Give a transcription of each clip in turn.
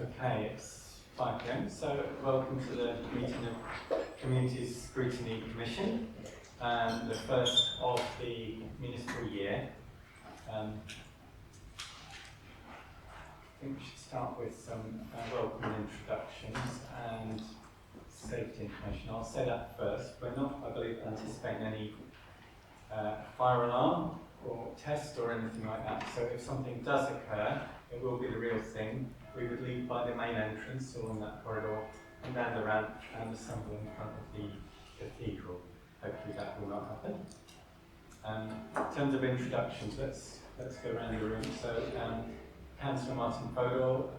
Okay, it's 5 p.m. So welcome to the meeting of Communities Scrutiny Commission, the first of the municipal year. I think we should start with some welcome introductions and safety information. I'll say that first. We're not, I believe, anticipating any fire alarm or test or anything like that. So if something does occur, it will be the real thing. We would leave by the main entrance along that corridor and down the ramp and assemble in front of the cathedral. Hopefully that will not happen. In terms of introductions, let's go around the room. So Councillor Martin Fodor,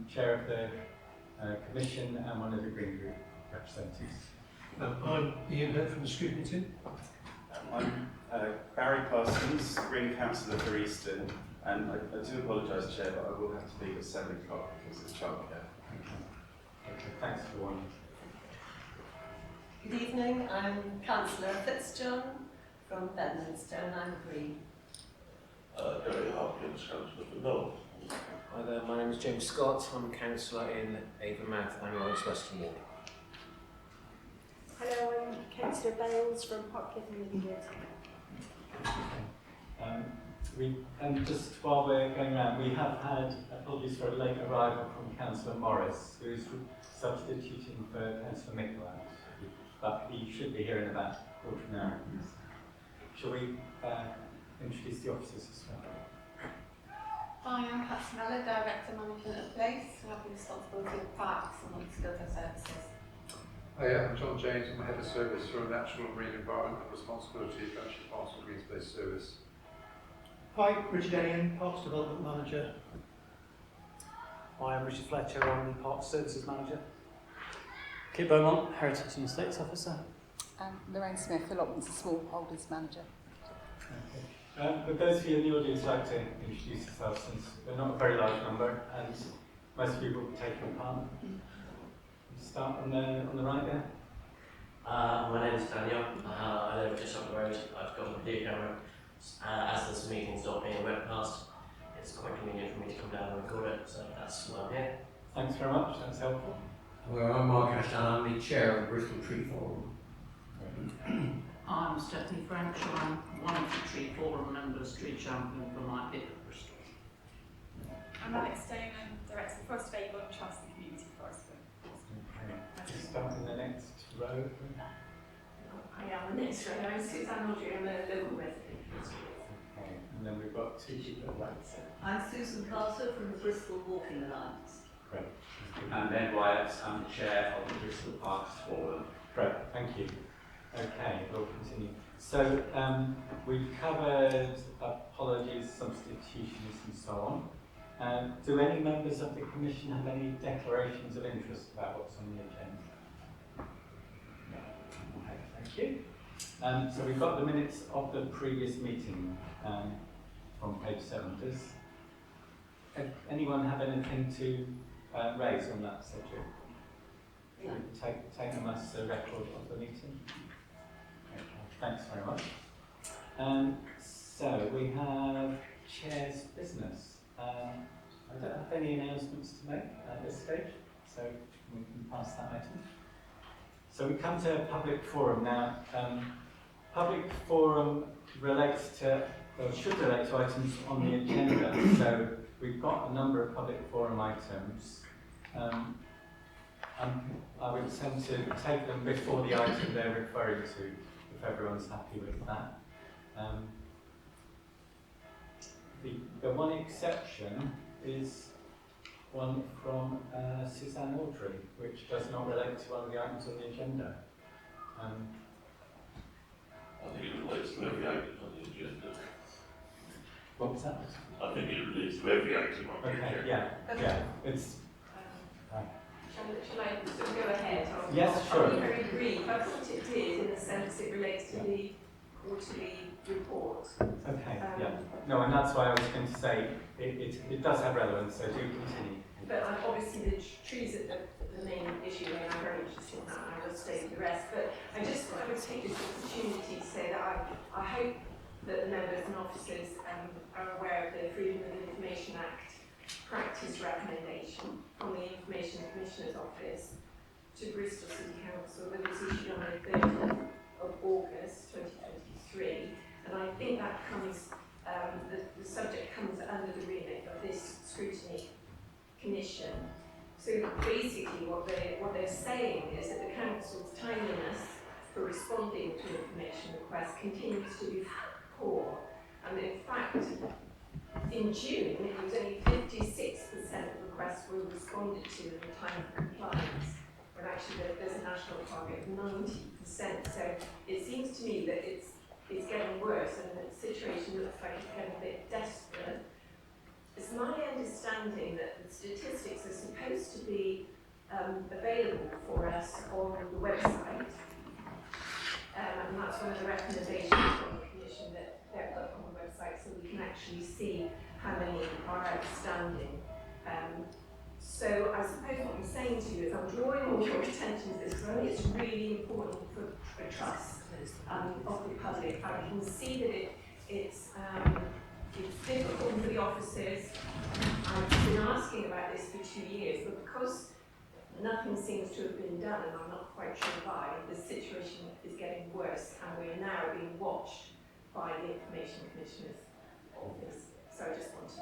Chair of the Commission and one of the Green Group representatives. I'm Ian Head from the Scrutiny team. I'm Barry Parsons, Green Councillor for Easton, and I do apologise, Chair, but I will have to leave at 7 o'clock because it's childcare. Okay, thanks for warning. Good evening, I'm Councillor Fitzjohn from Bedminster and I'm Green. Gary Hopkins, Councillor for North. Hi there, my name is James Scott. I'm Councillor in Avonmouth and Lawrence Western Ward. Hello, I'm Councillor Bales from Parkhead and Linwood. And just while we're going around, we have had apologies for a late arrival from Councillor Morris, who's substituting for Councillor Mickelhouse, but he should be here in about a quarter of an hour. Shall we introduce the officers as well? Hi, I'm Pat Smeller, Director Management of Place, who have the responsibility of parks and other services. Hi, I'm John James. I'm the Head of Service for Natural and Marine Environment and Responsibility for actually Parks and Green Space Service. Hi, Richard Elliott, Parks Development Manager. Hi, I'm Richard Fletcher, I'm the Parks Services Manager. Kit Beaumont, Heritage and Estates Officer. And Lorraine Smith, Allotments and Smallholders Manager. Okay. But those of you in the audience like to introduce yourselves, since we're not a very large number and most people will take part. Start on the right there. My name is Daniel. I live just up the road. I've got a video camera. As this meeting's not being webcast, it's quite convenient for me to come down and record it, so that's why I'm here. Thanks very much, that's helpful. Hello, I'm Mark Ashton. I'm the Chair of Bristol Tree Forum. I'm Stephanie French. I'm one of the Tree Forum members, Tree Champion for my bit of Bristol. I'm Alex Stone, I'm Director of Forest Avon Trust and Community Forestry. Okay. Start in the next row. I am the next row. I'm Suzanne Audrey, I'm a local resident. Okay. And then we've got two people right. I'm Susan Carter from the Bristol Walking Alliance. Great. And Ed Wyatt, I'm the Chair of the Bristol Parks Forum. Great, thank you. Okay, we'll continue. So we've covered apologies, substitutions and so on. Do any members of the Commission have any declarations of interest about what's on the agenda? No. Okay, thank you. So we've got the minutes of the previous meeting from page 7. Does anyone have anything to raise on that subject? No. Take them as a record of the meeting. Okay, thanks very much. So we have Chair's business. I don't have any announcements to make at this stage, so we can pass that item. So we come to public forum now. Public forum relates to, or should relate to items on the agenda. So we've got a number of public forum items. I would tend to take them before the item they're referring to, if everyone's happy with that. The one exception is one from Suzanne Audrey, which does not relate to one of the items on the agenda. I think it relates to every item on the agenda. What was that? I think it relates to every item on the agenda. Yeah, it's... Shall I sort of go ahead? Yes, sure. I'll be very brief. I thought it did, in the sense it relates to the quarterly report. Okay, yeah. No, and that's why I was going to say it does have relevance, so do continue. But obviously the trees are the main issue, and I'm very interested in that, and I will stay with the rest. But I would take this opportunity to say that I hope that the members and officers are aware of the Freedom of Information Act practice recommendation from the Information Commissioner's Office to Bristol City Council that was issued on the 30th of August 2023, and I think that comes, the subject comes under the remit of this Scrutiny Commission. So basically what they're saying is that the Council's timeliness for responding to information requests continues to be poor, and in fact in June it was only 56% of requests were responded to in the time of compliance, when actually there's a national target of 90%. So it seems to me that it's getting worse, and the situation looks like it's getting a bit desperate. It's my understanding that the statistics are supposed to be available for us on the website, and that's one of the recommendations from the Commission, that they're put on the website so we can actually see how many are outstanding. So I suppose what I'm saying to you is I'm drawing all your attention to this because I think it's really important for trust of the public. I can see that it's difficult for the officers. I've been asking about this for 2 years, but because nothing seems to have been done, and I'm not quite sure why, the situation is getting worse, and we're now being watched by the Information Commissioner's Office. So I just wanted to...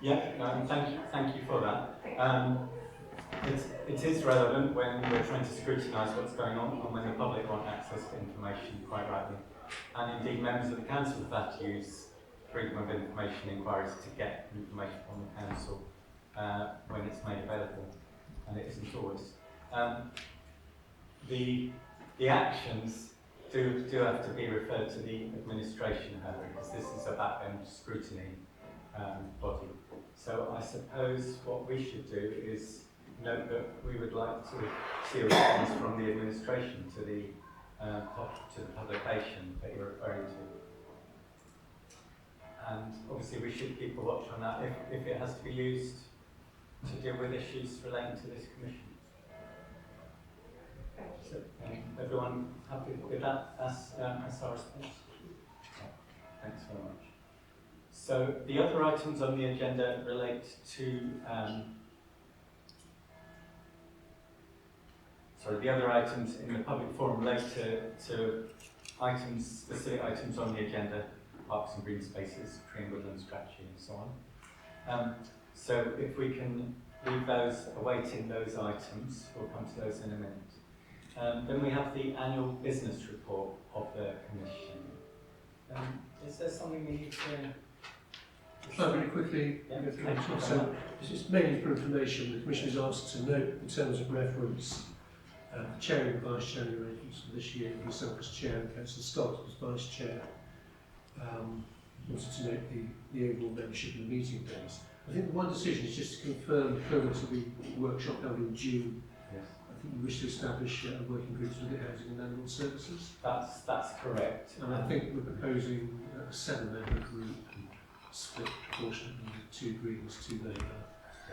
Yeah, no, thank you for that. It is relevant when we're trying to scrutinise what's going on and when the public want access to information, quite rightly. And indeed, members of the council have had to use freedom of information inquiries to get information from the council when it's made available, and it isn't always. The actions do have to be referred to the administration, however, because this is a back-end scrutiny body. So I suppose what we should do is note that we would like to see a response from the administration to the publication that you're referring to. And obviously we should keep a watch on that if it has to be used to deal with issues relating to this commission. So, everyone happy with that as our response? Thanks very much. So the other items on the agenda relate to the other items in the public forum relate to specific items on the agenda, parks and green spaces, tree and woodland strategy and so on. So if we can leave those, awaiting those items, we'll come to those in a minute. Then we have the annual business report of the Commission. Is there something we need to... Very quickly, so this is mainly for information. The Commission is asked to note the terms of reference, the Chair and Vice Chair arrangements for this year, myself as Chair and Councillor Scott as Vice Chair. Also to note the overall membership in the meeting days. I think the one decision is just to confirm the progress of the workshop held in June. Yes. I think we wish to establish a working group to look at housing and landlord services. That's correct. And I think we're proposing a 7-member group, split proportionately with 2 Greens, 2 Labour,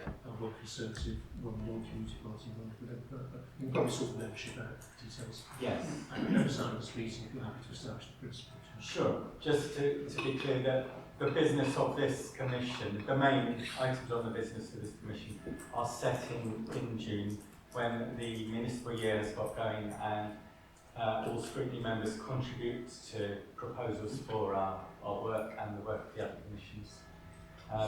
and 1 Conservative, 1 non-community party, 1 whatever. You can probably sort the membership out details. Yes. And we have this meeting if you're happy to establish the principle. Sure. Just to be clear, that the business of this commission, the main items on the business of this commission are set in June, when the municipal year has got going and all scrutiny members contribute to proposals for our work and the work of the other commissions.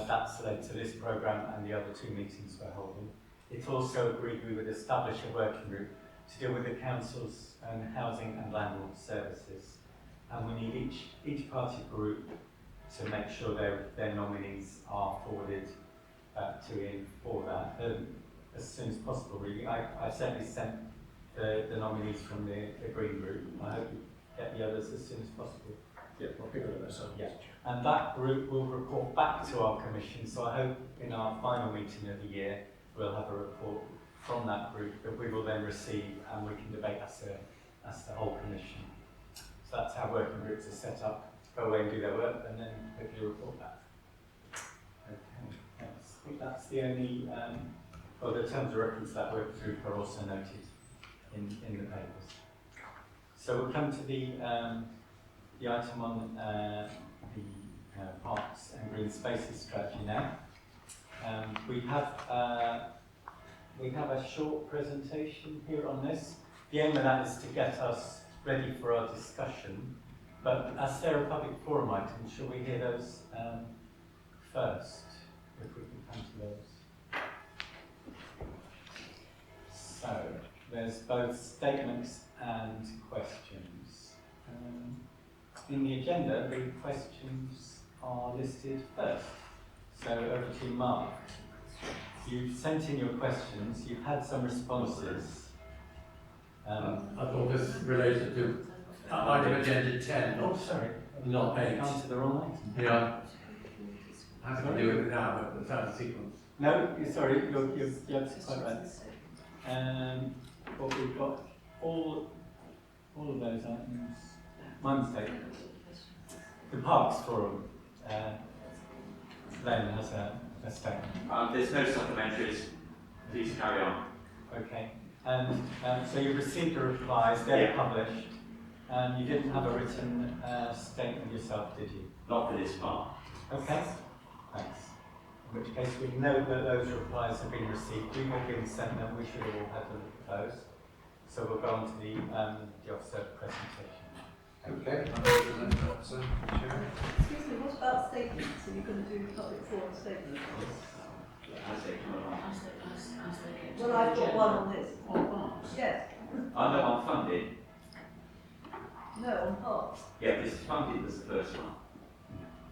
That's led to this programme and the other 2 meetings we're holding. It also agreed we would establish a working group to deal with the council's housing and landlord services. And we need each party group to make sure their nominees are forwarded to in for that as soon as possible, really. I certainly sent the nominees from the Green Group. I hope you get the others as soon as possible. Yeah, I'll pick up those. Yeah. And that group will report back to our commission, so I hope in our final meeting of the year we'll have a report from that group that we will then receive and we can debate as the whole commission. So that's how working groups are set up. Go away and do their work and then hopefully report back. Okay, thanks. I think that's the only, the terms of reference that work group are also noted in the papers. So we'll come to the item on the parks and green spaces strategy now. We have a short presentation here on this. The aim of that is to get us ready for our discussion. But as they're a public forum items, shall we hear those first, if we can come to those? So, there's both statements and questions. In the agenda, the questions are listed first. So, over to you, Mark. You've sent in your questions, you've had some responses. I thought this related to item agenda 10, Oh, sorry. not 8. Gone to the wrong item. Yeah. I have to do with it now, but it's out of sequence. No, sorry, you're quite right. But we've got all of those items. My mistake. The Parks Forum. Len has a statement. There's no supplementaries. Please carry on. Okay. And so you received the replies, they're published. You didn't have a written statement yourself, did you? Not for this part. Okay. Thanks. In which case we know that those replies have been received. We've all been sent them. We should have all had a look at those. So we'll go on to the Ofsted presentation. Okay, I'm going to present that, so, Chair. Excuse me, what about statements? Are you going to do public forum statements? Well, I've got one on this. Yes. I know I'm funded. No, on parks. Yeah, this is funded as the first one.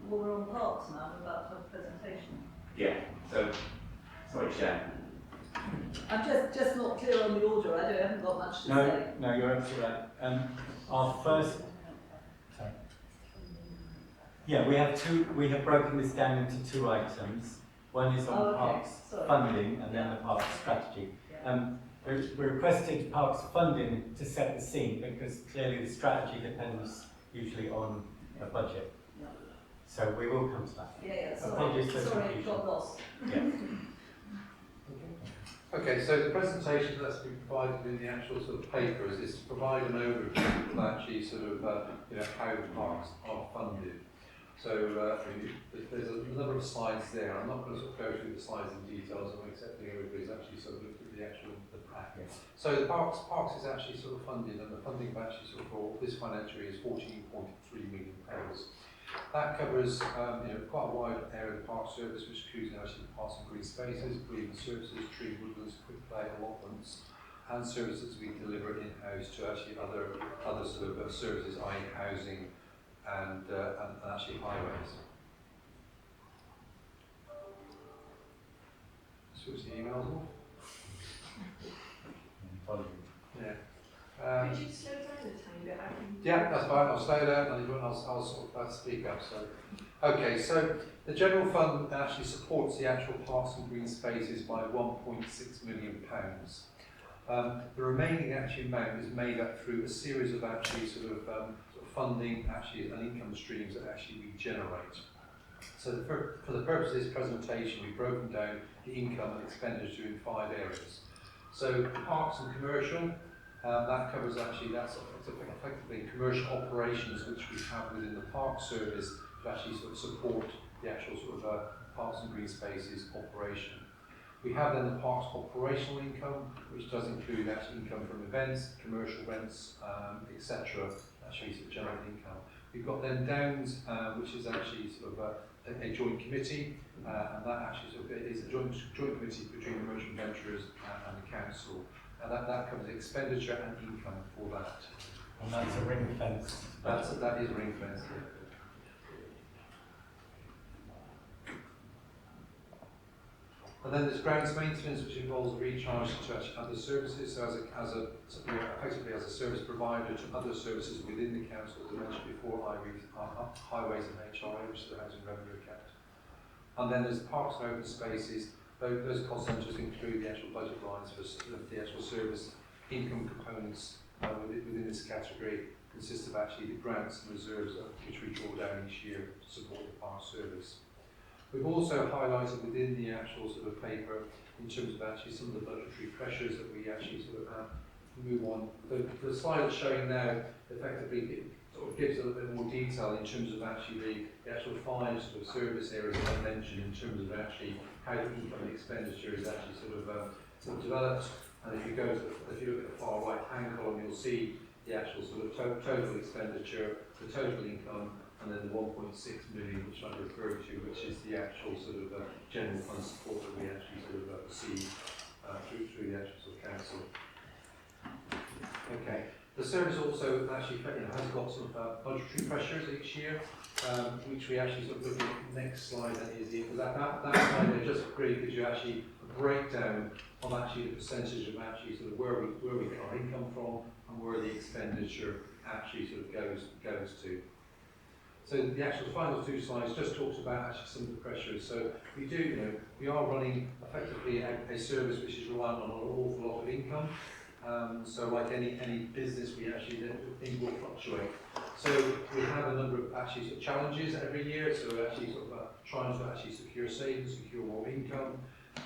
Well, we're on parks now, we're about to have a presentation. Yeah, so, sorry, Chair. I'm just not clear on the order. I haven't got much to say. No, you're absolutely right. Our first. Sorry. Yeah, we have broken this down into 2 items. One is on parks funding and then the parks strategy. We requested parks funding to set the scene because clearly the strategy depends usually on a budget. So we will come to that. Yeah, Apologies for sorry, confusion. got lost. Yeah. Okay, so the presentation that's been provided in the actual sort of paper is to provide an overview of actually sort of how the parks are funded. So there's a number of slides there. I'm not going to sort of go through the slides in detail, so I'm accepting everybody's actually sort of looked at the pack. So the parks is actually sort of funded, and the funding actually sort of for this financial year is £14.3 million. That covers quite a wide area of the park service, which includes actually the parks and green spaces, green services, tree woodlands, quick play allotments, and services we deliver in-house to actually other sort of services, i.e. housing and actually highways. Switch the emails off. Yeah. Could you slow down a tiny bit? Yeah, that's fine. I'll slow down and I'll sort of speak up. So, okay. So the general fund actually supports the actual parks and green spaces by £1.6 million. The remaining actually amount is made up through a series of actually sort of funding actually and income streams that actually we generate. So for the purpose of this presentation, we've broken down the income and expenditure in 5 areas. So parks and commercial. That covers actually, that's effectively commercial operations which we have within the park service to actually sort of support the actual sort of parks and green spaces operation. We have then the parks operational income, which does include actually income from events, commercial rents, etc. Actually sort of generate income. We've got then Downs, which is actually sort of a joint committee, and that actually sort of is a joint committee between the merchant venturers and the council. And that covers expenditure and income for that. And that's a ring fence. That is ring fence. And then there's grounds maintenance, which involves recharge to other services. So effectively as a service provider to other services within the council, as I mentioned before, highways and HRA, which is the Housing Revenue Account. And then there's parks and open spaces. Those cost centres include the actual budget lines for the actual service income components within this category consist of actually the grants and reserves which we draw down each year to support the park service. We've also highlighted within the actual sort of paper in terms of actually some of the budgetary pressures that we actually sort of move on. The slide that's showing now effectively sort of gives a little bit more detail in terms of actually the actual 5 sort of service areas that I mentioned in terms of actually how the income and expenditure is actually sort of developed. And if you look at the far right hand column, you'll see the actual sort of total expenditure, the total income, and then the 1.6 million, which I referred to, which is the actual sort of general fund support that we actually sort of receive through the actual sort of council. Okay. The service also actually has got some budgetary pressures each year, which we actually sort of look at the next slide. That is that slide there just really gives you actually a breakdown of actually the percentage of actually sort of where we get our income from and where the expenditure actually sort of goes to. So the actual final two slides just talks about actually some of the pressures. So we are running effectively a service which is reliant on an awful lot of income. So like any business, we actually things will fluctuate. So we have a number of actually sort of challenges every year. So we're actually sort of trying to actually secure savings, secure more income.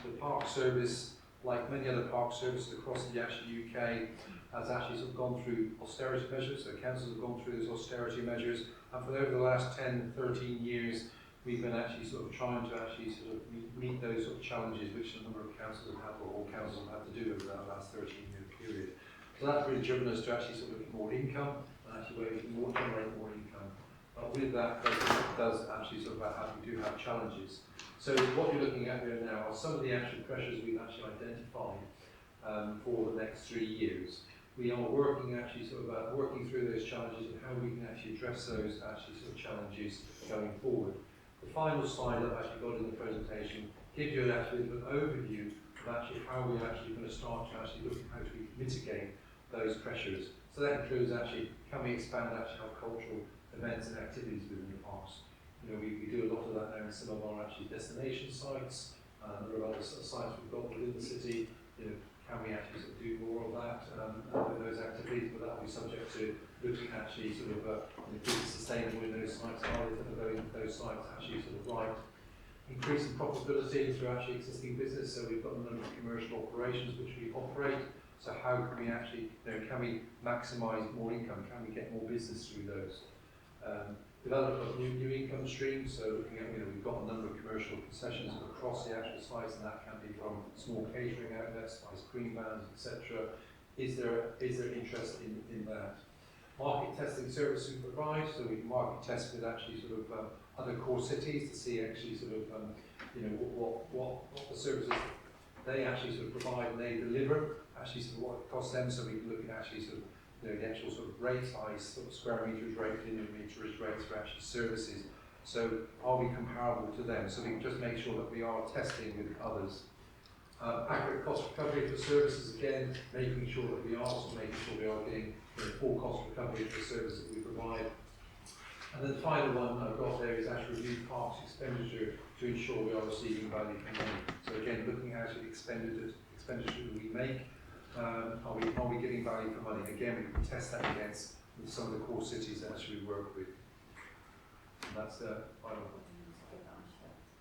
The park service, like many other park services across the actual UK, has actually sort of gone through austerity measures. So councils have gone through those austerity measures, and for over the last 10, 13 years, we've been actually sort of trying to actually sort of meet those sort of challenges which a number of councils have had, or all councils have had to do over that last 13-year period. So that's really driven us to actually sort of look at more income and actually where we can generate more income. But with that, it does actually sort of we do have challenges. So what you're looking at here now are some of the actual pressures we've actually identified for the next 3 years. We are working through those challenges and how we can actually address those actually sort of challenges going forward. The final slide that I've actually got in the presentation gives you actually an overview of actually how we're actually going to start to actually look at how to mitigate those pressures. So that includes actually, can we expand actually our cultural events and activities within the parks? We do a lot of that now in some of our actually destination sites. There are other sites we've got within the city. Can we actually sort of do more of that with those activities? But that will be subject to looking actually sort of being sustainable in those sites. Are those sites actually sort of right? Increasing profitability through actually existing business. So we've got a number of commercial operations which we operate. So how can we actually, can we maximise more income? Can we get more business through those? Development of new income streams. So looking at, we've got a number of commercial concessions across the actual sites, and that can be from small catering outlets, ice cream vans, etc. Is there interest in that? Market testing service we provide. So we market test with actually sort of other core cities to see actually sort of what the services they actually sort of provide and they deliver. Actually, sort of what it costs them. So we can look at actually sort of the actual sort of rate, sort of square metres rate, linear meterage rates for actually services. So are we comparable to them? So we can just make sure that we are testing with others. Accurate cost recovery for services, again, making sure that we are also making sure we are getting full cost recovery for the services that we provide. And then the final one I've got there is actually review parks expenditure to ensure we are receiving value for money. So again, looking at the expenditure that we make. Are we getting value for money? Again, we can test that against some of the core cities that actually we work with. And that's the final one.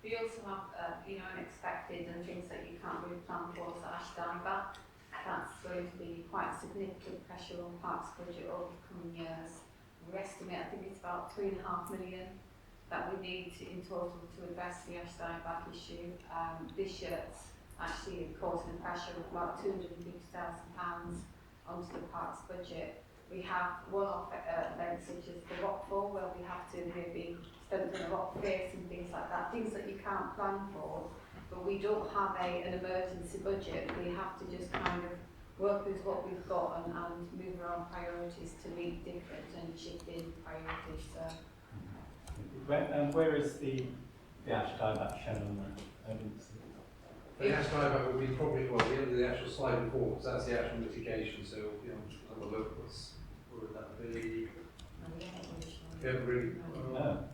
We also have, unexpected and things that you can't really plan for, so ash dieback. That's going to be quite significant pressure on parks budget over the coming years. We estimate, I think it's about 3.5 million that we need in total to address the ash dieback issue. This year it's actually causing pressure of about £250,000 onto the parks budget. We have one-off events such as the rockfall where we have to maybe spend on a rock face and things like that, things that you can't plan for, but we don't have an emergency budget. We have to just kind of work with what we've got and move around priorities to meet different and shifting priorities. Where is the ash dieback shown on that? The ash dieback would be probably the end of the actual slide before, because that's the actual mitigation. So just have a look. Where would that be? Yeah, really. No,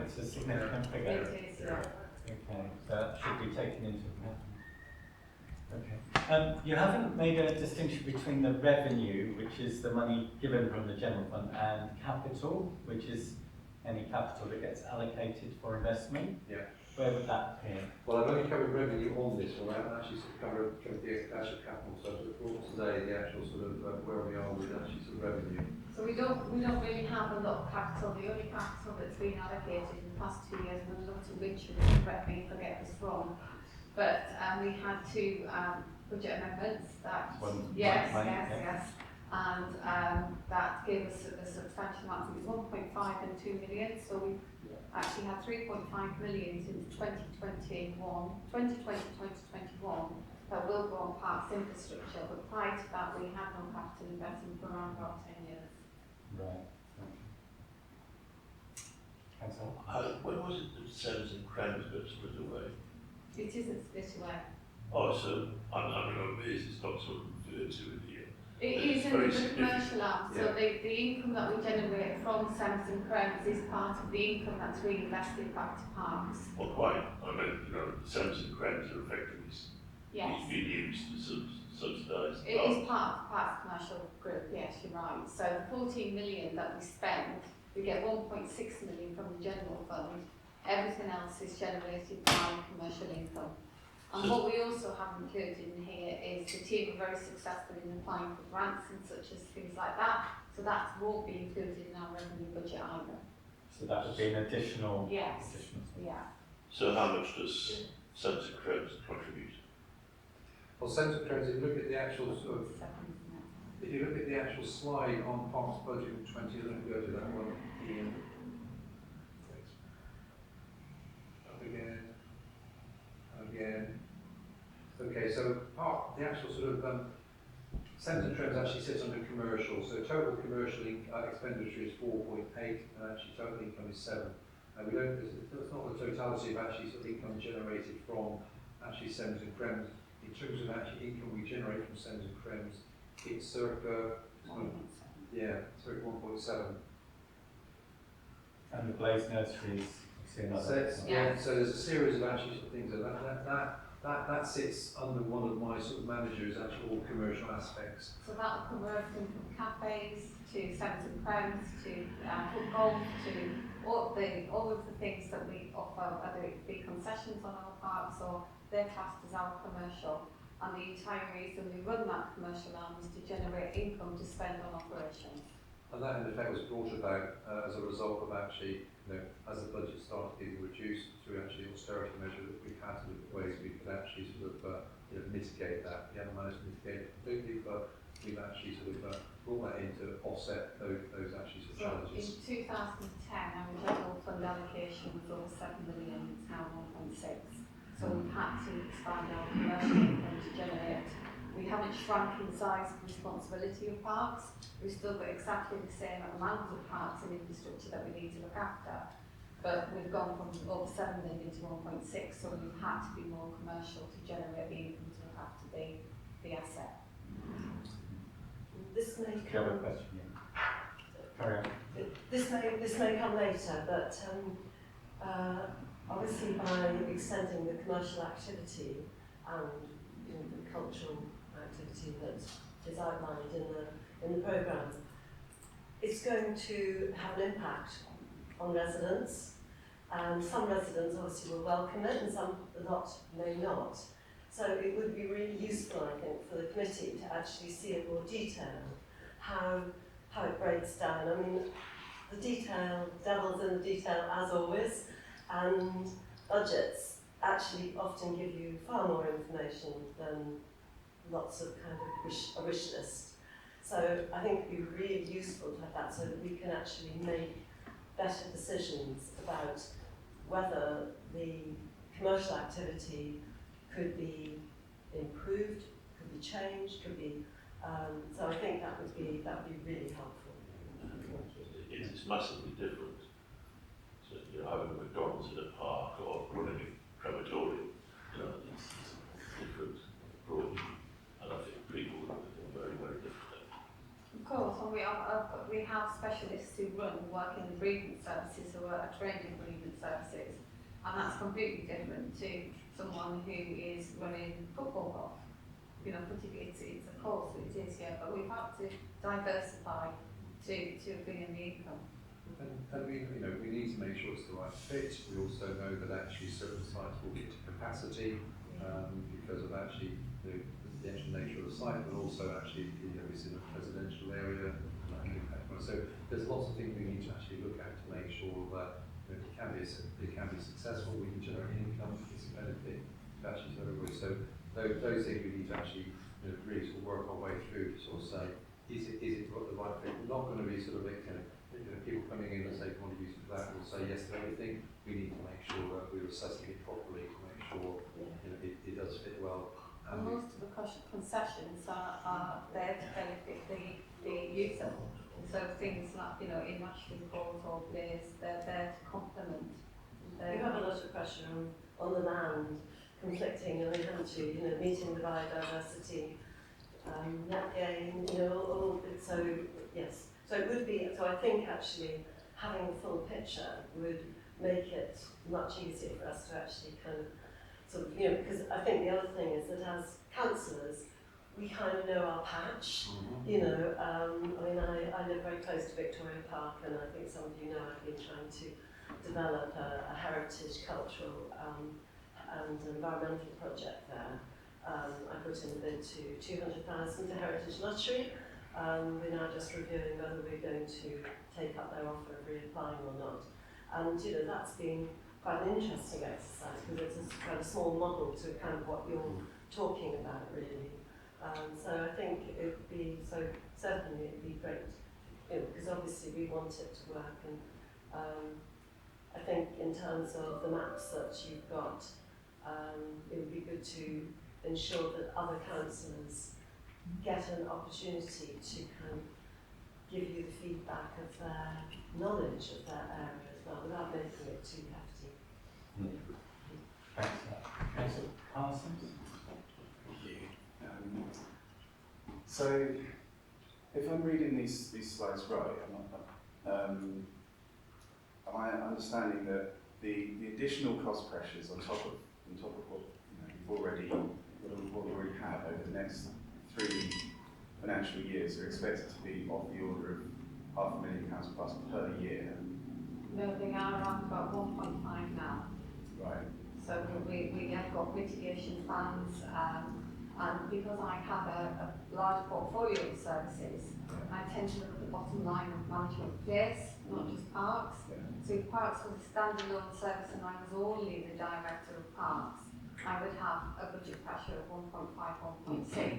it's a significant figure. It is, yeah. Okay, so that should be taken into account. Okay. You haven't made a distinction between the revenue, which is the money given from the general fund, and capital, which is any capital that gets allocated for investment. Yeah. Where would that appear? Well, I've only covered revenue on this one. I haven't actually sort of covered the actual capital. So for today, the actual sort of where we are with actually sort of revenue. So we don't really have a lot of capital. The only capital that's been allocated in the past 2 years, and I'm not to which, correct me if I get this wrong, but we had two budget amendments that, One- yes, one- yes, yeah. yes, and that gave us a substantial amount, it was 1.5 and 2 million, so we actually had 3.5 million since 2021 that will go on parks infrastructure, but prior to that we had no capital investment for around about 10 years. Right. Councillor? When was it that Sevens and Crowns got split away? It isn't split away. Oh, so I know it is, it's not sort of referred to in here. It is in the commercial arm, so the income that we generate from Sevens and Crowns is part of the income that's reinvested back to parks. Well, quite. I mean, you know, the Sevens and Crowns are effectively Yes. being used to subsidise. It is part of the Parks Commercial Group, yes, you're right. So the 14 million that we spend, we get 1.6 million from the general fund. Everything else is generated by commercial income. And what we also have included in here is the team are very successful in applying for grants and such as things like that. So that won't be included in our revenue budget either. So that would be an additional. Yes. Additional. Yeah. So how much does Sevens and Crowns contribute? Well, Sevens and Crowns, if you look at the actual sort of, if you look at the actual slide on Parks budget in 20, let me go to that one again. Up again. Again. Okay, so the actual sort of Sevens and Crowns actually sits under commercial. So total commercial expenditure is 4.8, and actually total income is 7. We don't. It's not the totality of actually sort of income generated from actually Sevens and Crowns. In terms of actually income we generate from Sevens and Crowns, it's circa 1.7. And the Blaze Nurseries, see another. So there's a series of actually sort of things that sits under one of my sort of managers' actual commercial aspects. So that will cover everything from cafes to Sevens and Crowns to foot golf to all of the things that we offer, whether it be concessions on our parks or they're classed as our commercial. And the entire reason we run that commercial arm is to generate income to spend on operations. And that in effect was brought about as a result of actually, as the budget started being reduced through actually austerity measures, that we had to look at ways we could actually sort of mitigate that. We haven't managed to mitigate it completely, but we've actually sort of brought that in to offset those actually sort of challenges. In 2010, our general fund allocation was over 7 million, it's now 1.6. So we've had to expand our commercial income to generate. We haven't shrunk in size of responsibility of parks. We've still got exactly the same amount of parks and infrastructure that we need to look after. But we've gone from over 7 million to 1.6, so we've had to be more commercial to generate the income to look after the asset. This may Do you have a come. question? Yeah. Carry on. This may come later, but obviously by extending the commercial activity and the cultural activity that is outlined in the programme, it's going to have an impact on residents. And some residents obviously will welcome it and some may not. So it would be really useful, I think, for the committee to actually see in more detail how it breaks down. I mean, the detail, devil's in the detail as always, and budgets actually often give you far more information than lots of kind of a wish list. So I think it would be really useful to have that so that we can actually make better decisions about whether the commercial activity could be improved, could be changed, could be. So I think that would be really helpful. It's massively different to having a McDonald's in a park or running a crematorium. It's different approach, and I think people are very, very different. Of course, and we have specialists who work in the bereavement services who are trained in bereavement services, and that's completely different to someone who is running football golf. It's of course it is, yeah, but we've had to diversify to bring in the income. And we need to make sure it's the right fit. We also know that actually certain sites will get to capacity because of actually the actual nature of the site, but also actually it's in a residential area. So there's lots of things we need to actually look at to make sure that it can be successful. We can generate income, it's a benefit actually to everybody. So those things we need to actually really sort of work our way through to sort of say, is it the right thing? We're not going to be sort of people coming in and say, "Can you use it for that?" We'll say yes to everything. We need to make sure that we're assessing it properly to make sure it does fit well. And most of the concessions are there to benefit the user. So things like, in Ashley Court or Blaze, they're there to complement. We have a lot of pressure on the land, conflicting and meeting the biodiversity net gain, so yes. So it would be, so I think actually having a full picture would make it much easier for us to actually kind of because I think the other thing is that as councillors, we kind of know our patch, I live very close to Victoria Park, and I think some of you know I've been trying to develop a heritage, cultural and environmental project there. I put in a bid to 200,000 to Heritage Lottery. We're now just reviewing whether we're going to take up their offer of reapplying or not. And that's been quite an interesting exercise because it's a kind of small model to kind of what you're talking about really. So I think it would be, certainly it would be great, because obviously we want it to work, and I think in terms of the maps that you've got, it would be good to ensure that other councillors get an opportunity to kind of give you the feedback of their knowledge of their area as well, without making it too hefty. Thanks for that. Councillor Parsons? Thank you. So, if I'm reading these slides right, am I understanding that the additional cost pressures on top of what we already have over the next 3 financial years are expected to be of the order of £500,000 plus per year? No, they are around about 1.5 now. Right. So we have got mitigation plans, and because I have a large portfolio of services, I tend to look at the bottom line of management of place, not just parks. So if parks was a standalone service and I was only the director of parks, I would have a budget pressure of 1.5, 1.6.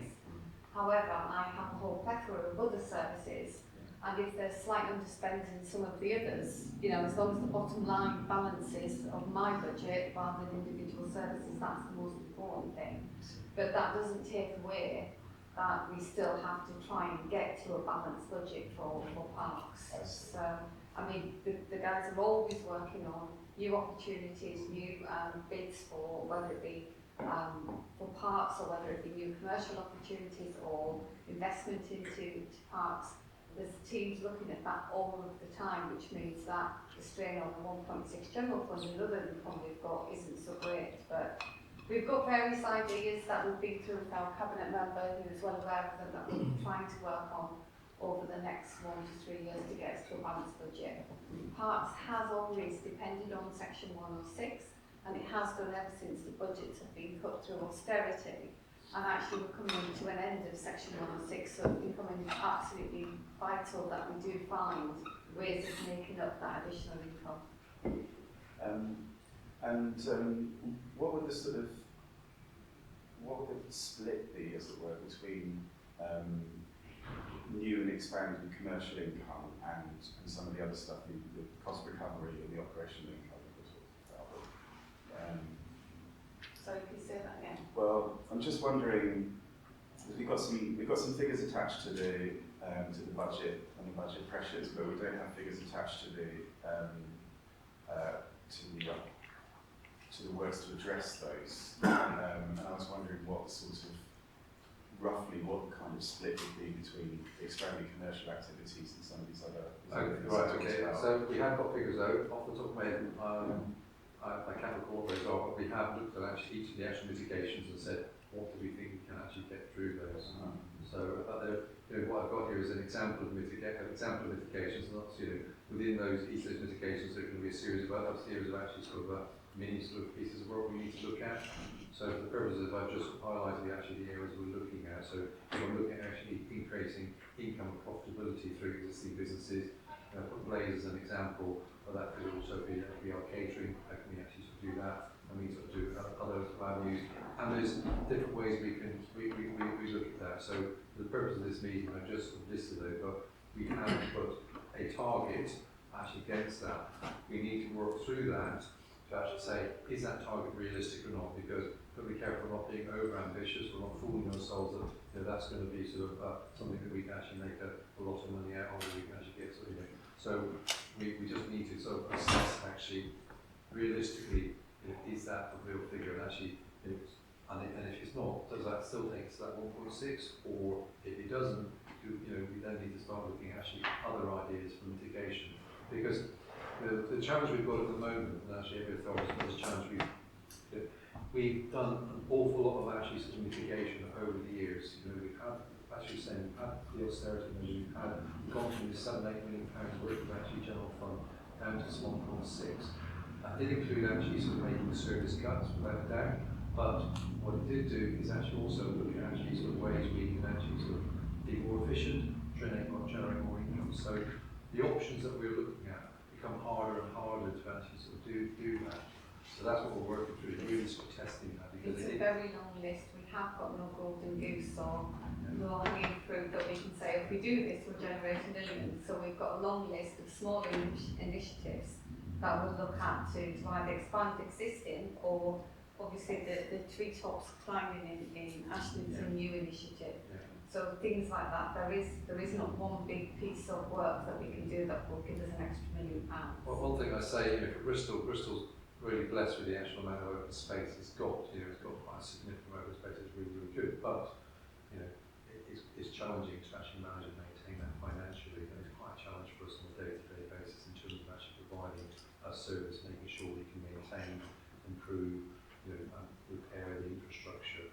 However, I have a whole plethora of other services, and if there's slight underspend in some of the others, as long as the bottom line balances of my budget rather than individual services, that's the most important thing. But that doesn't take away that we still have to try and get to a balanced budget for parks. So, the guys are always working on new opportunities, new bids for whether it be for parks or whether it be new commercial opportunities or investment into parks. There's teams looking at that all of the time, which means that the strain on the 1.6 general fund and other income we've got isn't so great. But we've got various ideas that we've been through with our cabinet member, who is well aware of them, that we're trying to work on over the next 1 to 3 years to get us to a balanced budget. Parks has always depended on Section 106, and it has done ever since the budgets have been cut through austerity. And actually we're coming to an end of Section 106, so it's becoming absolutely vital that we do find ways of making up that additional income. What would the split be, as it were, between new and expanded commercial income and some of the other stuff, the cost recovery and the operational income that we're talking about? So if you say that again. Well, I'm just wondering, because we've got some figures attached to the budget and the budget pressures, but we don't have figures attached to the works to address those. And I was wondering what kind of split would be between expanding commercial activities and some of these other. So we have got figures out off the top of my head. I can't recall what those are, but we have looked at actually each of the actual mitigations and said, what do we think we can actually get through those? So what I've got here is an example of mitigations, and obviously within each of those mitigations there's going to be a series of actually mini pieces of work we need to look at. So for the purposes of, I've just highlighted the areas we're looking at. So we're looking at actually increasing income and profitability through existing businesses. Put Blaze as an example, but that could also be our catering. How can we actually do that? and we sort of do other avenues. And there's different ways we look at that. So for the purpose of this meeting, I just sort of listed those, but we haven't put a target actually against that. We need to work through that to actually say, is that target realistic or not? Because we've got to be careful not being over ambitious, we're not fooling ourselves that that's going to be sort of something that we can actually make a lot of money out of, or we can actually get sort of, so we just need to sort of assess actually realistically, is that a real figure? And actually, and if it's not, does that still take us to that 1.6? Or if it doesn't, we then need to start looking at actually other ideas for mitigation. Because the challenge we've got at the moment, and actually every authority has a challenge, we've done an awful lot of actually sort of mitigation over the years. We've had, actually saying, we've had the austerity measure, we've gone from this £7-8 million worth of actually general fund down to 1.6. That did include actually sort of making the service cuts, without a doubt. But what it did do is actually also look at actually sort of ways we can actually sort of be more efficient, generate more income. So the options that we're looking at become harder and harder to actually sort of do that. So that's what we're working through, really sort of testing that. Because it's a very long list. We have got no golden goose or low hanging fruit that we can say, if we do this, we'll generate millions. So we've got a long list of small initiatives that we'll look at to either expand existing or obviously the treetops climbing in Ashton's a new initiative. So things like that, there is not one big piece of work that we can do that will give us an extra £1 million. Well, one thing I say, for Bristol's really blessed with the actual amount of open space it's got. It's got quite a significant amount of space. It's really, really good. But it's challenging to actually manage and maintain that financially, and it's quite a challenge for us on a day-to-day basis in terms of actually providing a service, making sure we can maintain, improve, and repair the infrastructure.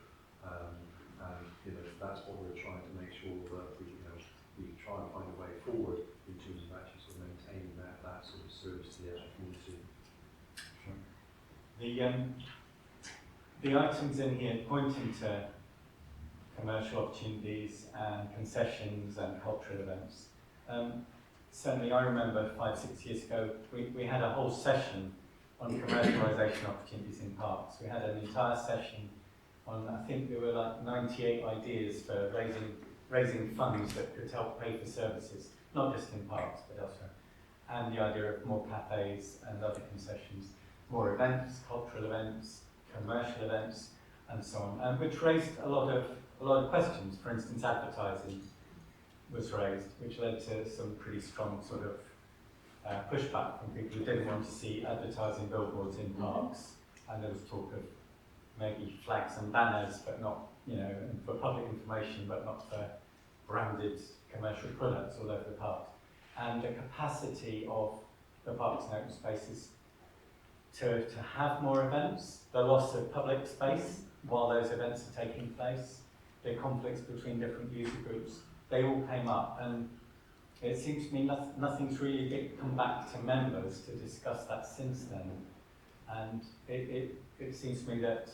That's what we're trying to make sure that we try and find a way forward in terms of actually sort of maintaining that sort of service to the actual community. The items in here pointing to commercial opportunities and concessions and cultural events. Certainly I remember 5-6 years ago we had a whole session on commercialisation opportunities in parks. We had an entire session on, I think there were like 98 ideas for raising funds that could help pay for services, not just in parks but elsewhere. And the idea of more cafes and other concessions, more events, cultural events, commercial events, and so on, which raised a lot of questions. For instance, advertising was raised, which led to some pretty strong sort of pushback from people who didn't want to see advertising billboards in parks, and there was talk of maybe flags and banners, but not, for public information, but not for branded commercial products all over the park. And the capacity of the parks and open spaces to have more events, the loss of public space while those events are taking place, the conflicts between different user groups, they all came up, and it seems to me nothing's really come back to members to discuss that since then. And it seems to me that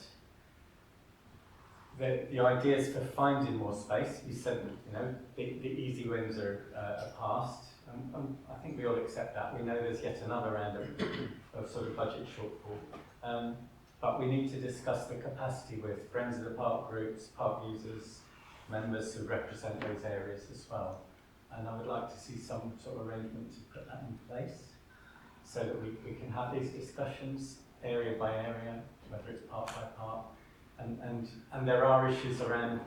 the ideas for finding more space, you said, the easy wins are past. I think we all accept that. We know there's yet another round of sort of budget shortfall. But we need to discuss the capacity with friends of the park groups, park users, members who represent those areas as well. And I would like to see some sort of arrangement to put that in place so that we can have these discussions area by area, whether it's park by park. And there are issues around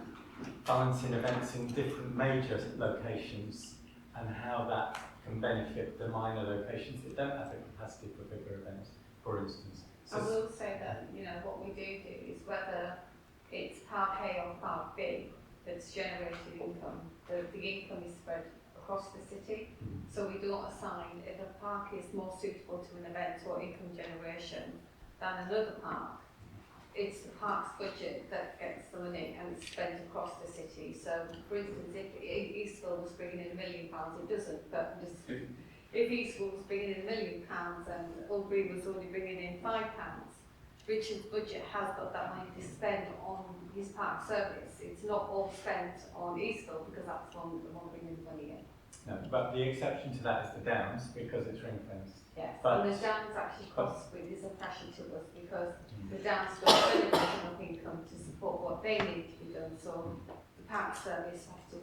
balancing events in different major locations and how that can benefit the minor locations that don't have the capacity for bigger events, for instance. I will say that, what we do is whether it's Park A or Park B that's generated income, the income is spread across the city. So we don't assign if a park is more suitable to an event or income generation than another park. It's the park's budget that gets the money and it's spent across the city. So, for instance, if Eastville was bringing in £1 million, it doesn't, but if Eastville was bringing in £1 million and Albury was only bringing in £5, Richard's budget has got that money to spend on his park service. It's not all spent on Eastville because that's the one bringing the money in. No, but the exception to that is the Downs because it's ring fenced. Yes, But- and the Downs actually costs with is a pressure to us because the Downs don't benefit enough income to support what they need to be done. So the park service have to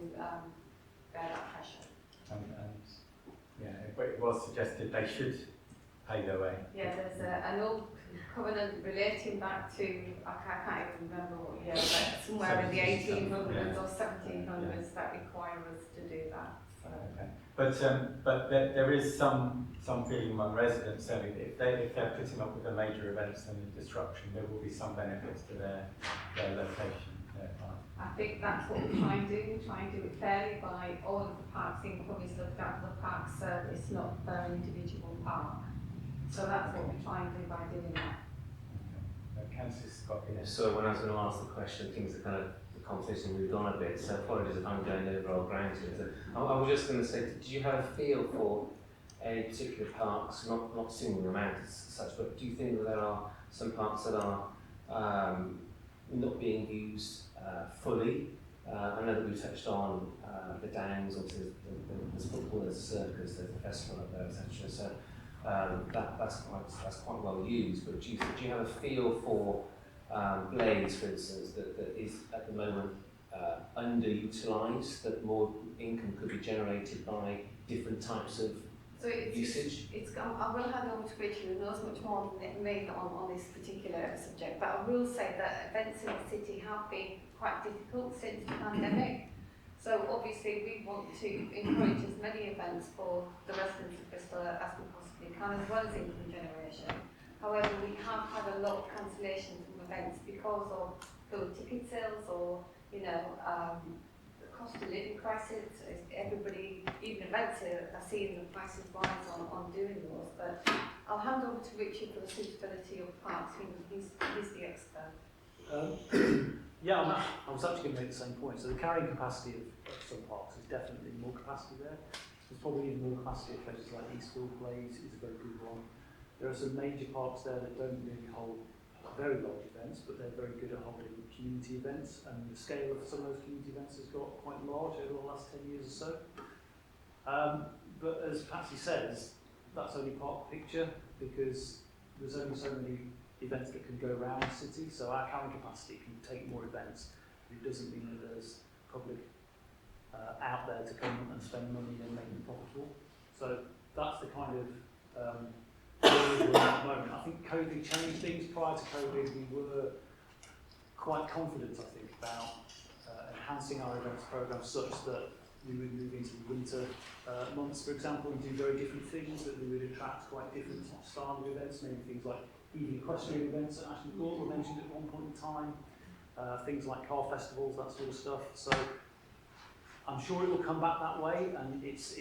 bear that pressure. And yeah, it was suggested they should pay their way. Yeah, there's an old covenant relating back to I can't even remember what year, but somewhere in the 1800s or 1700s that require us to do that. So. Okay. But there is some feeling among residents that if they're putting up with the major events and the disruption, there will be some benefits to their location, their park. I think that's what we try and do. We try and do it fairly by all of the park's income is looked at the park service, not per individual park. So that's what we try and do by doing that. Councillor Scott, yes. So when I was going to ask the question, things are kind of, the conversation moved on a bit, so apologies if I'm going over old ground here. I was just going to say, did you have a feel for any particular parks, not singling them out as such, but do you think that there are some parks that are not being used fully? I know that we touched on the Downs, obviously there's football, there's a circus, there's a festival up there, etc. So that's quite well used. But do you have a feel for Blades, for instance, that is at the moment underutilised, that more income could be generated by different types of usage? I will hand over to Richard, who knows much more than me on this particular subject, but I will say that events in the city have been quite difficult since the pandemic. So obviously we want to encourage as many events for the residents of Bristol as we possibly can, as well as income generation. However, we have had a lot of cancellations from events because of low ticket sales or, the cost of living crisis. Everybody, even events are seeing the prices rise on doing those. But I'll hand over to Richard for the suitability of parks. He's the expert. Yeah, I was actually going to make the same point. So the carrying capacity of some parks is definitely more capacity there. There's probably even more capacity at places like Eastfield Plays is a very good one. There are some major parks there that don't really hold very large events, but they're very good at holding community events, and the scale of some of those community events has got quite large over the last 10 years or so. But as Patsy says, that's only part of the picture because there's only so many events that can go around the city, so our carrying capacity can take more events. It doesn't mean that there's public out there to come and spend money and make them profitable. So that's the kind of where we're at the moment. I think COVID changed things. Prior to COVID, we were quite confident, I think, about enhancing our events program such that we would move into the winter months, for example, and do very different things, that we would attract quite different style of events, maybe things like evening equestrian events that Ashley Gordon mentioned at one point in time, things like car festivals, that sort of stuff. So I'm sure it will come back that way, and it's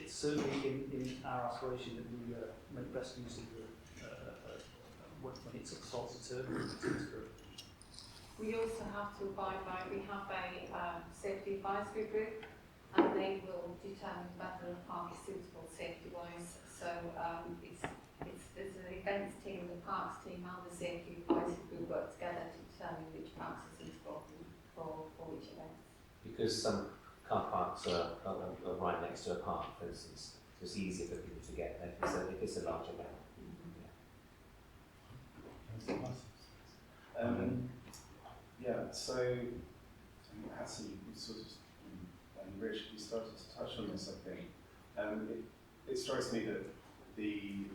certainly in our aspiration that we make best use of when it starts to turn. We also have to abide by, we have a safety advisory group, and they will determine whether the park is suitable safety-wise. So there's an events team, the parks team, and the safety advisory group work together to determine which parks are suitable for which events. Because some car parks are right next to a park, for instance, so it's easier for people to get there if it's a large event. Yeah, so Hassan, you sort of, and Rich, you started to touch on this, I think. It strikes me that the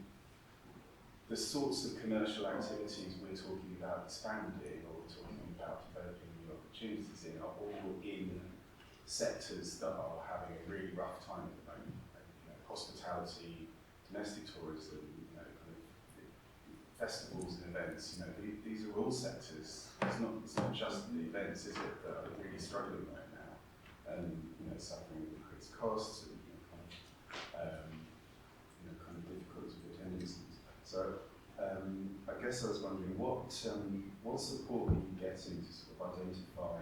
sorts of commercial activities we're talking about expanding or we're talking about developing new opportunities in are all in sectors that are having a really rough time at the moment. Hospitality, domestic tourism, kind of festivals and events. These are all sectors. It's not just the events, is it, that are really struggling right now and suffering with increased costs and kind of difficulties with attendance. So I guess I was wondering what support are you getting to sort of identify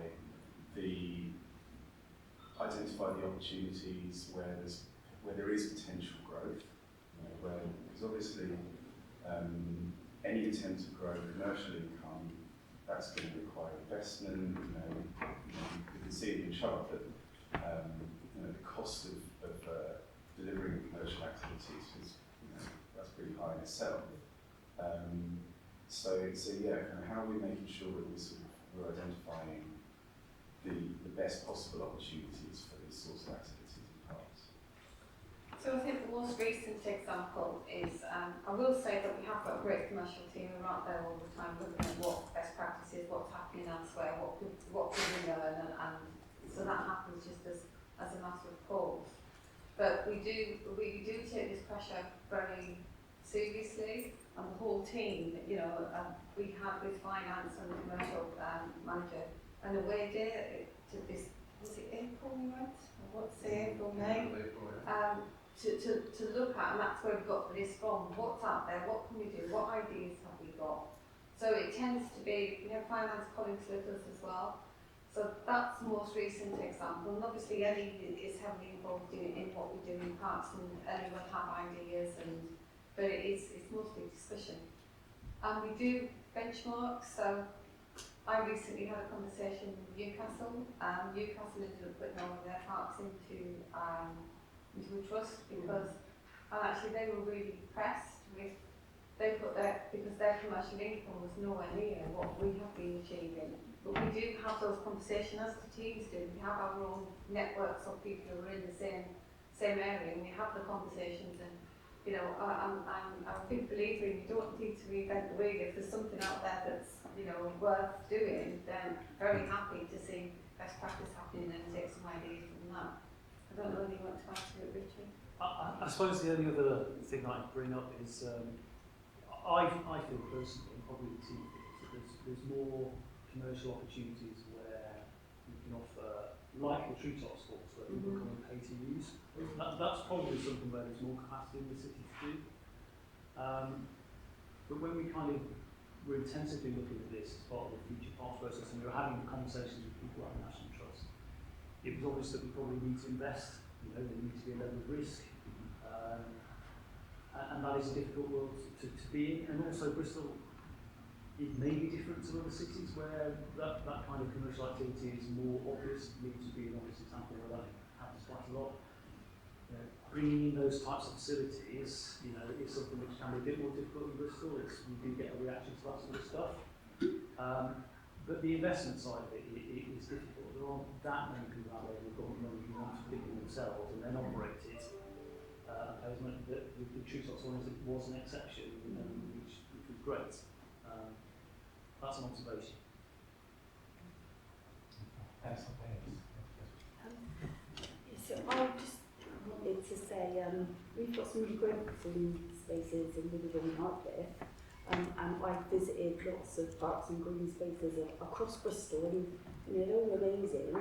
the opportunities where there is potential growth, because obviously any attempt to grow commercial income, that's going to require investment. You can see in the chart that the cost of delivering commercial activities, because that's pretty high in itself. So yeah, kind of how are we making sure that we're identifying the best possible opportunities for these sorts of activities in parks? So I think the most recent example is, I will say that we have got a great commercial team who are out there all the time looking at what best practices, what's happening elsewhere, what could we learn, and so that happens just as a matter of course. But we do take this pressure very seriously, and the whole team, we had with finance and the commercial manager an away day to this, was it April we went? Or what's it, April, May? To look at, and that's where we got this from. What's out there? What can we do? What ideas have we got? So it tends to be, we have finance colleagues with us as well. So that's the most recent example. And obviously Ellie is heavily involved in what we do in parks, and Ellie will have ideas, but it's mostly discussion. And we do benchmarks. So I recently had a conversation with Newcastle. Newcastle ended up putting all of their parks into a trust because actually they were really impressed with, because their commercial income was nowhere near what we have been achieving. But we do have those conversations, as the teams do. We have our own networks of people who are in the same area, and we have the conversations. And I'm a big believer in you don't need to reinvent the wheel. If there's something out there that's worth doing, then very happy to see best practice happening and take some ideas from that. I don't know whether you want to add to it, Richard. I suppose the only other thing I'd bring up is I feel personally, and probably the team feels, that there's more commercial opportunities where you can offer, like the treetop sports, where people come and pay to use. That's probably something where there's more capacity in the city to do. But when we're intensively looking at this as part of the future parks process, and we were having conversations with people like the National Trust, it was obvious that we probably need to invest. There needs to be a level of risk, and that is a difficult world to be in. And also Bristol, it may be different to other cities where that kind of commercial activity is more obvious. Leeds would be an obvious example where that happens quite a lot. Bringing in those types of facilities, is something which can be a bit more difficult in Bristol. We do get a reaction to that sort of stuff. But the investment side of it is difficult. There aren't that many people out there who've got money who want to dig it themselves and then operate it. The treetops one was an exception, which was great. That's an observation. So I just wanted to say we've got some really great green spaces in Wimbledon and Hartcliffe, and I visited lots of parks and green spaces across Bristol, and they're all amazing.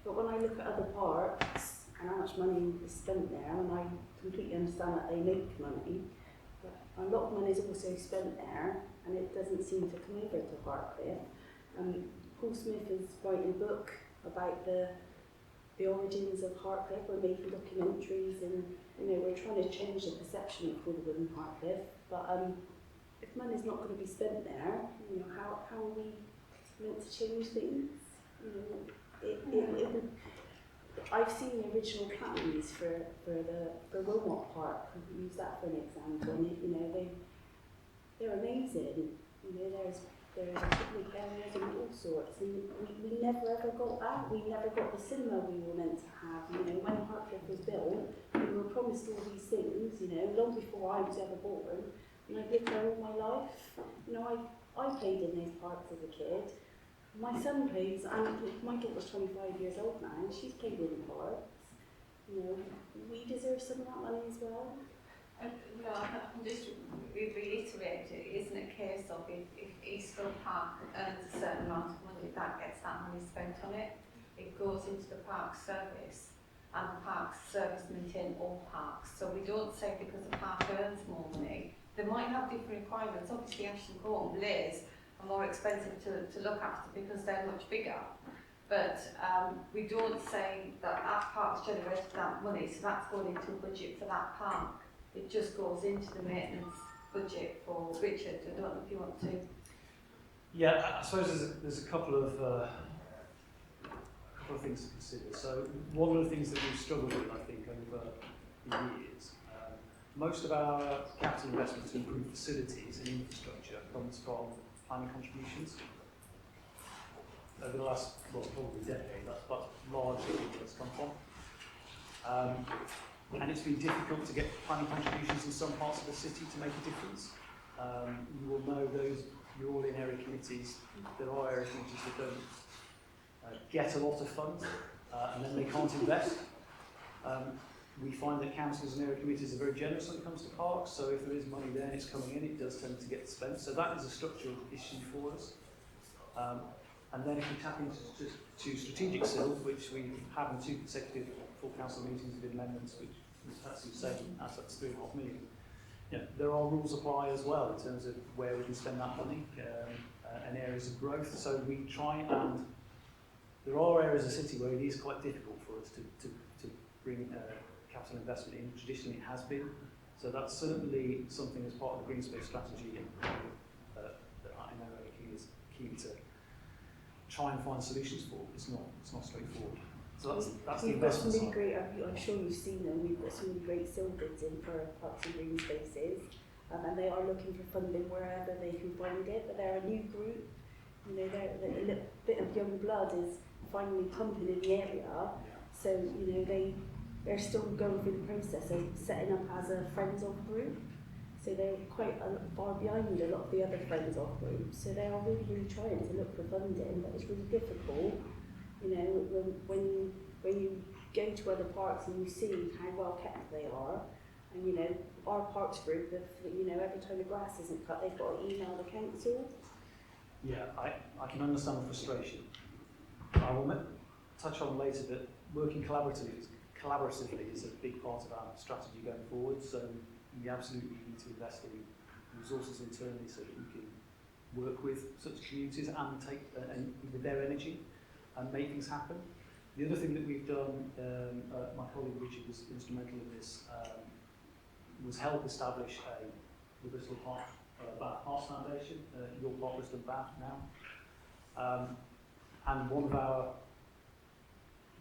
But when I look at other parks and how much money is spent there, and I completely understand that they make money, but a lot of money is also spent there, and it doesn't seem to come over to Hartcliffe. Paul Smith is writing a book about the origins of Hartcliffe. We're making documentaries, and we're trying to change the perception of Wimbledon and Hartcliffe. But if money's not going to be spent there, how are we meant to change things? I've seen the original plans for Wilmot Park. Use that for an example. And they're amazing. There's picnic areas and all sorts, and we never ever got that. We never got the cinema we were meant to have. When Hartcliffe was built, we were promised all these things, long before I was ever born, and I've lived there all my life. I played in those parks as a kid. My son plays, and my daughter's 25 years old now, and she's played in the parks. We deserve some of that money as well. I'm just reiterate, it isn't a case of if Eastville Park earns a certain amount of money, that gets that money spent on it. It goes into the park service, and the park service maintain all parks. So we don't say because the park earns more money. They might have different requirements. Obviously Ashton Court and Blaze are more expensive to look after because they're much bigger. But we don't say that park's generated that money, so that's going into a budget for that park. It just goes into the maintenance budget for Richard. I don't know if you want to. Yeah, I suppose there's a couple of couple of things to consider. So one of the things that we've struggled with, I think, over the years, most of our capital investment to improve facilities and infrastructure comes from planning contributions. Over the last, well, probably decade, that's largely where it's come from. And it's been difficult to get planning contributions in some parts of the city to make a difference. You will know those, you're all in area committees, there are area committees that don't get a lot of funds and then they can't invest. We find that councils and area committees are very generous when it comes to parks, so if there is money there and it's coming in, it does tend to get spent. So that is a structural issue for us. And then if we tap into strategic SIL, which we have in 2 consecutive full council meetings with amendments, which was actually saying that's up to 3.5 million. Yeah, there are rules apply as well in terms of where we can spend that money and areas of growth. So we try, and there are areas of the city where it is quite difficult for us to bring capital investment in. Traditionally it has been. So that's certainly something as part of the green space strategy that I know King is keen to try and find solutions for. It's not straightforward. So that's the investment side. Great, I'm sure you've seen them. We've got some really great SIL bids in for parks and green spaces, and they are looking for funding wherever they can find it. But they're a new group. You know, a little bit of young blood is finally pumping in the area. So you know they're still going through the process of setting up as a friends of group. So they're quite far behind a lot of the other friends of groups. So they are really trying to look for funding, but it's really difficult. You know, when you go to other parks and you see how well kept they are, and you know, our parks group, you know, every time the grass isn't cut, they've got to email the council. Yeah, I can understand the frustration. I will touch on later that working collaboratively is a big part of our strategy going forward. So we absolutely need to invest in resources internally so that we can work with such communities and take with their energy and make things happen. The other thing that we've done, my colleague Richard was instrumental in this, was help establish the Bristol Park Bath Arts Foundation, Your Park Bristol Bath now. And one of our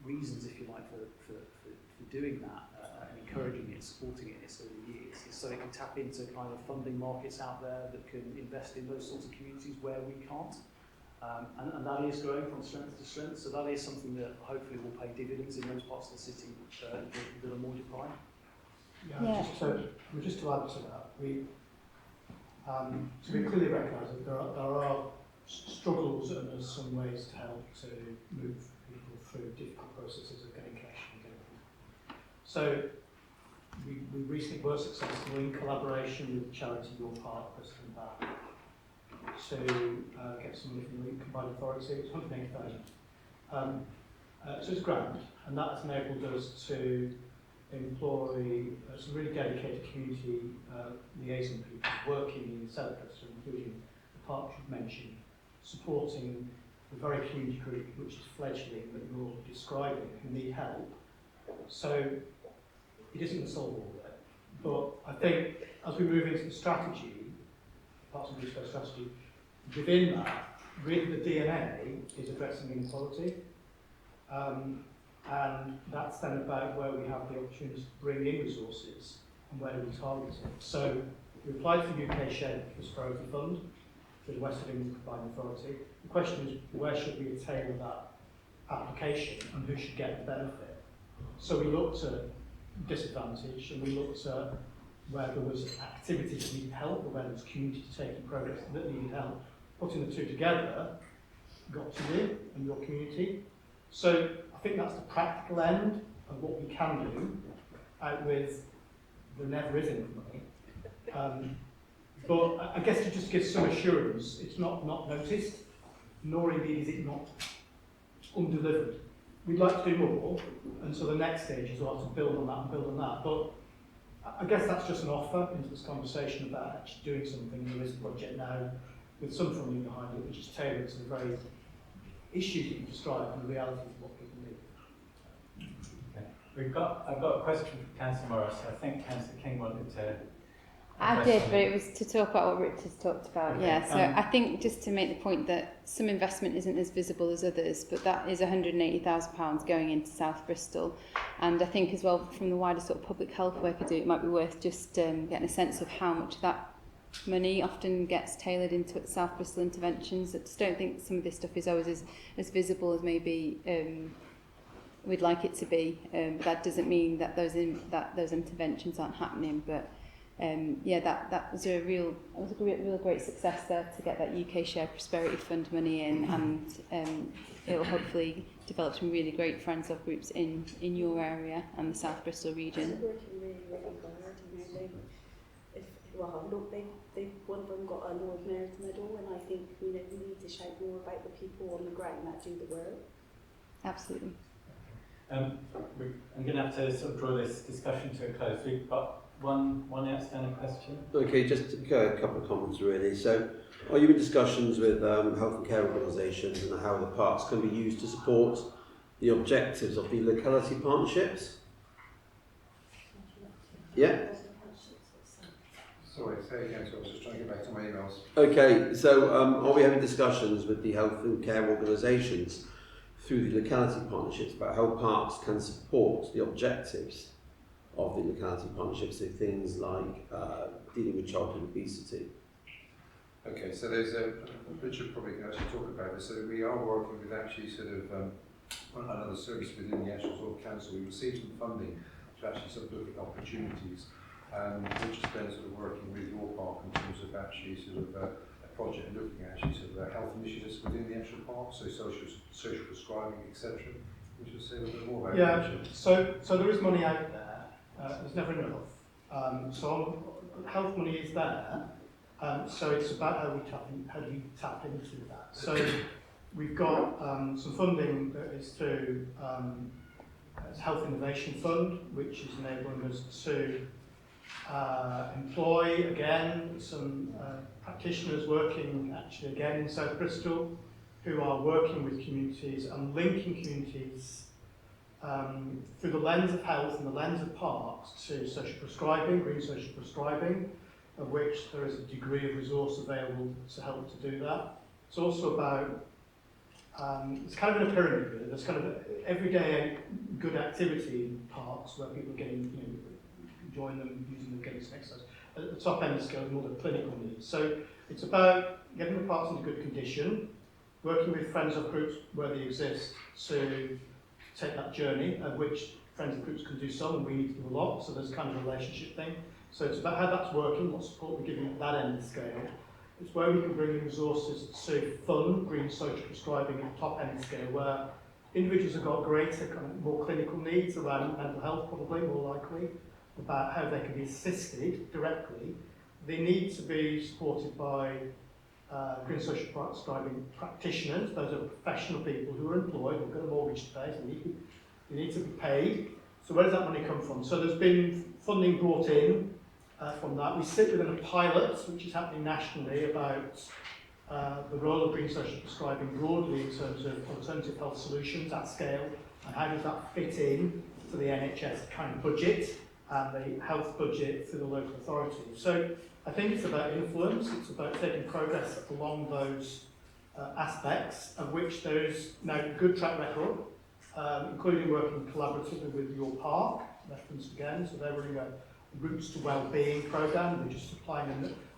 reasons, if you like, for doing that and encouraging it, supporting it in its early years, is so it can tap into kind of funding markets out there that can invest in those sorts of communities where we can't. And that is growing from strength to strength, so that is something that hopefully will pay dividends in those parts of the city that are more deprived. Yeah. Just to add to that, we clearly recognise that there are struggles and there's some ways to help to move people through difficult processes of getting cash and getting them. So we recently were successful in collaboration with charity Your Park Bristol Bath to get some money from the combined authority. It's 180,000. So it's a grant, and that has enabled us to employ some really dedicated community liaison people working in South Bristol, including the park you've mentioned, supporting the very community group which is fledgling that you're describing, who need help. So it isn't going to solve all of it, but I think as we move into the strategy, parts of the green space strategy, within that, really the DNA is addressing inequality. And that's then about where we have the opportunity to bring in resources and where do we target it. So we applied for UK Shared Prosperity Fund through the West of England Combined Authority. The question is, where should we tailor that application and who should get the benefit? So we looked at disadvantage and we looked at where there was activities that needed help or where there was community taking progress that needed help. Putting the two together got to you and your community. So I think that's the practical end of what we can do, out with there never is enough money. But I guess to just give some assurance, it's not noticed, nor indeed is it not undelivered. We'd like to do more, and so the next stage is we'll have to build on that and build on that. But I guess that's just an offer into this conversation about actually doing something. There is a project now with some funding behind it, which is tailored to the very issues that you described and the reality of what people need. Okay. I've got a question from Councillor Morris. I think Councillor King wanted to I did, but it was to talk about what Richard's talked about. Okay, Yeah, so I think just to make the point that some investment isn't as visible as others, but that is £180,000 going into South Bristol. And I think as well, from the wider sort of public health work I do, it might be worth just getting a sense of how much of that money often gets tailored into South Bristol interventions. I just don't think some of this stuff is always as visible as maybe we'd like it to be. But that doesn't mean that those interventions aren't happening. But that was a real great success there to get that UK Share Prosperity Fund money in, and it will hopefully develop some really great friends of groups in your area and the South Bristol region. It's working really, really hard, they've one of them got an Lord Mayor's medal, and I think we need to shout more about the people on the ground that do the work. Absolutely. I'm going to have to sort of draw this discussion to a close. We've got one outstanding question. Okay, just a couple of comments really. So, are you in discussions with health and care organisations and how the parks can be used to support the objectives of the locality partnerships? Yeah? Sorry, say again, so I was just trying to get back to my emails. Okay, so are we having discussions with the health and care organisations through the locality partnerships about how parks can support the objectives of the locality partnerships, so things like dealing with childhood obesity? Okay, so there's Richard probably can actually talk about this. So we are working with actually sort of another service within the actual sort of council. We received some funding to actually sort of look at opportunities. Which has been sort of working with your park in terms of actually sort of a project looking at actually sort of health initiatives within the actual park, so social prescribing, etc. Would you say a little bit more about that? Yeah, so there is money out there. There's never enough. So health money is there. So it's about how do we tap into that. So we've got some funding that is through Health Innovation Fund, which is enabling us to employ again some practitioners working actually again in South Bristol, who are working with communities and linking communities through the lens of health and the lens of parks to social prescribing, green social prescribing, of which there is a degree of resource available to help to do that. It's also about it's kind of in a pyramid really. There's kind of everyday good activity in parks where people are getting enjoying them, using them, getting some exercise. At the top end of the scale is more the clinical needs. So it's about getting the parks into good condition, working with friends of groups where they exist to take that journey, of which friends of groups can do some and we need to do a lot. So there's kind of a relationship thing. So it's about how that's working, what support we're giving at that end of the scale. It's where we can bring in resources to fund green social prescribing at the top end of the scale, where individuals have got greater, kind of more clinical needs around mental health, probably more likely, about how they can be assisted directly. They need to be supported by green social prescribing practitioners. Those are professional people who are employed, who've got a mortgage to pay, so they need to be paid. So where does that money come from? So there's been funding brought in from that. We sit within a pilot, which is happening nationally, about the role of green social prescribing broadly in terms of alternative health solutions at scale, and how does that fit in to the NHS kind of budget and the health budget for the local authorities. So I think it's about influence, it's about taking progress along those aspects, of which there is now a good track record, including working collaboratively with your park, referenced again, so they're running a Routes to Wellbeing programme. We're just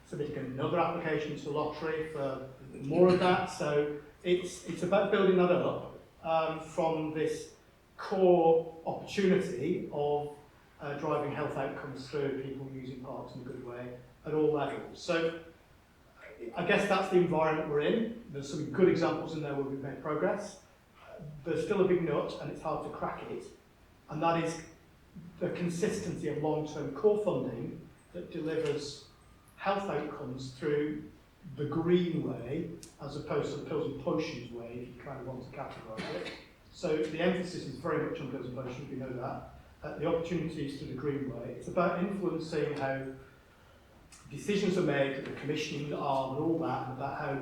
submitting another application to the lottery for more of that. So it's about building that up from this core opportunity of driving health outcomes through people using parks in a good way at all levels. So I guess that's the environment we're in. There's some good examples in there where we've made progress. There's still a big nut and it's hard to crack it. And that is the consistency of long-term core funding that delivers health outcomes through the green way as opposed to the pills and potions way, if you kind of want to categorise it. So the emphasis is very much on pills and potions, we know that. The opportunities to the green way. It's about influencing how decisions are made at the commissioning arm and all that, and about how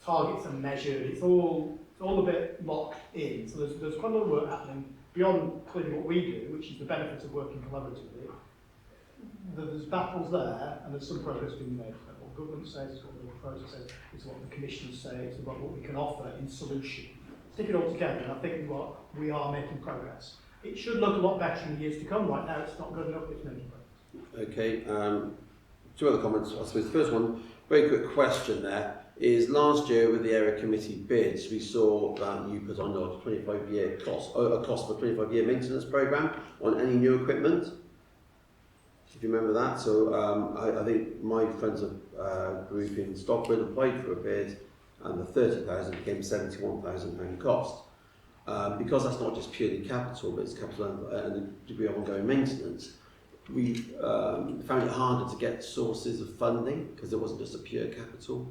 targets are measured. It's all a bit locked in. So there's quite a lot of work happening beyond clearly what we do, which is the benefit of working collaboratively. there's battles there, and there's some progress being made. What government says, what the process says, it's what the commission says, it's about what we can offer in solution. Stick it all together, and I think we are making progress. It should look a lot better in the years to come. Right now, it's not good enough, but it's making progress. Okay, two other comments. I suppose the first one, very quick question there, is last year with the area committee bids, we saw that you put on your 25-year cost, a cost for a 25-year maintenance programme on any new equipment. If you remember that. So I think my friends of group in Stockford applied for a bid, and the 30,000 became £71,000 cost. Because that's not just purely capital, but it's capital and a degree of ongoing maintenance, we found it harder to get sources of funding because there wasn't just a pure capital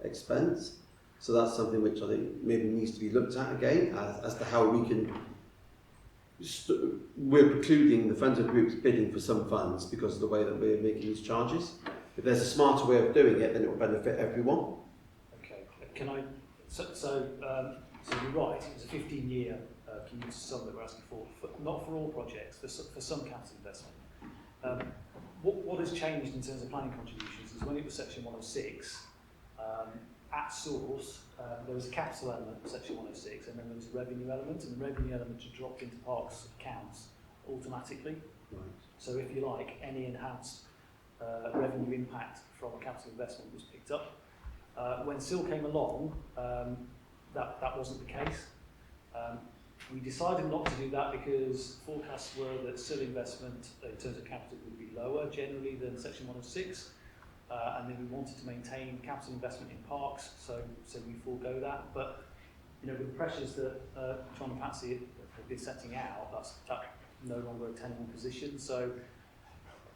expense. So that's something which I think maybe needs to be looked at again as to how we can. We're precluding the friends of groups bidding for some funds because of the way that we're making these charges. If there's a smarter way of doing it, then it will benefit everyone. Okay, can I? So you're right. It was a 15-year community sum that we're asking for, not for all projects, for some capital investment. What has changed in terms of planning contributions is when it was Section 106, at source, there was a capital element of Section 106, and then there was a revenue element, and the revenue element had dropped into parks accounts automatically. Right. So if you like, any enhanced revenue impact from a capital investment was picked up. When SIL came along, that wasn't the case. We decided not to do that because forecasts were that SIL investment in terms of capital would be lower generally than Section 106. And then we wanted to maintain capital investment in parks, so we forego that. But with the pressures that John and Patsy have been setting out, that's no longer a tenable position. So,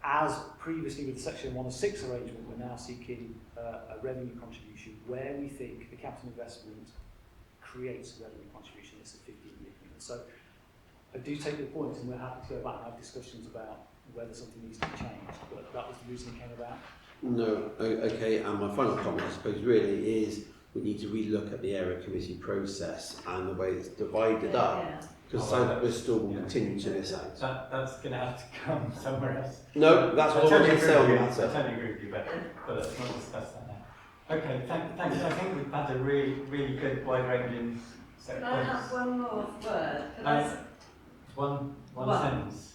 as previously with the Section 106 arrangement, we're now seeking a revenue contribution where we think the capital investment creates a revenue contribution. It's a 15-year commitment. So, I do take your point, and we're happy to go back and have discussions about whether something needs to be changed. But that was the reason it came about. No, okay, and my final comment, I suppose, really is we need to relook at the area committee process and the way it's divided up, because South Bristol will continue to miss out. That's going to have to come somewhere else. No, that's what I was going to say on that. I totally agree with you, but let's not discuss that now. Okay, thanks. I think we've had a really good, wide-ranging set of Can I points. have one more word? One sentence.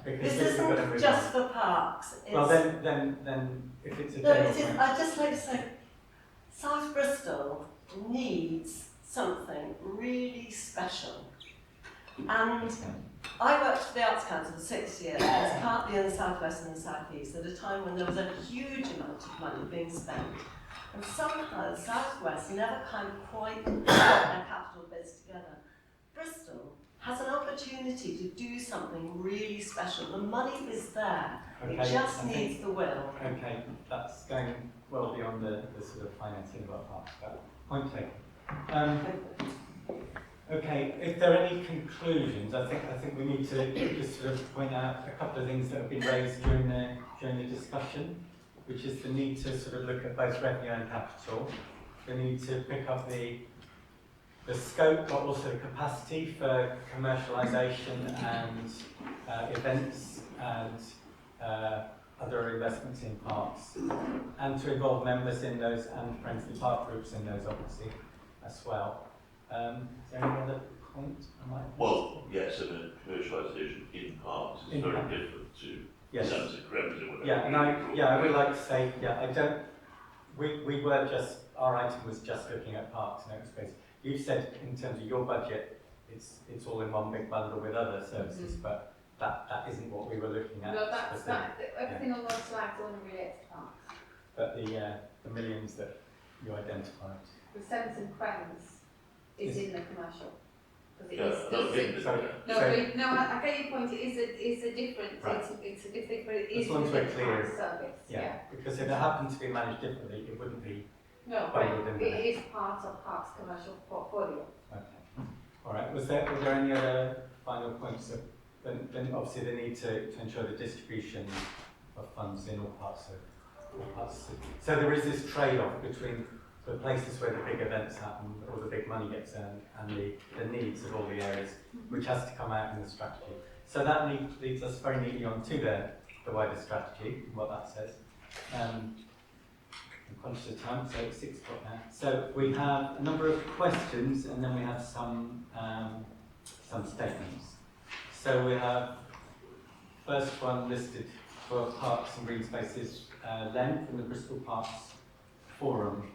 This isn't just for parks. Well, then, if it's a general point. I'd just like to say, South Bristol needs something really special. And I worked for the Arts Council for 6 years, partly in the South West and the South East, at a time when there was a huge amount of money being spent. And somehow South West never kind of quite got their capital bits together. Bristol has an opportunity to do something really special. The money is there. Okay, it just needs the will. Okay, that's going well beyond the sort of financing of our parks, but point taken. Okay, if there are any conclusions, I think we need to just sort of point out a couple of things that have been raised during the discussion, which is the need to sort of look at both revenue and capital, the need to pick up the scope, but also the capacity for commercialisation and events and other investments in parks, and to involve members in those and friendly park groups in those, obviously, as well. Is there any other point I might? Well, yes, commercialisation in parks is very different to sunset crems or whatever. Yeah, and I would like to say, I don't. We were just, our item was just looking at parks and open space. You've said in terms of your budget, it's all in one big bundle with other services, but that isn't what we were looking at. No, everything on those slides only relates to parks. But the millions that you identified. The Sevens and Crowns is in the commercial. I get your point. It is a different. Right. It's a different, but it is as long as we're clear. service. Yeah, because if it happened to be managed differently, it wouldn't be. No, but it is part of Parks' commercial portfolio. Okay. All right. Were there any other final points? Then obviously they need to ensure the distribution of funds in all parts of the city. So there is this trade-off between the places where the big events happen, or the big money gets earned, and the needs of all the areas, which has to come out in the strategy. So that leads us very neatly on to the the wider strategy, what that says. I'm conscious of time, so it's 6 o'clock now. So we have a number of questions, and then we have some statements. So we have first one listed for Parks and Green Spaces, Len from the Bristol Parks Forum.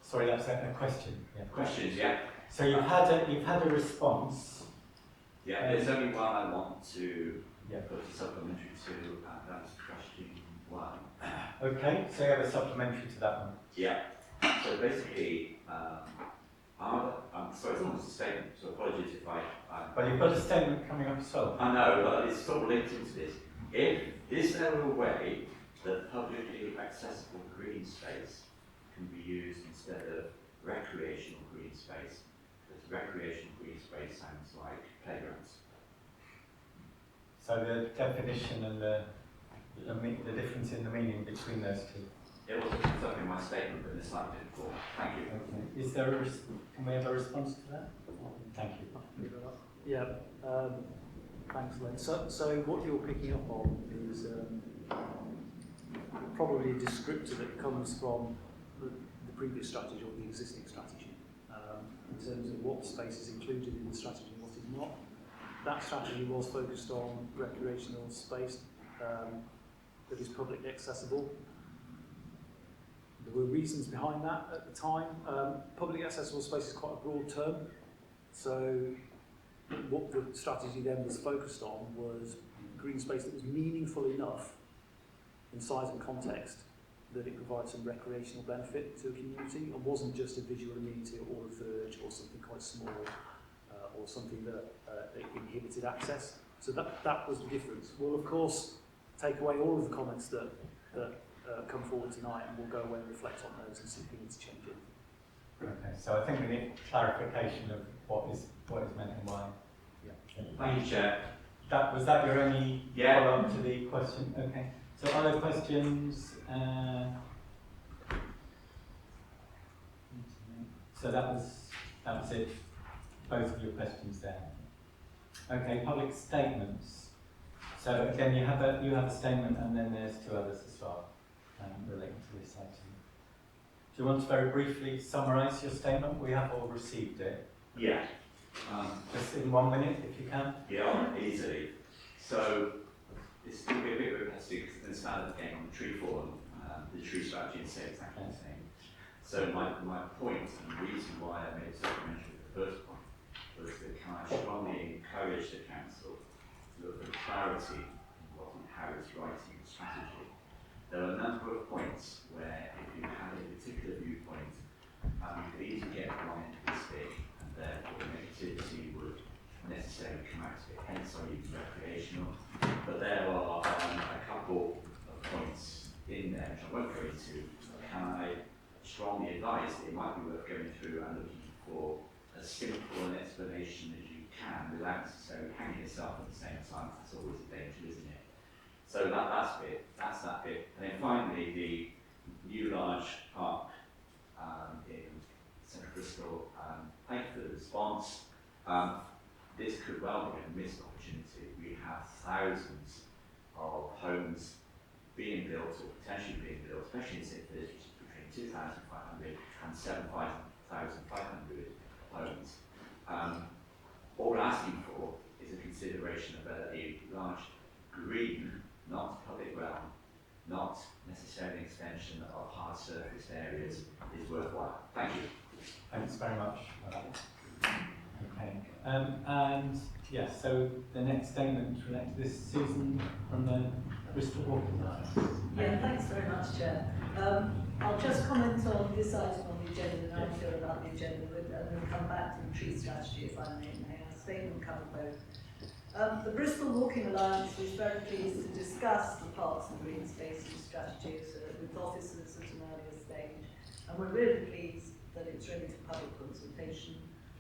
Sorry, that's a question. Yeah. Questions, yeah. So you've had a response. Yeah, there's only one I want to Yeah. put a supplementary to, and that's question 1. Okay, so you have a supplementary to that one. Yeah. So basically, sorry, it's almost a statement, so apologies if I Well, you've got a statement coming up as well. I know, but it's sort of linked into this. Is there a way that publicly accessible green space can be used instead of recreational green space? Because recreational green space sounds like playgrounds. So the definition and the difference in the meaning between those two. It wasn't something in my statement, but in a slightly different form. Thank you. Okay. Is there can we have a response to that? Thank you. Yeah, thanks, Len. So what you're picking up on is probably a descriptor that comes from the previous strategy or the existing strategy in terms of what space is included in the strategy and what is not. That strategy was focused on recreational space that is publicly accessible. There were reasons behind that at the time. Publicly accessible space is quite a broad term, so what the strategy then was focused on was green space that was meaningful enough in size and context that it provides some recreational benefit to a community and wasn't just a visual amenity or a verge or something quite small or something that inhibited access. So that was the difference. We'll of course take away all of the comments that come forward tonight, and we'll go away and reflect on those and see if we need to change it. Okay, so I think we need clarification of what is meant and why. Yeah. Thank you, Chair. Was that your only Yeah. follow-up to the question? Okay. So other questions? So that was it. Both of your questions there. Okay, public statements. So again, you have a statement, and then there's 2 others as well relating to this item. Do you want to very briefly summarise your statement? We have all received it. Yeah. Just in 1 minute, if you can. Yeah, easily. So it's going to be a bit repetitive because the standard came on the tree forum, the tree strategy, and say exactly the same. So my point and the reason why I made a supplementary for the first one was that can I strongly encourage the council to look for clarity in what and how it's writing the strategy. There are a number of points where if you had a particular viewpoint, you could easily get blind to the stick, and therefore negativity would necessarily come out of it, hence I use recreational. But there are a couple of points in there which I won't go into. Can I strongly advise that it might be worth going through and looking for as simple an explanation as you can without necessarily hanging yourself at the same time. That's always a danger, isn't it? So that's that bit. And then finally, the new large park in Central Bristol. Thank you for the response. This could well be a missed opportunity. We have thousands of homes being built or potentially being built, especially in St. Phillips, which is between 2,500 and 7,500 homes. All we're asking for is a consideration of whether a large green, not public realm, not necessarily an extension of hard surfaced areas is worthwhile. Thank you. Thanks very much for that. Okay. And yeah, so the next statement related to this, Susan from the Bristol Walking. Yeah, thanks very much, Chair. I'll just comment on this item on the agenda and how I feel about the agenda, and then come back to the tree strategy if I may. A statement cover both. The Bristol Walking Alliance was very pleased to discuss the Parks and Green Spaces strategies with officers at an earlier stage, and we're really pleased that it's ready for public consultation.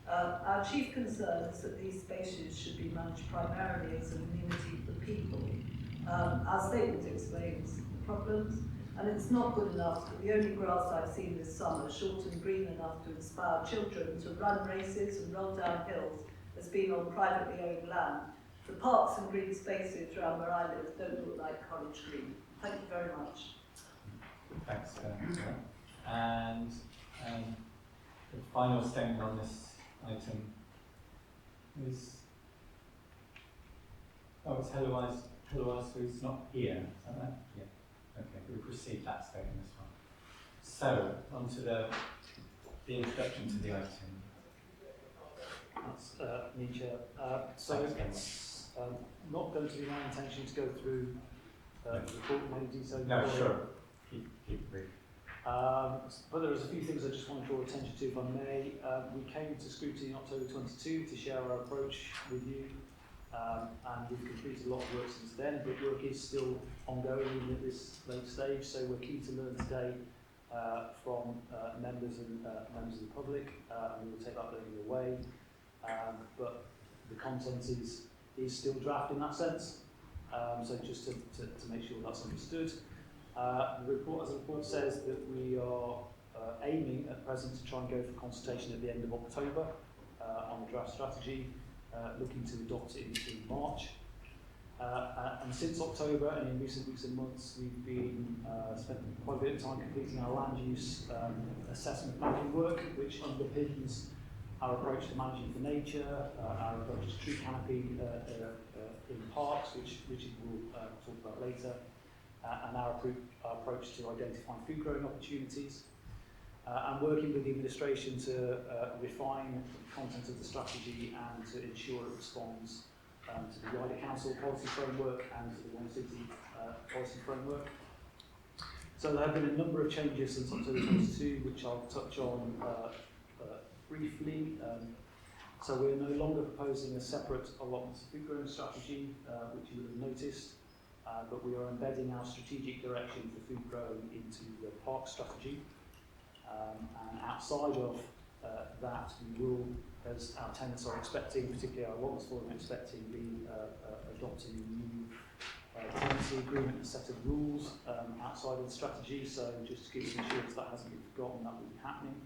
Our chief concern is that these spaces should be managed primarily as an amenity for people. Our statement explains the problems, and it's not good enough that the only grass I've seen this summer, short and green enough to inspire children to run races and roll down hills, has been on privately owned land, the parks and green spaces around where I live don't look like College Green. Thank you very much. Thanks, and the final statement on this item is, it's Heloise who's not here, is that right? Yeah. Okay, we've received that statement as well. So, on to the introduction to the item. That's me, Chair. So it's not going to be my intention to go through the report in any detail. No, sure. Keep brief. But there's a few things I just want to draw attention to, if I may. We came to Scrutiny in October 22 to share our approach with you, and we've completed a lot of work since then, but work is still ongoing even at this late stage, so we're keen to learn today from members and members of the public, and we will take that learning away. But the content is still draft in that sense, so just to make sure that's understood. The report, as the report says, that we are aiming at present to try and go for consultation at the end of October on the draft strategy, looking to adopt it in March. And since October and in recent weeks and months, we've been spent quite a bit of time completing our land use assessment mapping work, which underpins our approach to managing for nature, our approach to tree canopy in parks, which we'll talk about later, and our approach to identifying food growing opportunities, and working with the administration to refine the content of the strategy and to ensure it responds to the wider council policy framework and to the One City policy framework. So there have been a number of changes since October 22, which I'll touch on briefly. So we're no longer proposing a separate allotments of food growing strategy, which you will have noticed, but we are embedding our strategic direction for food growing into the park strategy. And outside of that, we will, as our tenants are expecting, particularly our allotments forum expecting, be adopting a new tenancy agreement and set of rules outside of the strategy. So just to give some assurance that hasn't been forgotten, that will be happening.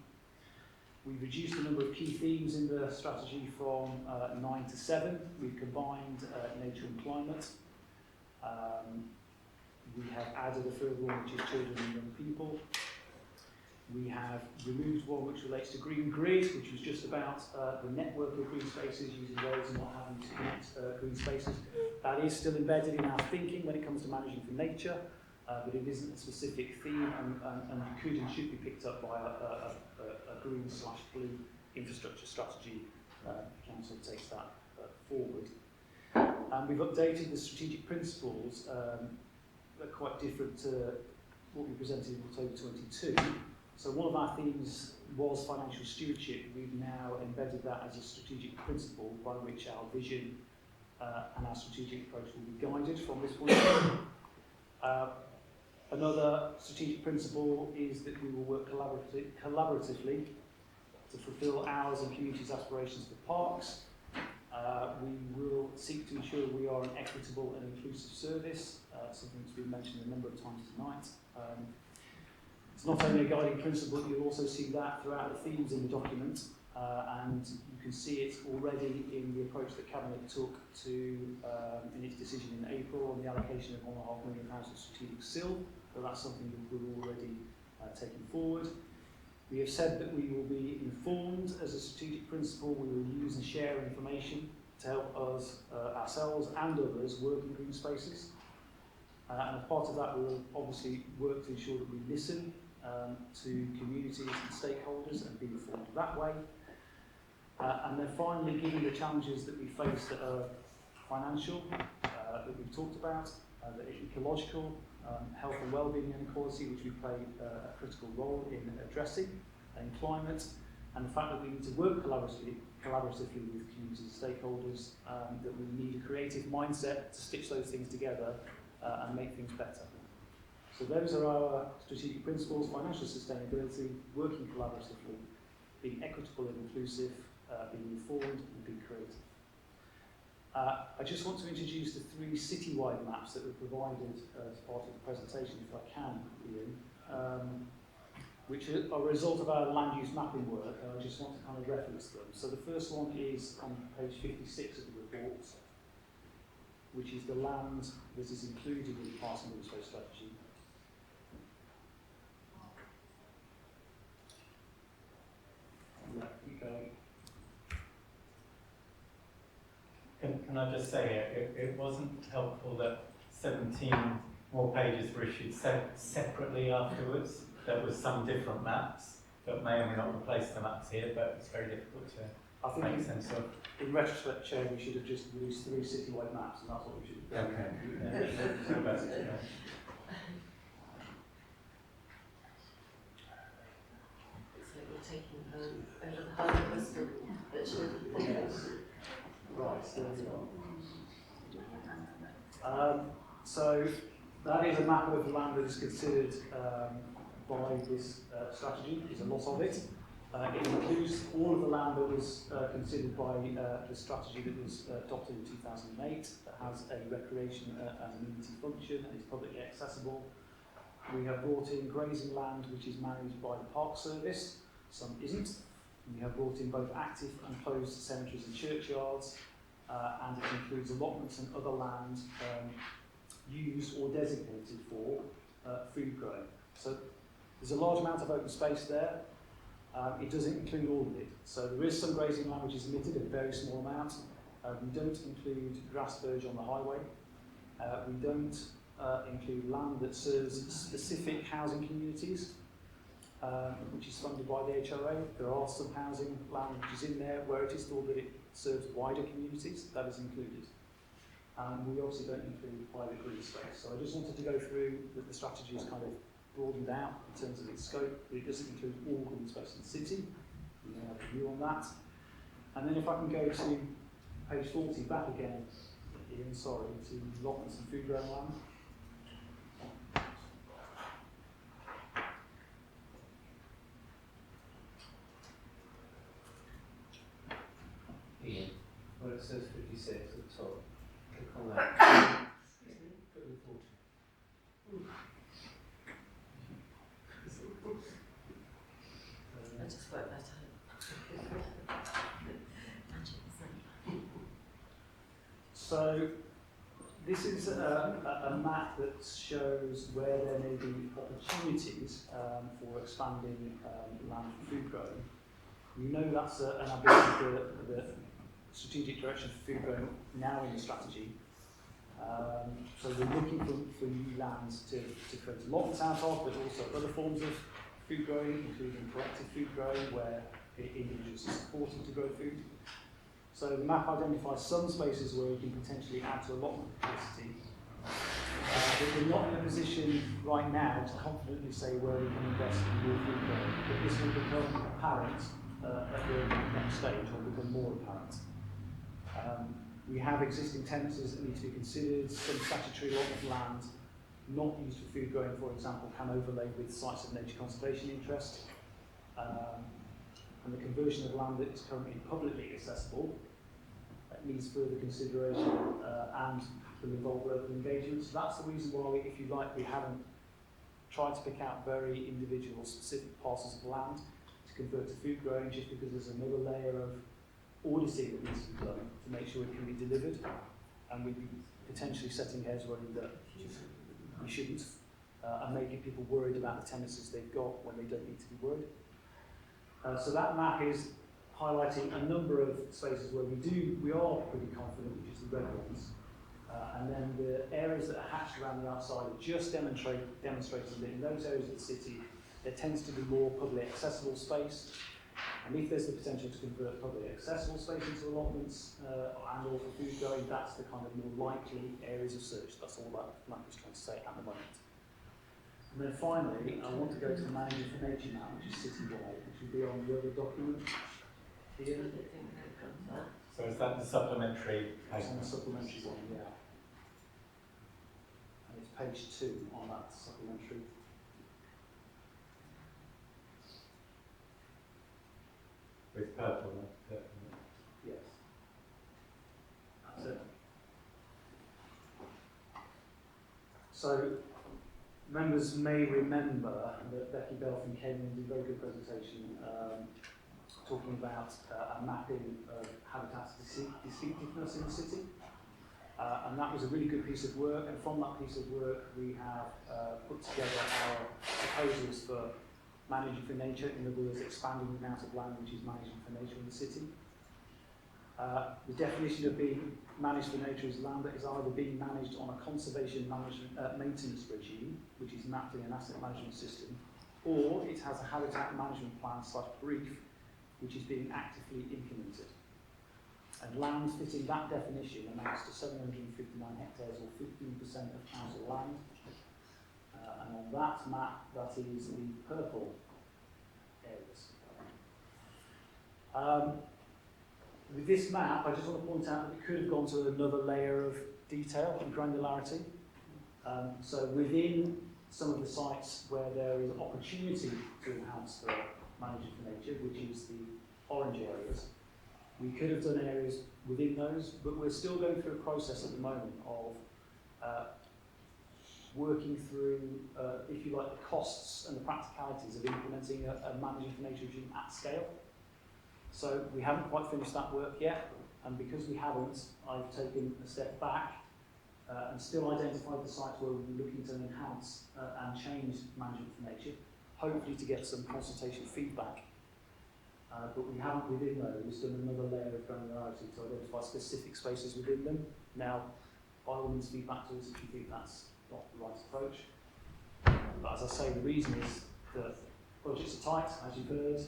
We've reduced the number of key themes in the strategy from 9 to 7. We've combined nature and climate. We have added a further one, which is children and young people. We have removed one which relates to green grid, which was just about the network of green spaces, using roads and not having to connect green spaces. That is still embedded in our thinking when it comes to managing for nature, but it isn't a specific theme, and could and should be picked up by a green/blue infrastructure strategy. The council takes that forward. And we've updated the strategic principles. They're quite different to what we presented in October 22. So one of our themes was financial stewardship. We've now embedded that as a strategic principle by which our vision and our strategic approach will be guided from this point on. Another strategic principle is that we will work collaboratively to fulfil ours and communities' aspirations for parks. We will seek to ensure we are an equitable and inclusive service, something that's been mentioned a number of times tonight. It's not only a guiding principle, you'll also see that throughout the themes in the document, and you can see it already in the approach that Cabinet took to, in its decision in April, on the allocation of £1.5 million of strategic SIL, so that's something that we're already taking forward. We have said that we will be informed as a strategic principle. We will use and share information to help us, ourselves and others, work in green spaces. And as part of that, we will obviously work to ensure that we listen to communities and stakeholders and be informed that way. And then finally, given the challenges that we face that are financial, that we've talked about, the ecological, health and wellbeing inequality, which we play a critical role in addressing, and climate, and the fact that we need to work collaboratively with community stakeholders, that we need a creative mindset to stitch those things together and make things better. So those are our strategic principles: financial sustainability, working collaboratively, being equitable and inclusive, being informed and being creative. I just want to introduce the 3 citywide maps that were provided as part of the presentation, if I can, Ian, which are a result of our land use mapping work, and I just want to kind of reference them. So the first one is on page 56 of the report. which is the land that is included in the Parks and Green Space strategy. Yeah, keep going. Can I just say it wasn't helpful that 17 more pages were issued separately afterwards. There was some different maps that may or may not replace the maps here, but it's very difficult to make sense of. In retrospect, Chair, we should have just released 3 citywide maps, and that's what we should have done. Okay. Yeah. It's like we're taking over the whole of Bristol, virtually. Right, so there we are. So that is a map of the land that is considered by this strategy. There's a lot of it. It includes all of the land that was considered by the strategy that was adopted in 2008, that has a recreation and amenity function and is publicly accessible. We have brought in grazing land which is managed by the Park Service, some isn't. We have brought in both active and closed cemeteries and churchyards, and it includes allotments and other land used or designated for food growing. So there's a large amount of open space there. It doesn't include all of it. So there is some grazing land which is emitted, a very small amount. We don't include grass verge on the highway. We don't include land that serves specific housing communities, which is funded by the HRA. There are some housing land which is in there where it is thought that it serves wider communities. That is included. We obviously don't include private green space. So I just wanted to go through that the strategy is kind of broadened out in terms of its scope, but it doesn't include all green space in the city. We may have a view on that. And then if I can go to page 40, back again, Ian, sorry, to allotments and food growing land. Ian, where it says 56 at the top, click on that. Put in 40. I just worked that out. So this is a map that shows where there may be opportunities for expanding land for food growing. We know that's an ambition of the strategic direction for food growing now in the strategy. So we're looking for new lands to create allotments out of, but also other forms of food growing, including collective food growing, where individuals are supported to grow food. So the map identifies some spaces where we can potentially add to allotment capacity. But we're not in a position right now to confidently say where we can invest in more food growing. But this will become apparent at the next stage, or become more apparent. We have existing tenancies that need to be considered. Some statutory allotment of land not used for food growing, for example, can overlay with sites of nature conservation interest. And the conversion of land that is currently publicly accessible needs further consideration and will involve local engagement. So that's the reason why, if you like, we haven't tried to pick out very individual specific parcels of land to convert to food growing, just because there's another layer of auditing that needs to be done to make sure it can be delivered, and we'd be potentially setting heads running that we shouldn't, and making people worried about the tendencies they've got when they don't need to be worried. So that map is highlighting a number of spaces where we are pretty confident, which is the red ones, and then the areas that are hatched around the outside are just demonstrating that in those areas of the city there tends to be more publicly accessible space. And if there's the potential to convert publicly accessible space into allotments and or for food growing, that's the kind of more likely areas of search. That's all that map is trying to say at the moment. And then finally, I want to go to the Manager for Nature map, which is citywide, which will be on the other document here. So is that the supplementary? It's on the supplementary one, yeah. And it's page 2 on that supplementary. With purple, yes. That's it. So, members may remember that Becky Belfin came in and did a very good presentation talking about a mapping of habitat distinctiveness in the city. And that was a really good piece of work, and from that piece of work we have put together our proposals for managing for nature, in other words expanding the amount of land which is managing for nature in the city. The definition of being managed for nature is land that is either being managed on a conservation maintenance regime, which is mapped in an asset management system, or it has a habitat management plan / brief, which is being actively implemented. And land fitting that definition amounts to 759 hectares or 15% of council land. And on that map, that is the purple areas. With this map, I just want to point out that we could have gone to another layer of detail and granularity. So within some of the sites where there is opportunity to enhance the management for nature, which is the orange areas, we could have done areas within those, but we're still going through a process at the moment of working through, if you like, the costs and the practicalities of implementing a managing for nature regime at scale. So we haven't quite finished that work yet, and because we haven't, I've taken a step back and still identified the sites where we're looking to enhance and change management for nature, hopefully to get some consultation feedback. But we haven't within those done another layer of granularity to identify specific spaces within them. Now, by all means, feedback to us if you think that's not the right approach. But as I say, the reason is that budgets are tight, as you've heard.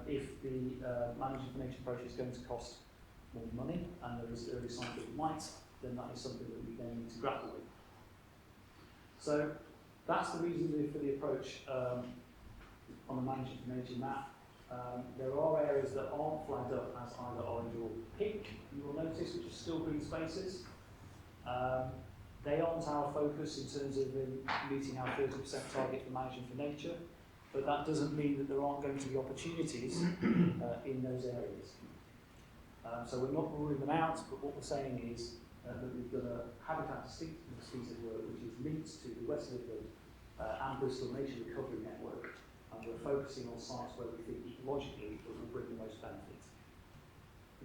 If the management for nature approach is going to cost more money, and there is early signs that it might, then that is something that we then need to grapple with. So that's the reason for the approach on the management for nature map. There are areas that aren't flagged up as either orange or pink, you will notice, which are still green spaces. They aren't our focus in terms of meeting our 30% target for managing for nature, but that doesn't mean that there aren't going to be opportunities in those areas. So we're not ruling them out, but what we're saying is that we've done a habitat distinctiveness piece of work which is linked to the West Midland and Bristol Nature Recovery Network, and we're focusing on sites where we think ecologically that will bring the most benefit.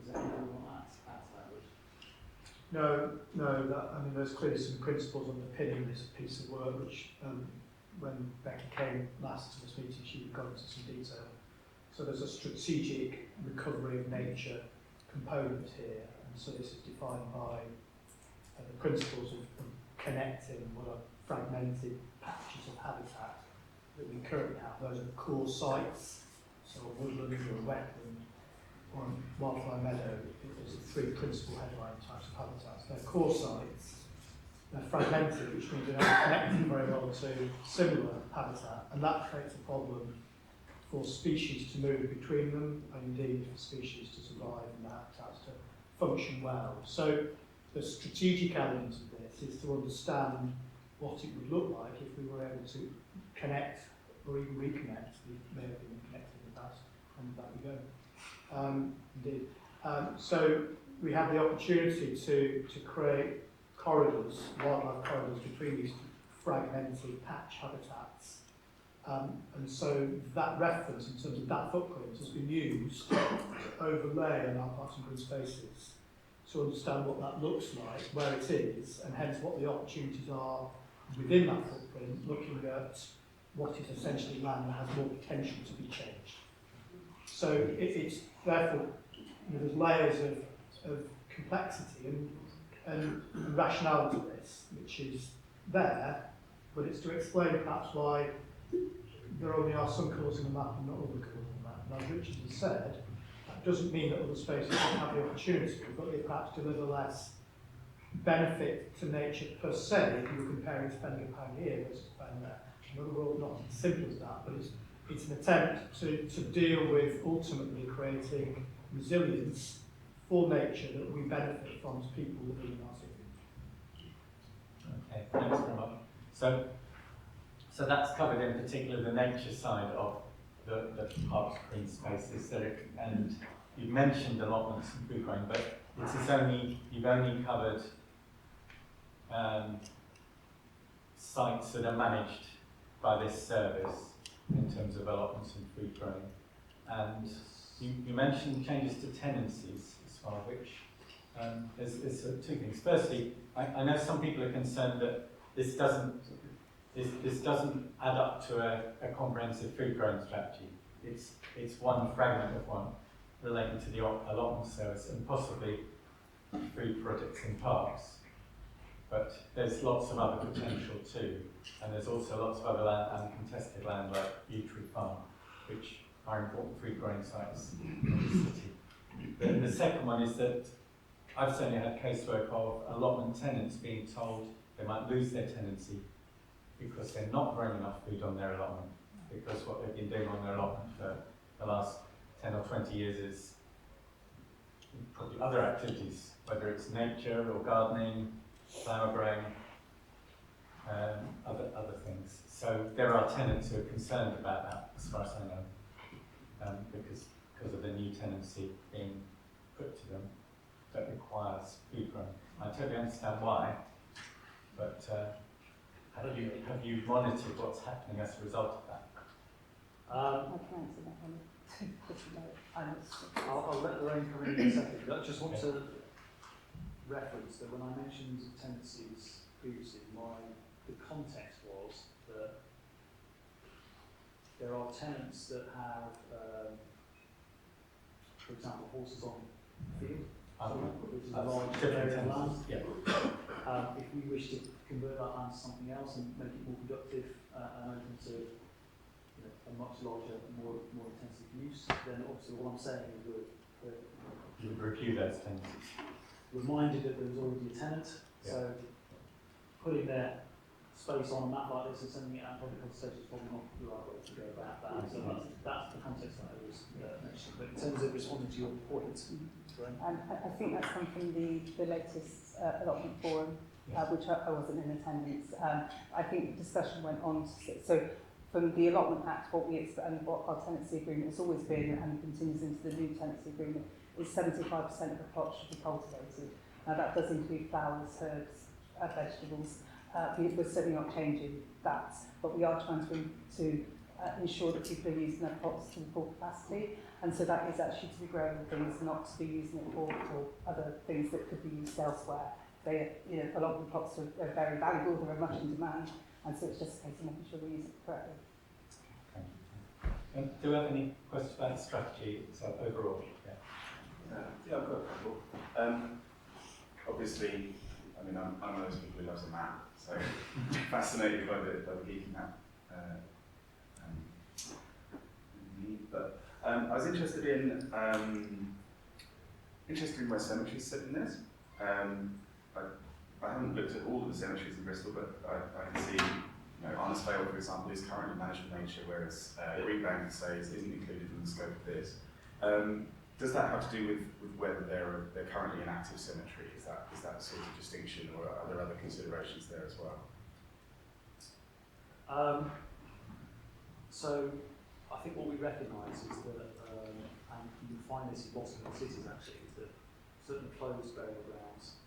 Is there anything you want to add to that, Rich? No, there's clearly some principles underpinning this piece of work, which when Becky came last to this meeting, she got into some detail. So there's a strategic recovery of nature component here, and so this is defined by the principles of connecting what are fragmented patches of habitat that we currently have. Those are core sites, so a woodland or a wetland or a wildflower meadow. There's three principal headline types of habitats. They're core sites, they're fragmented, which means they're not connected very well to similar habitat, and that creates a problem for species to move between them, and indeed for species to survive and the habitats to function well. So the strategic element of this is to understand what it would look like if we were able to connect or even reconnect. We may have been connected in the past, and back we go. Indeed. So we have the opportunity to create corridors, wildlife corridors between these fragmented patch habitats. And so that reference in terms of that footprint has been used to overlay on our parks and green spaces to understand what that looks like, where it is, and hence what the opportunities are within that footprint, looking at what is essentially land that has more potential to be changed. So it's therefore, there's layers of complexity and rationale to this, which is there, but it's to explain perhaps why there only are some colours in the map and not other colours in the map. And as Richard has said, that doesn't mean that other spaces don't have the opportunity, but they perhaps deliver less benefit to nature per se if you were comparing spending £1 here versus £1 there. Another world not as simple as that, but it's an attempt to deal with ultimately creating resilience for nature that we benefit from as people living in our city. Okay, thanks very much. So that's covered in particular the nature side of the parks, green spaces, and you've mentioned allotments and food grain, but you've only covered sites that are managed by this service in terms of allotments and food grain. And you mentioned changes to tenancies as well, which There's sort of two things. Firstly, I know some people are concerned that this doesn't add up to a comprehensive food growing strategy. It's one fragment of one relating to the allotment service and possibly food projects in parks. But there's lots of other potential too, and there's also lots of other land, uncontested land like Buttery Farm, which are important food growing sites in the city. The second one is that I've certainly had casework of allotment tenants being told they might lose their tenancy because they're not growing enough food on their allotment, because what they've been doing on their allotment for the last 10 or 20 years is probably other activities, whether it's nature or gardening, flower growing, other things. So there are tenants who are concerned about that, as far as I know, because of the new tenancy being put to them that requires food growing. I totally understand why, but have you monitored what's happening as a result of that? I can answer that one. I'll let Lorraine come in a second. I just want to reference that when I mentioned tenancies previously, the context was that there are tenants that have, for example, horses on the field, which is a large area of land. Yeah. If we wish to convert that land to something else and make it more productive and open to a much larger, more intensive use, then obviously what I'm saying is you would review those tenancies. Reminded that there was already a tenant, so putting their space on a map like this and sending it out public consultation is probably not the right way to go about that. So that's the context that I was mentioning. But in terms of responding to your point, I think that's something the latest allotment forum, which I wasn't in attendance. I think the discussion went on. So from the Allotment Act, what we expect and what our tenancy agreement has always been and continues into the new tenancy agreement is 75% of the plot should be cultivated. Now that does include flowers, herbs, vegetables. We're certainly not changing that, but we are trying to ensure that people are using their plots to the full capacity, and so that is actually to be growing things, not to be using it for other things that could be used elsewhere. A lot of the plots are very valuable, they're very much in demand, and so it's just a case of making sure we use it correctly. Do we have any questions about the strategy itself overall? Yeah, I've got a couple. Obviously, I mean, I'm one of those people who loves a map, so fascinated by the geeky map. But I was interested in where cemeteries sit in this. I haven't looked at all of the cemeteries in Bristol, but I can see, Arnesvale, for example, is currently managed with nature, whereas Greenbank, say, isn't included in the scope of this. Does that have to do with whether they're currently an active cemetery? Is that sort of distinction, or are there other considerations there as well? So I think what we recognise is that, and you can find this in lots of cities actually, is that certain closed burial grounds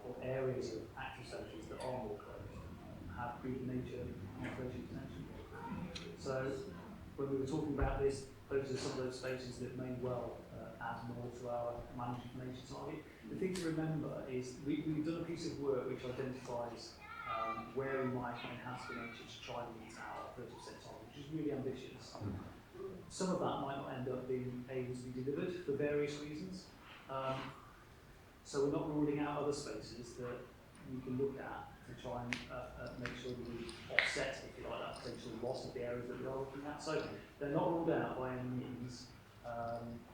or areas of active cemeteries that are more closed have good nature conservation potential. So when we were talking about this, those are some of those spaces that may well add more to our managed nature target. The thing to remember is we've done a piece of work which identifies where we might enhance the nature to try and meet our 30% target, which is really ambitious. Some of that might not end up being able to be delivered for various reasons. So we're not ruling out other spaces that we can look at to try and make sure that we offset, if you like, that potential loss of the areas that we are looking at. So they're not ruled out by any means.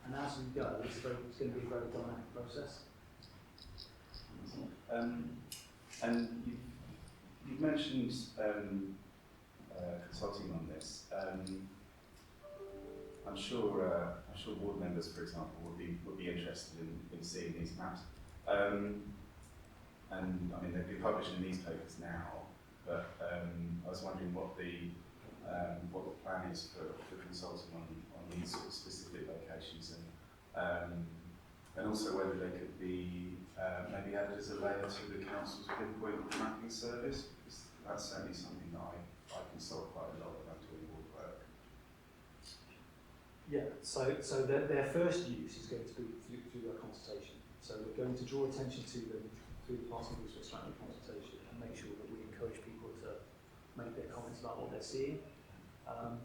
And as we go, it's going to be a very dynamic process. And you've mentioned consulting on this. I'm sure board members, for example, would be interested in seeing these maps. And I mean, they've been published in these papers now, but I was wondering what the plan is for consulting on these sort of specific locations, and also whether they could be maybe added as a layer to the council's pinpoint mapping service, because that's certainly something that I consult quite a lot when I'm doing board work. Yeah, so their first use is going to be through their consultation. So we're going to draw attention to them through the Parks and Green Space Strategy consultation and make sure that we encourage people to make their comments about what they're seeing. At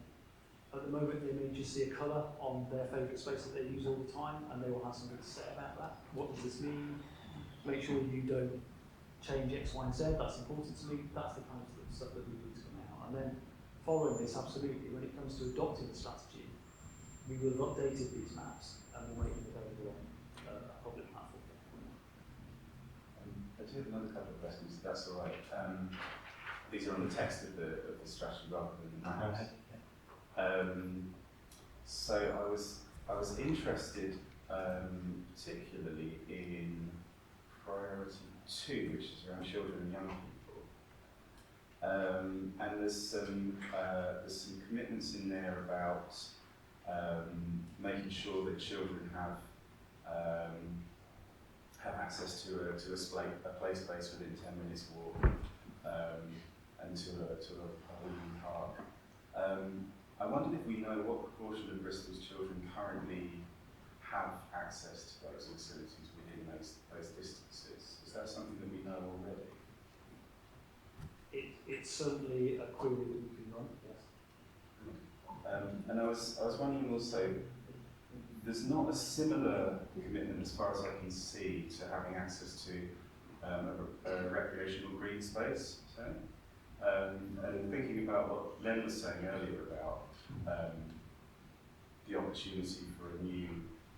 the moment, they may just see a colour on their favourite space that they use all the time, and they will have something to say about that. What does this mean? Make sure you don't change X, Y, and Z. That's important to me. That's the kind of stuff that we need to come out. And then following this, absolutely, when it comes to adopting the strategy, we will have updated these maps and we'll make them available on a public platform. I do have another couple of questions, if that's all right. These are on the text of the strategy rather than the maps. So I was interested particularly in priority 2, which is around children and young people. And there's some commitments in there about making sure that children have access to a play space within 10 minutes walk, and to a walking park. I wondered if we know what proportion of Bristol's children currently have access to those facilities within those distances. Is that something that we know already? It's certainly a query that we can run, yes. And I was wondering also, there's not a similar commitment, as far as I can see, to having access to a recreational green space. So, and thinking about what Len was saying earlier about the opportunity for a new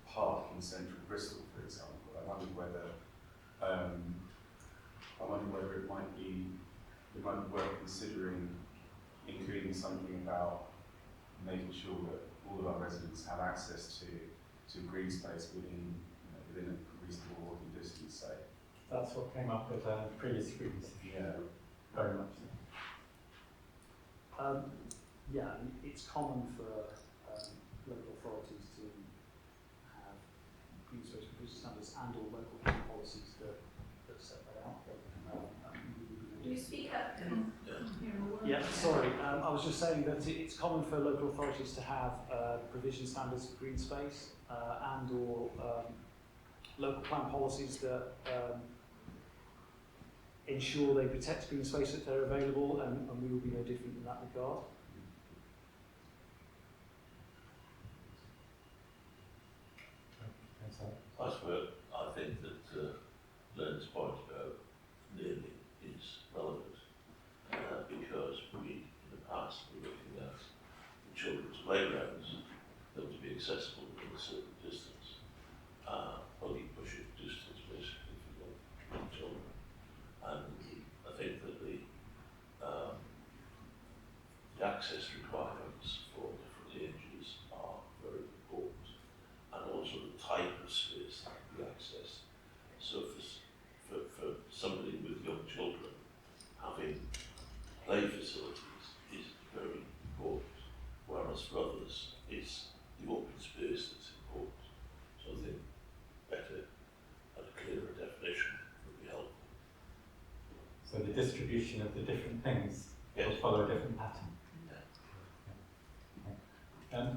park in central Bristol, for example, I wonder whether it might be worth considering including something about making sure that all of our residents have access to green space within a reasonable walking distance, say. That's what came up with previous scrutiny. Yeah. Very much so. Yeah, it's common for local authorities to have green space provision standards and or local plan policies that set that out. Do you speak up? Yeah, sorry. I was just saying that it's common for local authorities to have provision standards for green space and or local plan policies that ensure they protect green space if they're available, and we will be no different in that regard. I think that Len's point about naming is relevant because we, in the past, were looking at the children's playgrounds that to be accessible within a certain distance, only pushing distance basically for young children. And I think that the access requirements for different ages are very important, and also the type of space that can be accessed. So for somebody with young children, having play facilities is very important, whereas for others, it's the open space that's important. So I think better and a clearer definition would be helpful. So the distribution of the different things will follow a different pattern. Yeah.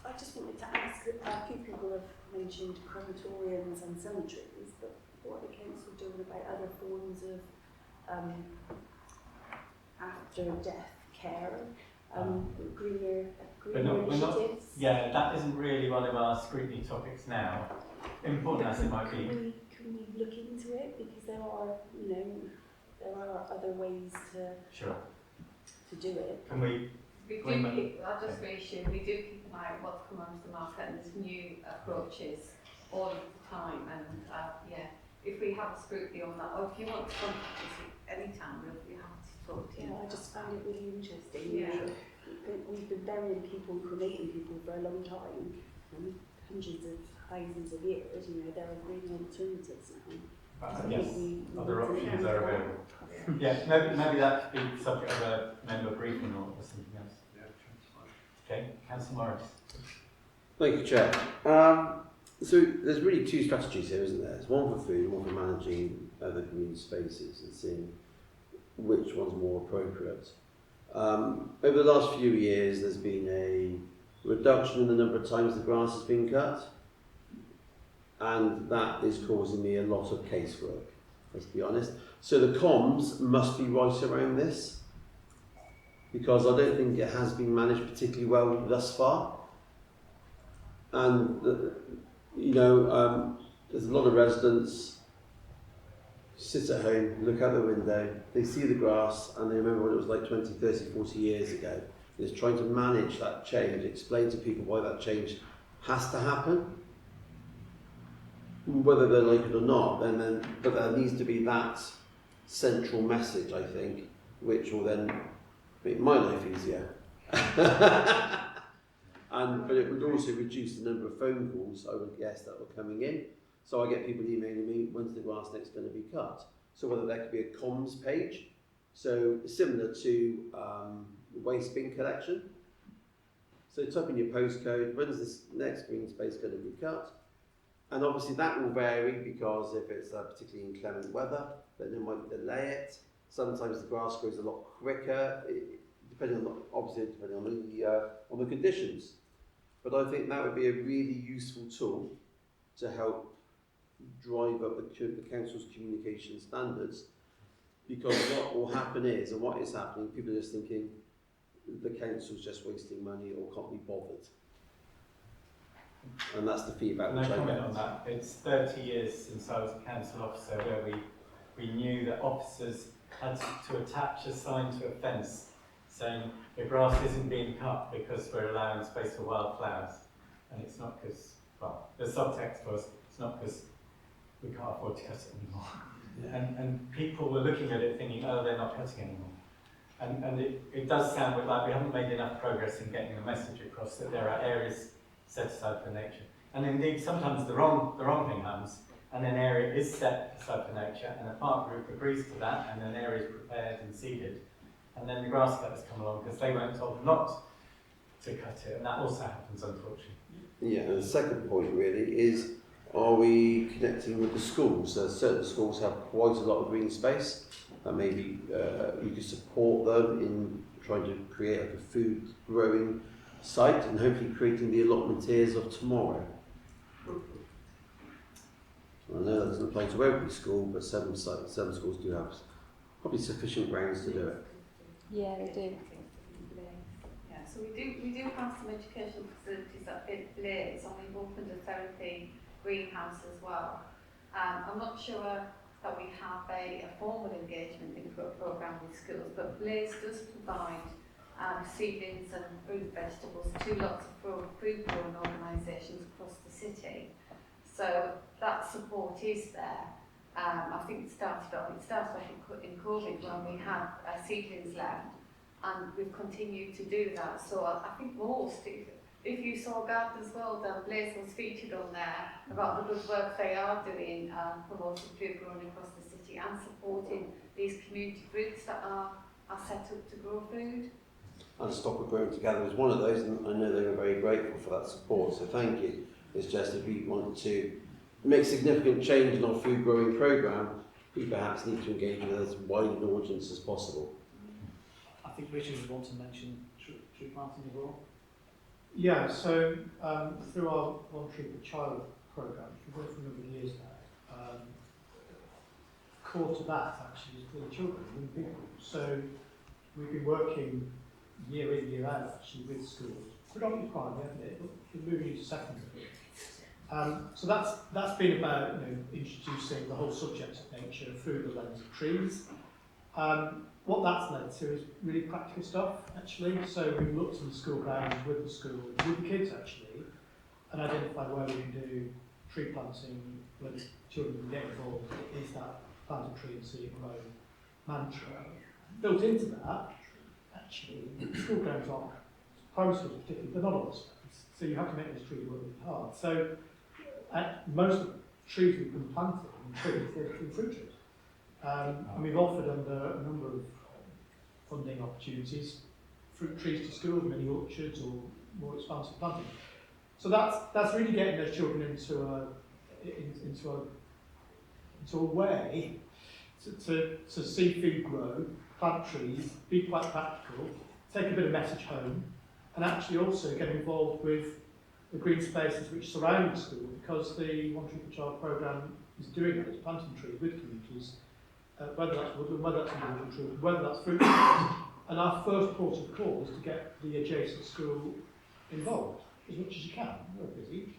I just wanted to ask, a few people have mentioned crematoriums and cemeteries, but what are the council doing about other forms of after death care, greener initiatives? Yeah, that isn't really one of our scrutiny topics now. Important as it might be. Can we look into it, because there are other ways to do it. Can we? We do keep, I'll just reassure, we do keep an eye on what's coming onto the market, and there's new approaches all of the time, and yeah, if we have a scrutiny on that, or if you want to contact us any time, we'll be happy to talk to you. Yeah, I just found it really interesting. Yeah. We've been burying people, cremating people for a long time, hundreds of thousands of years. There are really alternatives now. Yes, other options are available. Yeah, maybe that could be the subject of a member briefing or something else. Okay, Councillor Morris. Thank you, Chair. So there's really two strategies here, isn't there? There's one for food and one for managing the community spaces and seeing which one's more appropriate. Over the last few years, there's been a reduction in the number of times the grass has been cut. and that is causing me a lot of casework, let's be honest. So the comms must be right around this, because I don't think it has been managed particularly well thus far. And, there's a lot of residents sit at home, look out the window, they see the grass, and they remember what it was like 20, 30, 40 years ago. It's trying to manage that change, explain to people why that change has to happen, whether they like it or not. But there needs to be that central message, I think, which will then make my life easier. But it would also reduce the number of phone calls, I would guess, that were coming in. So I get people emailing me, when's the grass next going to be cut? So whether there could be a comms page, so similar to waste bin collection. So type in your postcode, when's this next green space going to be cut? And obviously that will vary, because if it's particularly inclement weather, then they might delay it. Sometimes the grass grows a lot quicker, depending on the conditions. But I think that would be a really useful tool to help drive up the council's communication standards, because what will happen is, and what is happening, people are just thinking the council's just wasting money or can't be bothered. And that's the feedback which I get. No comment on that. It's 30 years since I was a council officer where we knew that officers had to attach a sign to a fence saying the grass isn't being cut because we're allowing space for wildflowers. And it's not because, well, the subtext was, it's not because we can't afford to cut it anymore. Yeah. And people were looking at it thinking, oh, they're not cutting anymore. And it does sound like we haven't made enough progress in getting the message across that there are areas set aside for nature. And indeed, sometimes the wrong thing happens, and an area is set aside for nature, and a park group agrees to that, and an area is prepared and seeded, and then the grass cutters come along because they weren't told not to cut it, and that also happens, unfortunately. Yeah, and the second point really is, are we connecting with the schools? Certain schools have quite a lot of green space, and maybe we could support them in trying to create like a food growing site, and hopefully creating the allotmenteers of tomorrow. I know that doesn't apply to every school, but some schools do have probably sufficient grounds to do it. Yeah, they do. Yeah, so we do have some educational facilities at Blaze, and we've opened a therapy greenhouse as well. I'm not sure that we have a formal engagement in programme with schools, but Blaze does provide seedlings and fruit vegetables to lots of food growing organisations across the city. So that support is there. I think it started off in COVID when we had seedlings left, and we've continued to do that. So I think most, if you saw Gardeners World, Blaze was featured on there about the good work they are doing, promoting food growing across the city and supporting these community groups that are set up to grow food. And Stop It Growing Together was one of those, and I know they were very grateful for that support, so thank you. It's just if we want to make significant change in our food growing programme, we perhaps need to engage with as wide an audience as possible. I think Richard would want to mention tree planting as well. Yeah, so through our One Tree per Child programme, which we've worked for a number of years now, core to that actually is the children, young people. So we've been working year in, year out actually with schools, predominantly primary, haven't it? But we're moving into secondary. So that's been about introducing the whole subject of nature through the lens of trees. What that's led to is really practical stuff actually. So we've looked in the school grounds with the school, with the kids actually, and identified where we can do tree planting, where the children can get involved. Is that plant a tree and see it grow mantra. Built into that, actually, school grounds aren't, primary schools particularly, they're not all the space. So you have to make those trees work really hard. So most of the trees we've been planting, they've been fruit trees. And we've offered under a number of funding opportunities, fruit trees to schools, mini orchards or more expansive planting. So that's really getting those children into a way to see food grow, plant trees, be quite practical, take a bit of message home, and actually also get involved with the green spaces which surround the school, because the One Tree for Child programme is doing that, it's planting trees with communities, whether that's woodland, whether that's individual trees, whether that's fruit trees. And our first port of call is to get the adjacent school involved as much as you can. We're busy,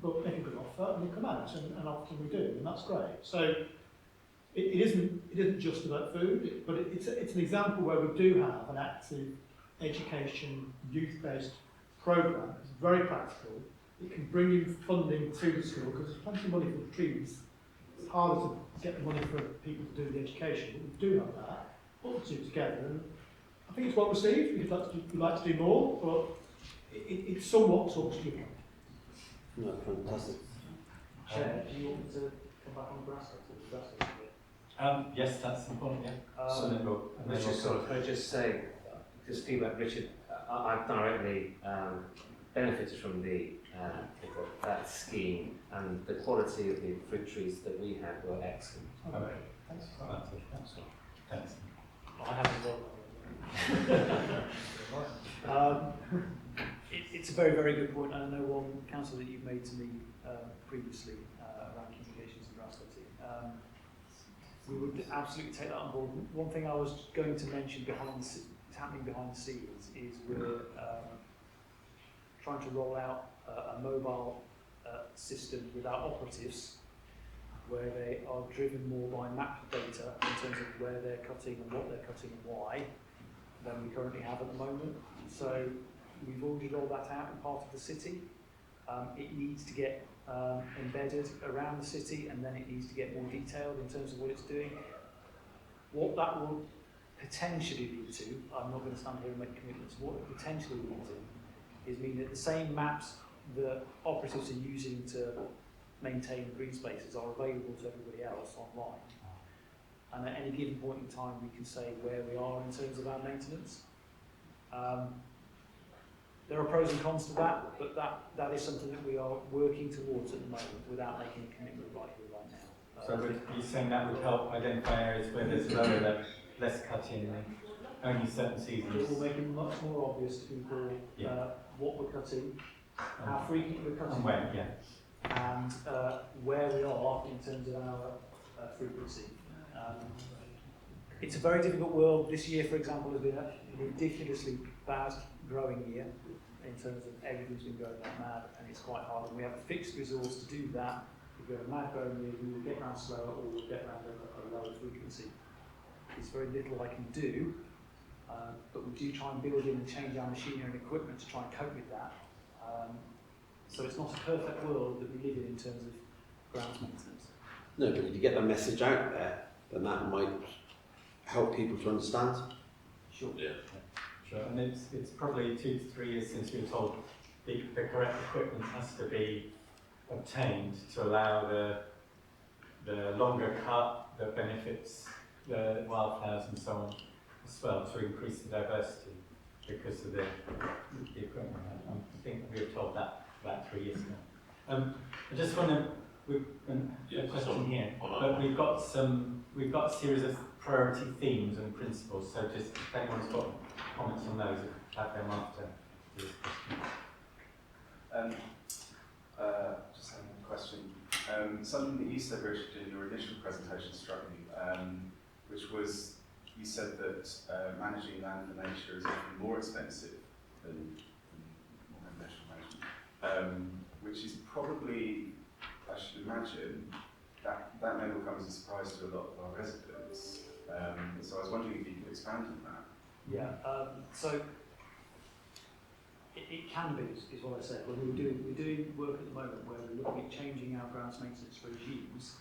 but make a good offer and we'll come out, and often we do, and that's great. So it isn't just about food, but it's an example where we do have an active education, youth-based programme. It's very practical. It can bring in funding to the school because there's plenty of money for the trees. It's harder to get the money for people to do the education, but we do have that. Put the two together, and I think it's well received. We'd like to do more, but it somewhat talks to you. No, fantastic. Chair, do you want me to come back on the grass bit? Yes, that's important, yeah. Can I just say, just feedback, Richard, I've directly benefited from the that scheme, and the quality of the fruit trees that we had were excellent. Okay. Thanks for that. Thanks. I have as well. It's a very, very good point, and I know one council that you've made to me previously around communications and grass cutting. We would absolutely take that on board. One thing I was going to mention happening behind the scenes is we're trying to roll out a mobile system with our operatives, where they are driven more by map data in terms of where they're cutting and what they're cutting and why, than we currently have at the moment. So we've already rolled that out in part of the city. It needs to get embedded around the city, and then it needs to get more detailed in terms of what it's doing. What that will potentially lead to, I'm not going to stand here and make commitments, what it potentially leads to is mean that the same maps that operatives are using to maintain green spaces are available to everybody else online. And at any given point in time, we can say where we are in terms of our maintenance. There are pros and cons to that, but that is something that we are working towards at the moment without making a commitment right here, right now. So you're saying that would help identify areas where there's lower level, less cutting, only certain seasons? It will make it much more obvious to people what we're cutting, how frequently we're cutting, and when, and where we are in terms of our frequency. It's a very difficult world. This year, for example, has been a ridiculously bad growing year in terms of everything's been going like mad, and it's quite hard. And we have a fixed resource to do that. If we have a mad growing year, we will get around slower, or we'll get around a lower frequency. There's very little I can do, but we do try and build in and change our machinery and equipment to try and cope with that. So it's not a perfect world that we live in terms of grounds maintenance. No, but if you get the message out there, then that might help people to understand. Sure. Yeah. Sure. And it's probably 2 to 3 years since we were told the correct equipment has to be obtained to allow the longer cut that benefits the wildflowers and so on as well, to increase the diversity because of the equipment. I think we were told that about 3 years ago. I just want to, a question here, but we've got a series of priority themes and principles, so just if anyone's got comments on those, have them after this question. Just having a question. Something that you said, Richard, in your initial presentation struck me, which was, you said that managing land for nature is often more expensive than more conventional management, which is probably, I should imagine, that may well come as a surprise to a lot of our residents. So I was wondering if you could expand on that. Yeah, so it can be, is what I said. Well, we're doing work at the moment where we're looking at changing our grounds maintenance regimes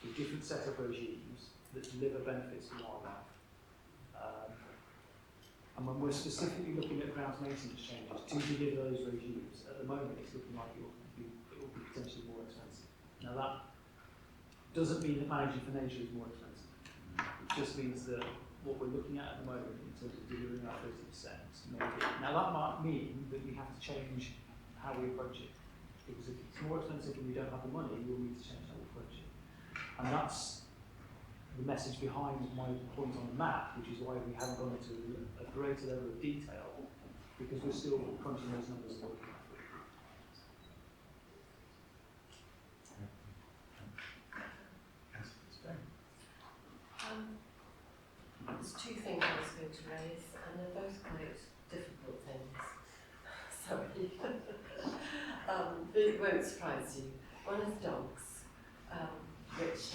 to different set of regimes that deliver benefits to wildlife. And when we're specifically looking at grounds maintenance changes to deliver those regimes, at the moment it's looking like it will be potentially more expensive. Now that doesn't mean that managing for nature is more expensive. It just means that what we're looking at the moment in terms of delivering our 30% may be. Now that might mean that we have to change how we approach it. Because if it's more expensive and we don't have the money, we'll need to change how we approach it. And that's the message behind my point on the map, which is why we haven't gone into a greater level of detail, because we're still crunching those numbers and working out. two things I was going to raise, and they're both quite difficult things. Sorry. It won't surprise you. One is dogs, which,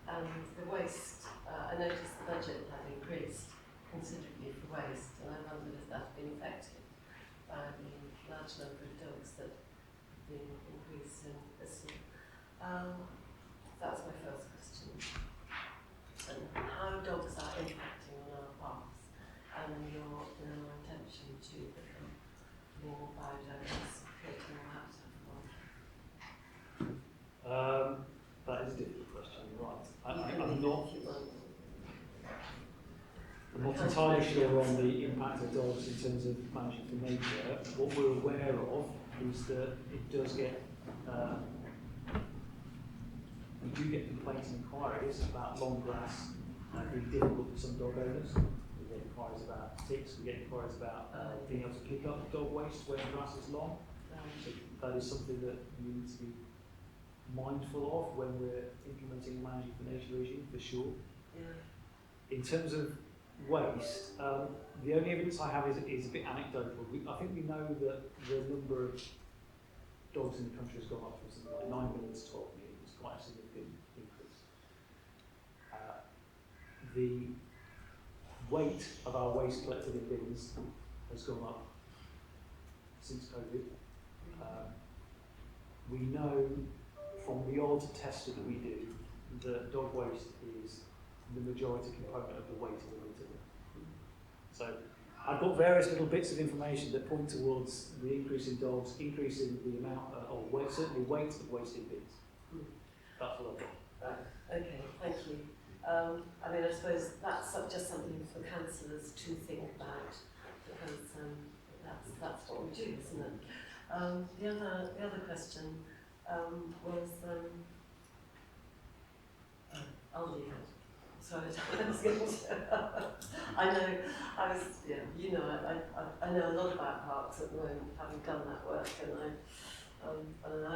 and the waste, I noticed the budget had increased considerably for waste, and I wondered if that had been affected by the large number of dogs that have been increased in Bristol. That's my first question. And how dogs are impacting on our parks and your intention to become more biodiverse, creating more habitat for them. That is a difficult question, right. I'm not entirely sure on the impact of dogs in terms of managing for nature. What we're aware of is that it does get, we do get complaints and inquiries about long grass being difficult for some dog owners. We get inquiries about ticks, we get inquiries about being able to pick up dog waste where the grass is long. So that is something that we need to be mindful of when we're implementing a managing for nature regime, for sure. Yeah. In terms of waste, the only evidence I have is a bit anecdotal. I think we know that the number of dogs in the country has gone up from something like 9 million to 12 million. It's quite a significant increase. The weight of our waste collected in bins has gone up since COVID. We know from the odd testing that we do that dog waste is the majority component of the weight of the litter. So I've got various little bits of information that point towards the increase in dogs, increasing the amount, or weight, certainly weight of waste in bins. That's what I've got. Right. Okay, thank you. I mean, I suppose that's just something for councillors to think about, because that's what we do, isn't it? The other question was, I'll leave it. Sorry, I was going to. I know a lot about parks at the moment, having done that work, and I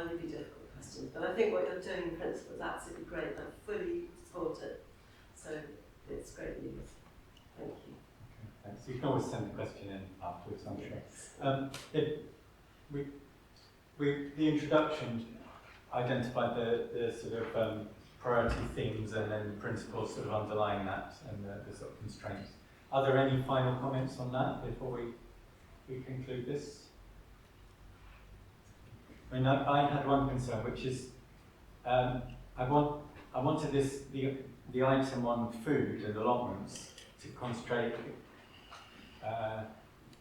only be difficult questions. But I think what you're doing in principle is absolutely great. I fully support it. So it's great news. Thank you. Okay, thanks. You can always send the question in afterwards, I'm sure. The introduction identified the sort of priority themes and then principles sort of underlying that and the sort of constraints. Are there any final comments on that before we conclude this? I mean, I had one concern, which is I wanted the item on food and allotments to concentrate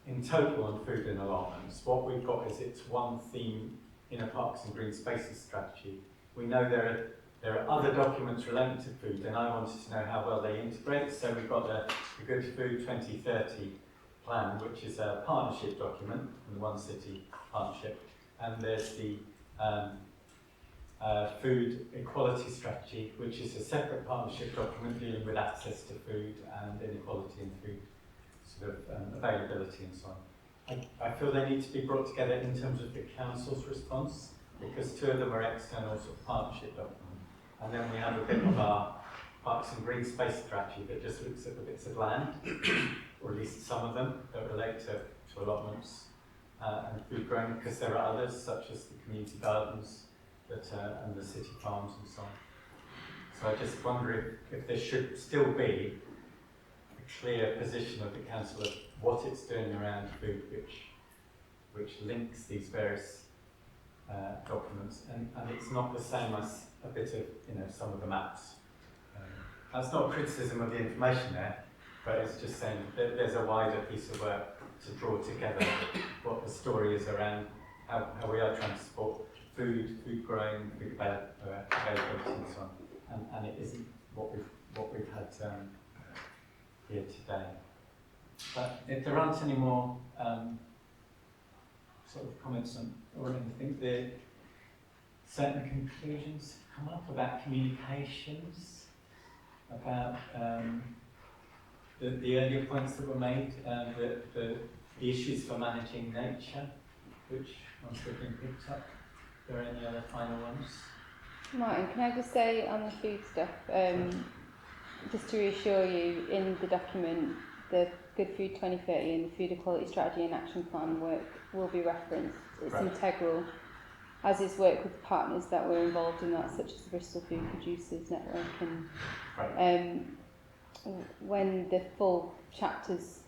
in total on food and allotments. What we've got is it's one theme in a parks and green spaces strategy. We know there are other documents relating to food, and I wanted to know how well they integrate. So we've got the Good Food 2030 plan, which is a partnership document in the One City Partnership, and there's the Food Equality Strategy, which is a separate partnership document dealing with access to food and inequality in food sort of availability and so on. I feel they need to be brought together in terms of the council's response, because two of them are external sort of partnership documents. And then we have a bit of our Parks and Green Space strategy that just looks at the bits of land, or at least some of them, that relate to allotments and food growing, because there are others, such as the community gardens and the city farms and so on. So I just wonder if there should still be a clear position of the council of what it's doing around food, which links these various documents, and it's not the same as a bit of some of the maps. That's not a criticism of the information there, but it's just saying that there's a wider piece of work to draw together what the story is around how we are trying to support food growing, food availability and so on, and it isn't what we've had here today. But if there aren't any more sort of comments on or anything, certain conclusions come up about communications, about the earlier points that were made, the issues for managing nature, which ones have been picked up. Are there any other final ones? Martin, can I just say on the food stuff, just to reassure you, in the document, the Good Food 2030 and the Food Equality Strategy and Action Plan work will be referenced. It's integral, as is work with partners that were involved in that, such as the Bristol Food Producers Network. And when the full chapter's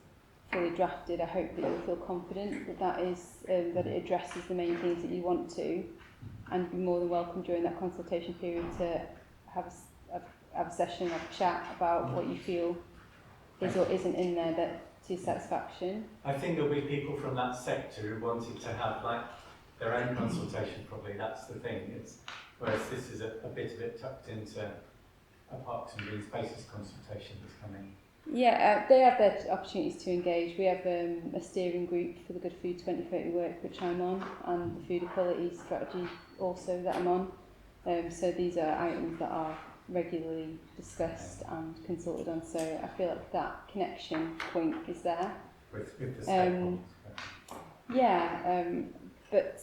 fully drafted, I hope that you'll feel confident that that it addresses the main things that you want to, and be more than welcome during that consultation period to have a session, have a chat about what you feel is or isn't in there that to your satisfaction. I think there'll be people from that sector who wanted to have like their own consultation. Probably that's the thing. Whereas this is a bit of it tucked into a Parks and Green Spaces consultation that's coming. Yeah, they have their opportunities to engage. We have a steering group for the Good Food 2030 work, which I'm on, and the Food Equality Strategy also that I'm on. So these are items that are regularly discussed and consulted on. So I feel like that connection point is there. With the stakeholders. But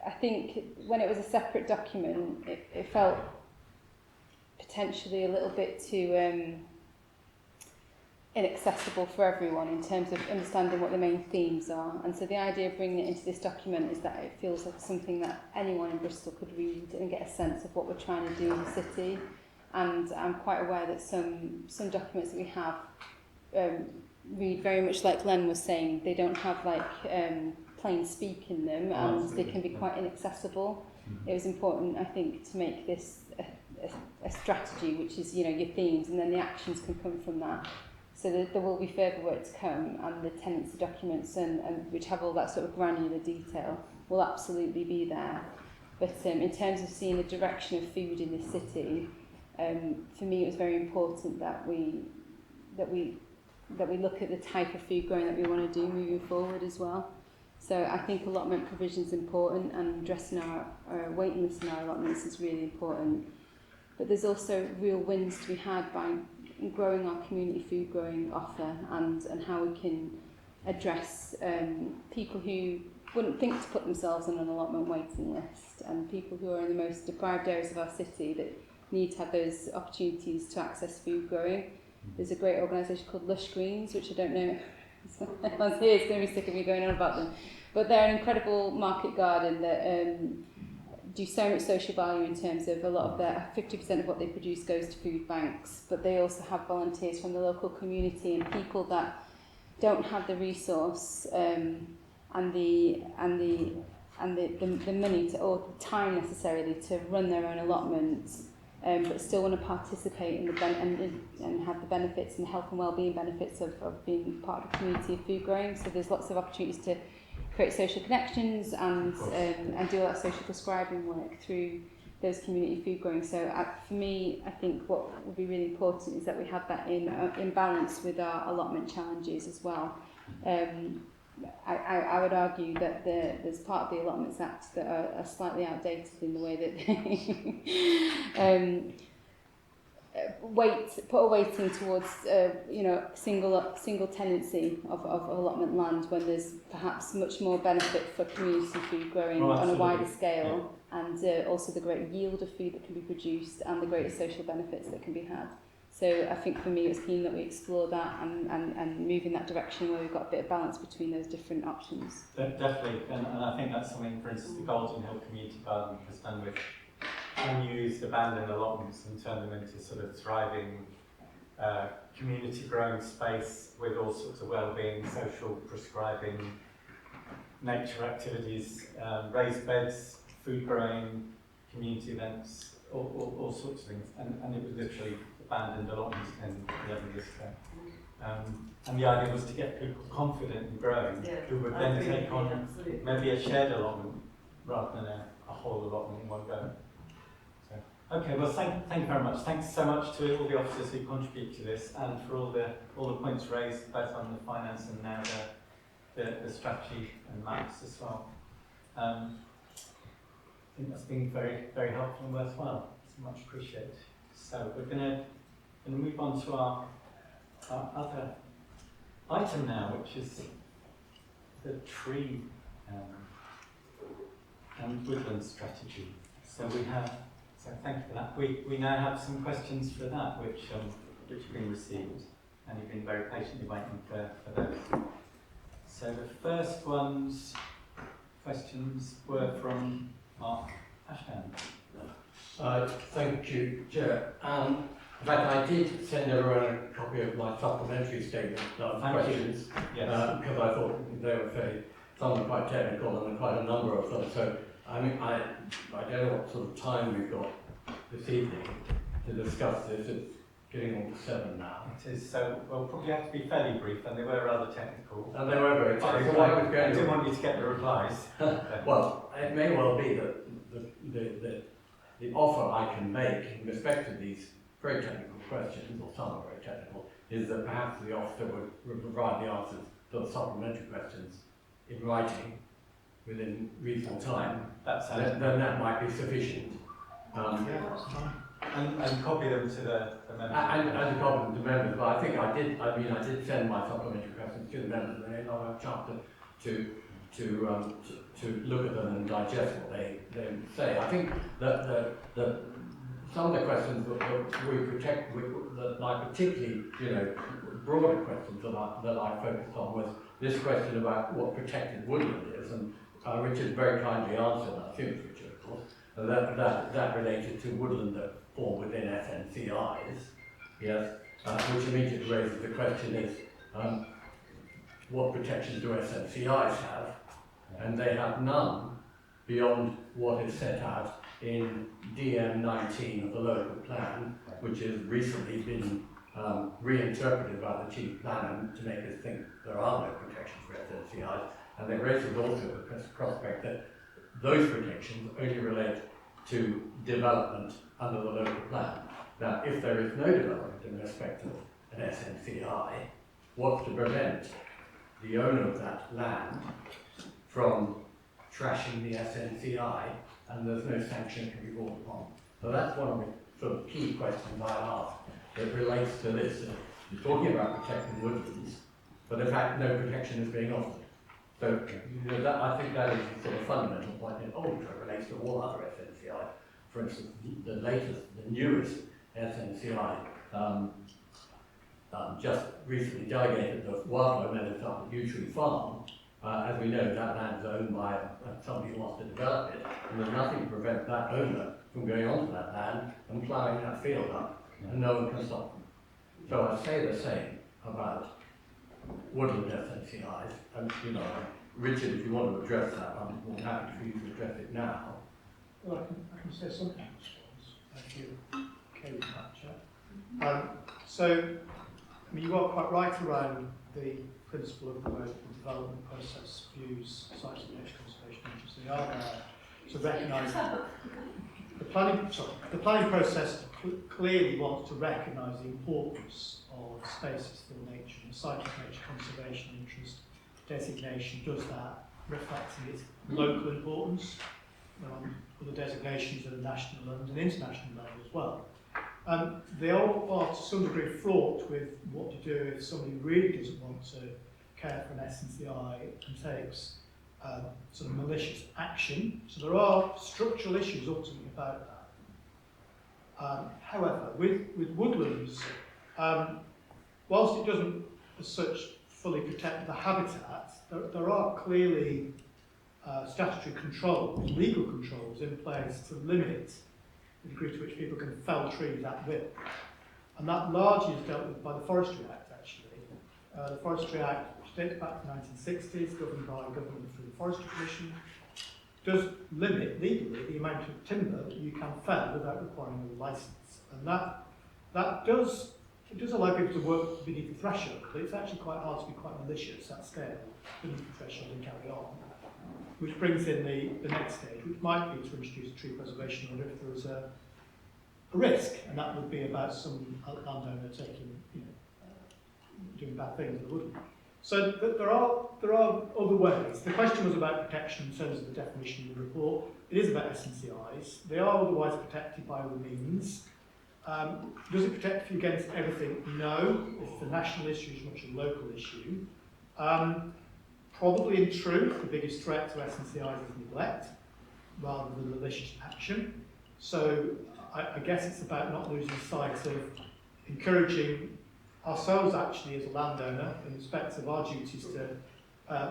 I think when it was a separate document, it felt potentially a little bit too inaccessible for everyone in terms of understanding what the main themes are. And so the idea of bringing it into this document is that it feels like something that anyone in Bristol could read and get a sense of what we're trying to do in the city. And I'm quite aware that some documents that we have read very much like Len was saying. They don't have like plain speak in them, and they can be quite inaccessible. It was important, I think, to make this a strategy, which is, your themes, and then the actions can come from that. So there will be further work to come, and the tenancy documents, and which have all that sort of granular detail, will absolutely be there. But in terms of seeing the direction of food in this city, for me it was very important that we look at the type of food growing that we want to do moving forward as well. So I think allotment provision is important, and addressing our waiting list in our allotments is really important. But there's also real wins to be had by growing our community food growing offer, and how we can address people who wouldn't think to put themselves on an allotment waiting list, and people who are in the most deprived areas of our city that need to have those opportunities to access food growing. There's a great organisation called Lush Greens, which I don't know if anyone's here is going to be sick of me going on about them, but they're an incredible market garden that do so much social value in terms of a lot of their 50% of what they produce goes to food banks, but they also have volunteers from the local community and people that don't have the resource and the money to, or the time necessarily to run their own allotments, but still want to participate in the and have the benefits and the health and well-being benefits of being part of a community of food growing. So there's lots of opportunities to create social connections and do all that social prescribing work through those community food growing. So for me, I think what would be really important is that we have that in balance with our allotment challenges as well. I would argue that there's part of the Allotments Act that are slightly outdated in the way that they put a weighting towards single tenancy of allotment land, when there's perhaps much more benefit for community food growing on a wider scale, and also the great yield of food that can be produced and the greater social benefits that can be had. So I think for me it was keen that we explore that and move in that direction where we've got a bit of balance between those different options. Definitely, and I think that's something, for instance, the Golden Hill Community Garden has done with unused, abandoned allotments and turned them into sort of thriving community growing space with all sorts of well-being, social prescribing, nature activities, raised beds, food growing, community events, all sorts of things, and it was literally abandoned allotments 10, 11 years ago. And the idea was to get people confident in growing, who would then take on maybe a shared allotment rather than a whole allotment in one go. So, okay, well thank you very much. Thanks so much to all the officers who contribute to this, and for all the points raised both on the finance and now the strategy and maps as well. I think that's been very, very helpful and worthwhile. It's much appreciated. So we're going to move on to our other item now, which is the tree and woodland strategy. So thank you for that. We now have some questions for that, which which have been received, and you've been very patiently waiting for those. So the first questions were from Mark Ashdown. Thank you, Chair. In fact, I did send everyone a copy of my supplementary statement of questions, because I thought they were fairly, some are quite technical and quite a number of them. So, I mean, I don't know what sort of time we've got this evening to discuss this. It's getting on to 7 now. It is, so we'll probably have to be fairly brief, and they were rather technical. And they were very technical. I didn't want you to get the replies. Well, it may well be that the offer I can make in respect to these very technical questions, or some are very technical, is that perhaps the officer would provide the answers to the supplementary questions in writing within reasonable time. Then that might be sufficient. And copy them to the members. And copy them to members. But I think I did send my supplementary questions to the members, and they did not have a chance to look at them and digest what they say. I think that some of the questions that I particularly, broader questions that I focused on was this question about what protected woodland is, and Richard very kindly answered, I think Richard, of course, that related to woodland that fall within SNCIs, yes, which immediately raises the question is, what protections do SNCIs have? And they have none beyond what is set out in DM19 of the local plan, which has recently been reinterpreted by the chief planner to make us think there are no protections for SNCIs, and it raises also the prospect that those protections only relate to development under the local plan. Now, if there is no development in respect of an SNCI, what's to prevent the owner of that land from trashing the SNCI, and there's no sanction can be brought upon? So that's one of the sort of key questions I ask that relates to this. You're talking about protecting woodlands, but in fact no protection is being offered. So I think that is the sort of fundamental point in Ultra relates to all other SNCI. For instance, the newest SNCI just recently delegated the wildlife meadows up at Yew Tree Farm. As we know, that land is owned by somebody who wants to develop it, and there's nothing to prevent that owner from going onto that land and ploughing that field up, and no one can stop them. So I say the same about woodland SNCIs, and Richard, if you want to address that, I'm more happy for you to address it now. Well, I can say something in response. Thank you. Okay with that, Chair. So, you are quite right around the principle of the way the development process views sites of nature conservation interests. They are there to recognise the planning process clearly wants to recognise the importance of spaces for nature, and the site of nature conservation interest designation does that, reflecting its local importance. Other designations at a national and an international level as well. They all are to some degree fraught with what to do if somebody really doesn't want to care for an SNCI and takes sort of malicious action. So there are structural issues ultimately about that. However, with woodlands, whilst it doesn't as such fully protect the habitat, there are clearly statutory controls, legal controls in place to limit the degree to which people can fell trees at will. And that largely is dealt with by the Forestry Act, actually. The Forestry Act, which dates back to the 1960s, governed by government through the Forestry Commission, does limit legally the amount of timber that you can fell without requiring a licence. And that does allow people to work beneath the threshold, but it's actually quite hard to be quite malicious at scale beneath the threshold and carry on. Which brings in the next stage, which might be to introduce a tree preservation order if there was a risk, and that would be about some landowner taking, doing bad things in the woodland. So there are other ways. The question was about protection in terms of the definition of the report. It is about SNCIs. They are otherwise protected by other means. Does it protect you against everything? No. It's a national issue as much as a local issue. Probably in truth, the biggest threat to SNCIs is neglect, rather than malicious action. So I guess it's about not losing sight of encouraging ourselves actually as a landowner in respect of our duties to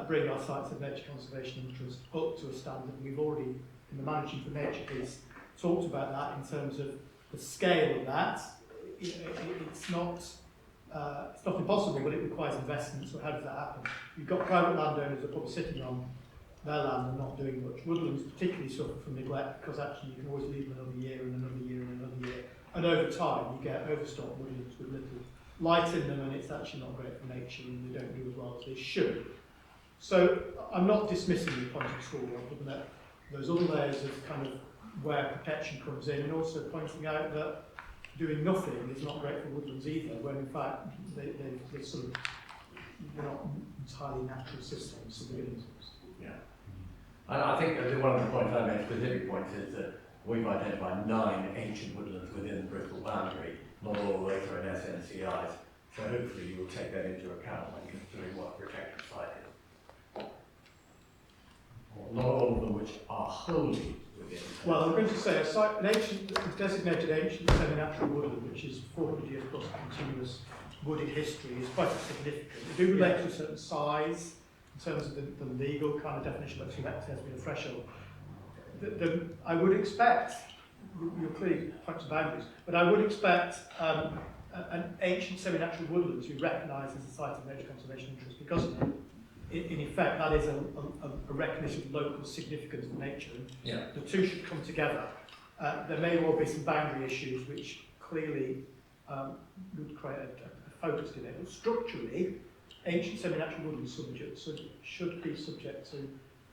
bring our sites of nature conservation interest up to a standard. We've already, in the Managing for Nature piece, talked about that in terms of the scale of that. It's not impossible, but it requires investment. So how does that happen? You've got private landowners that are probably sitting on their land and not doing much. Woodlands particularly suffer from neglect because actually you can always leave them another year and another year and another year. And over time you get overstocked woodlands with little light in them, and it's actually not great for nature, and they don't do as well as they should. So I'm not dismissing the point at all. I'm looking at those other layers of kind of where protection comes in, and also pointing out that doing nothing is not great for woodlands either, when in fact they're sort of, they're not entirely natural systems to begin with. Yeah. And I think that one of the points I made, specific points, is that we've identified 9 ancient woodlands within the Bristol boundary. Not all of those are in SNCIs, so hopefully you will take that into account when considering what a protected site is. Not all of them which are wholly within. Well, I'm going to say a site, a designated ancient semi-natural woodland, which is 400 years plus continuous wooded history, is quite significant. They do relate to a certain size in terms of the legal kind of definition, but that has been a threshold. I would expect, you're clearly points to boundaries, but I would expect an ancient semi-natural woodland to be recognised as a site of nature conservation interest, because in effect that is a recognition of local significance of nature. Yeah. The two should come together. There may well be some boundary issues which clearly would create a focus in it, but structurally ancient semi-natural woodlands should be subject to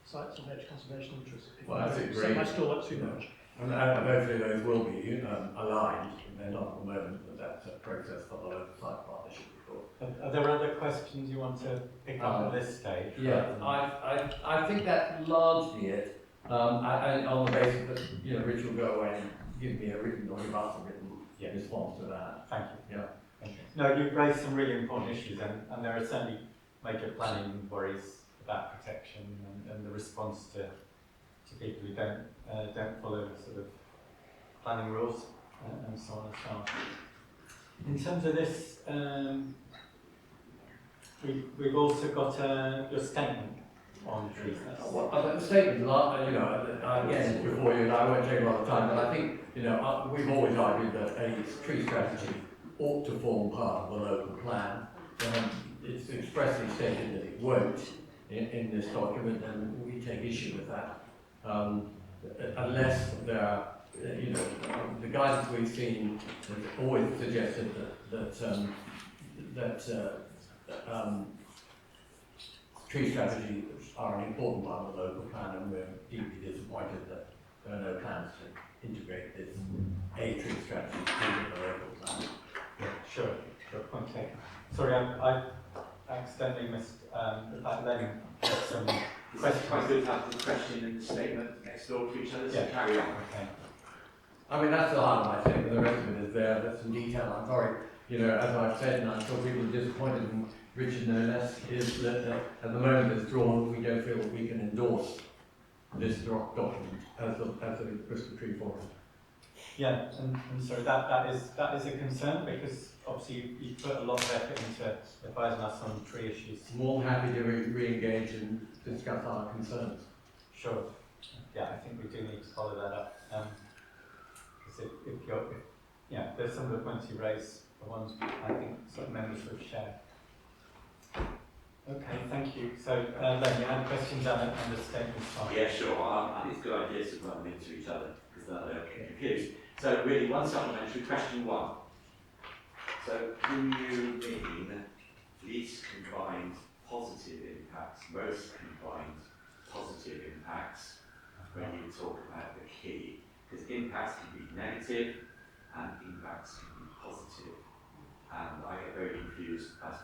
sites of nature conservation interest. Well, I think set my stall up too much. And hopefully those will be aligned, and they're not at the moment, but that's a process for the local site partnership report. Are there other questions you want to pick up at this stage? Yeah, I think that's largely it. And on the basis that, you know, Rich will go away and give me a written or give us a written response to that. Thank you. Yeah. Thank you. No, you've raised some really important issues, and there are certainly major planning worries about protection and the response to people who don't follow sort of planning rules and so on and so on. In terms of this, we've also got your statement on trees. The statement, you know, again, before you, and I won't take a lot of time, but I think, you know, we've always argued that a tree strategy ought to form part of the local plan. It's expressly stated that it won't in this document, and we take issue with that. Unless there are, you know, the guidance we've seen has always suggested that tree strategies are an important part of the local plan, and we're deeply disappointed that there are no plans to integrate this a tree strategy into the local plan. Yeah, sure, point taken. Sorry, I accidentally missed letting some questions. Quite good to have the question and the statement next door to each other, so carry on. Okay. I mean, that's the heart of my statement. The rest of it is there. There's some detail. I'm sorry, you know, as I've said, and I'm sure people are disappointed in Richard no less, is that at the moment it's drawn, we don't feel that we can endorse this document as a Bristol Tree Forum. Yeah, and sorry, that is a concern, because obviously you put a lot of effort into advising us on tree issues. More than happy to re-engage and discuss our concerns. Sure. Yeah, I think we do need to follow that up. Because there's some of the points you raise, the ones I think some members would share. Okay, thank you. So, Len, you had questions on the statement? Yeah, sure. I think it's a good idea to run them into each other, because they'll get confused. So, really, one supplementary question 1. So, do you mean least combined positive impacts, most combined positive impacts, when you talk about the key? Because impacts can be negative and impacts can be positive. And I get very confused as to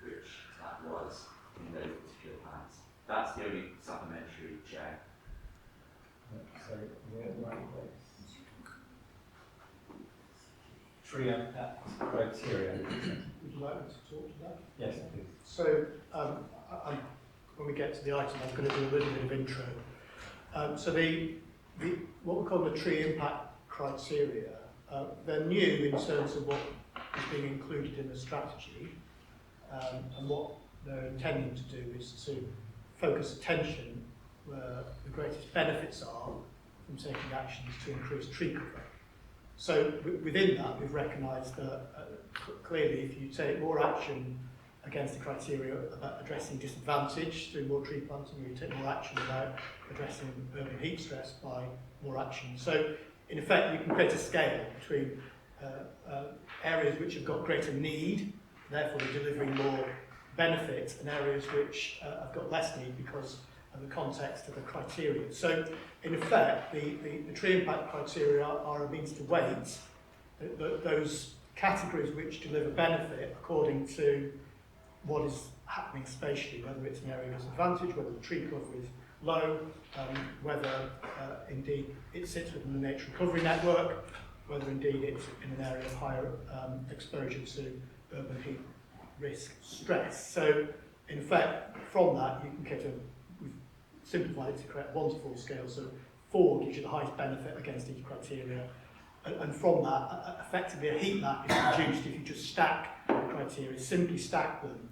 which that was in those particular plans. That's the only supplementary check. So, right place. Tree impact criteria. Would you like me to talk to that? Yes, please. So, when we get to the item, I'm going to do a little bit of intro. So what we call the tree impact criteria, they're new in terms of what is being included in the strategy, and what they're intending to do is to focus attention where the greatest benefits are from taking actions to increase tree cover. So within that, we've recognised that clearly if you take more action against the criteria about addressing disadvantage through more tree planting, you take more action about addressing urban heat stress by more action. So in effect, you can create a scale between areas which have got greater need, therefore they're delivering more benefit, and areas which have got less need because of the context of the criteria. So in effect, the tree impact criteria are a means to weight those categories which deliver benefit according to what is happening spatially, whether it's an area of disadvantage, whether the tree cover is low, whether indeed it sits within the nature recovery network, whether indeed it's in an area of higher exposure to urban heat risk stress. So in fact, from that you can get we've simplified it to create a 1 to 4 scale, so 4 gives you the highest benefit against each criteria, and from that effectively a heat map is produced if you just stack the criteria, simply stack them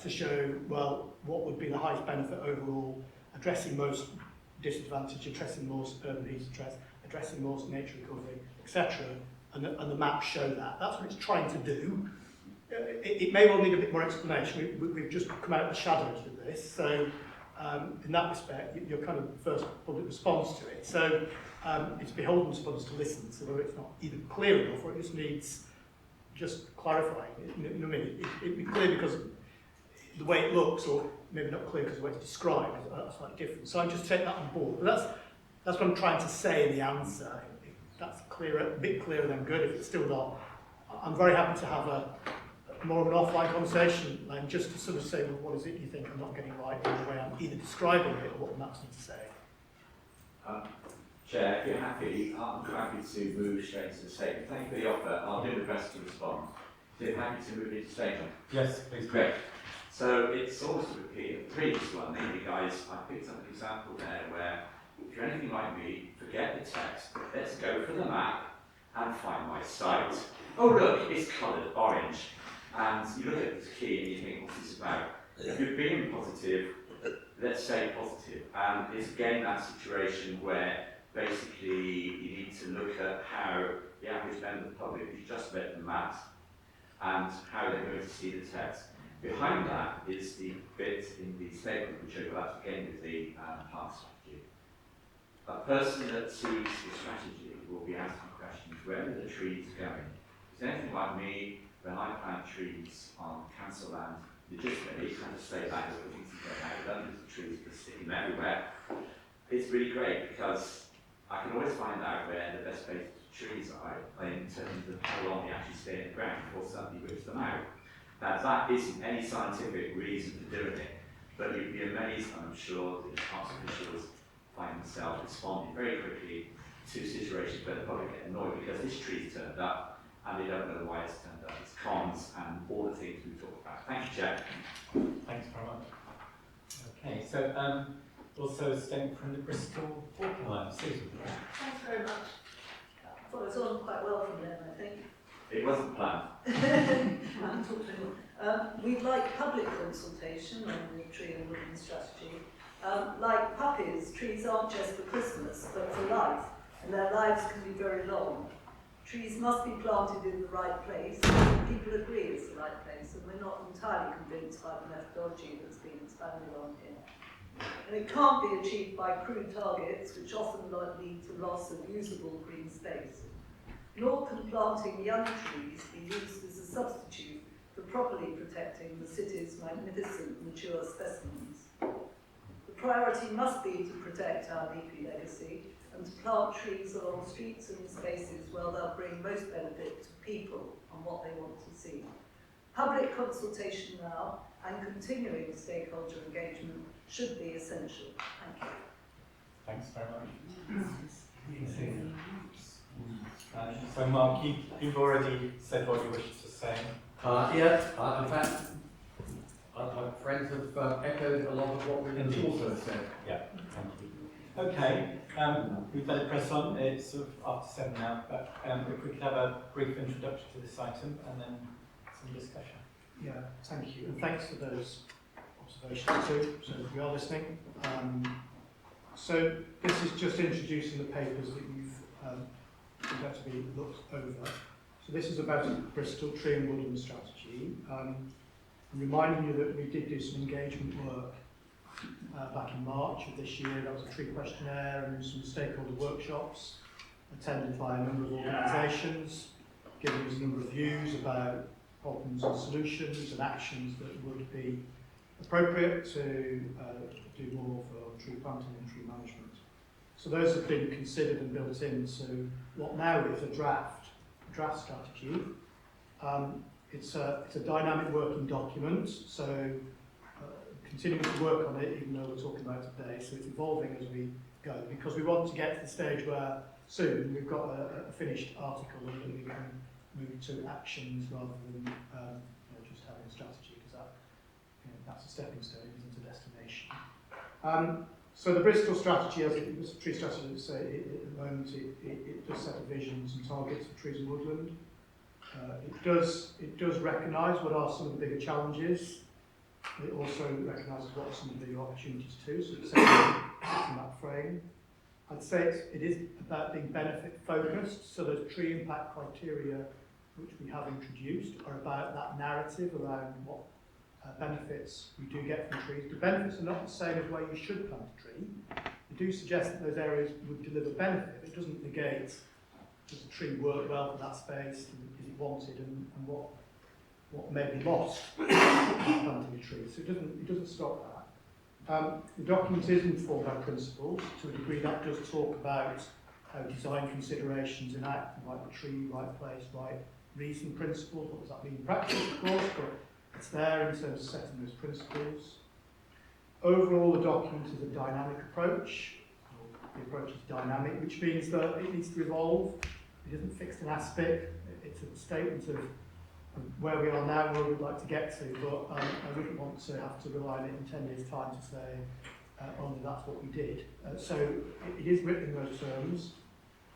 to show, well, what would be the highest benefit overall, addressing most disadvantage, addressing most urban heat stress, addressing most nature recovery, etc. And the maps show that. That's what it's trying to do. It may well need a bit more explanation. We've just come out of the shadows with this, so in that respect, you're kind of the first public response to it. So it's beholden to us to listen, so whether it's not either clear enough or it just needs just clarifying. You know what I mean? It'd be clear because the way it looks, or maybe not clear because the way it's described, is slightly different. So I just take that on board. But that's what I'm trying to say in the answer. If that's clearer, a bit clearer, then good. If it's still not, I'm very happy to have a more of an offline conversation, and just to sort of say, well, what is it you think I'm not getting right in the way I'm either describing it or what the maps need to say? Chair, if you're happy, I'm happy to move straight to the statement. Thank you for the offer. I'll do the best to respond. So you're happy to move into statement? Yes, please. Great. So it's sort of a repeat of the previous one. You guys, I picked up an example there where if you're anything like me, forget the text. Let's go for the map and find my site. Oh look, it's coloured orange. And you look at this key and you think, what's this about? If you're being positive, let's say positive. And it's again that situation where basically you need to look at how the average member of the public who's just read the maps and how they're going to see the text. Behind that is the bit in the statement which overlaps again with the park strategy. A person that sees the strategy will be asking questions, where are the trees going? Is anything like me, when I plant trees on council land, legitimately, kind of stay back with things that go out, hundreds of trees just sticking everywhere. It's really great because I can always find out where the best places for trees are in terms of how long they actually stay in the ground before somebody rips them out. Now that isn't any scientific reason for doing it, but you'd be amazed, I'm sure, that parks officials find themselves responding very quickly to situations where the public get annoyed because this tree's turned up and they don't know why it's turned up. It's cons and all the things we talked about. Thank you, Chair. Thanks very much. Okay, so also a statement from the Bristol Walking Line. Susan. Thanks very much. I thought it was on quite well from them, I think. It wasn't planned. We'd like public consultation on the tree and woodland strategy. Like puppies, trees aren't just for Christmas, but for life, and their lives can be very long. Trees must be planted in the right place, and people agree it's the right place, and we're not entirely convinced by the methodology that's been expanded on here. And it can't be achieved by crude targets, which often lead to loss of usable green space. Nor can planting young trees be used as a substitute for properly protecting the city's magnificent mature specimens. The priority must be to protect our leafy legacy and to plant trees along streets and spaces where they'll bring most benefit to people and what they want to see. Public consultation now and continuing stakeholder engagement should be essential. Thank you. Thanks very much. So Mark, you've already said what you wished to say. Yes, in fact, my friends have echoed a lot of what we have also said. Yeah, thank you. Okay, we better press on. It's sort of after 7 now, but if we could have a brief introduction to this item and then some discussion. Yeah, thank you, and thanks for those observations too, so if you are listening. So this is just introducing the papers that you've effectively looked over. So this is about a Bristol tree and woodland strategy. I'm reminding you that we did do some engagement work back in March of this year. That was a tree questionnaire and some stakeholder workshops attended by a number of organisations, giving us a number of views about problems and solutions and actions that would be appropriate to do more for tree planting and tree management. So those have been considered and built into what now is a draft strategy. It's a dynamic working document, so continuing to work on it even though we're talking about it today, so it's evolving as we go, because we want to get to the stage where soon we've got a finished article and that we can move to actions rather than just having a strategy, because that's a stepping stone, it isn't a destination. So the Bristol strategy, as it was a tree strategy, at the moment it does set a vision and some targets for trees and woodland. It does recognise what are some of the bigger challenges. It also recognises what are some of the bigger opportunities too, so it's in that frame. I'd say it is about being benefit focused, so those tree impact criteria which we have introduced are about that narrative around what benefits we do get from trees. The benefits are not the same as where you should plant a tree. They do suggest that those areas would deliver benefit. It doesn't negate does the tree work well for that space, and is it wanted, and what may be lost by planting a tree. So it doesn't stop that. The document is informed by principles. To a degree that does talk about how design considerations enact the right tree, right place, right reason principles. What does that mean in practice, of course, but it's there in terms of setting those principles. Overall, the document is a dynamic approach. The approach is dynamic, which means that it needs to evolve. It isn't fixed in aspect. It's a statement of where we are now and where we'd like to get to, but I wouldn't want to have to rely on it in 10 years' time to say only that's what we did. So it is written in those terms.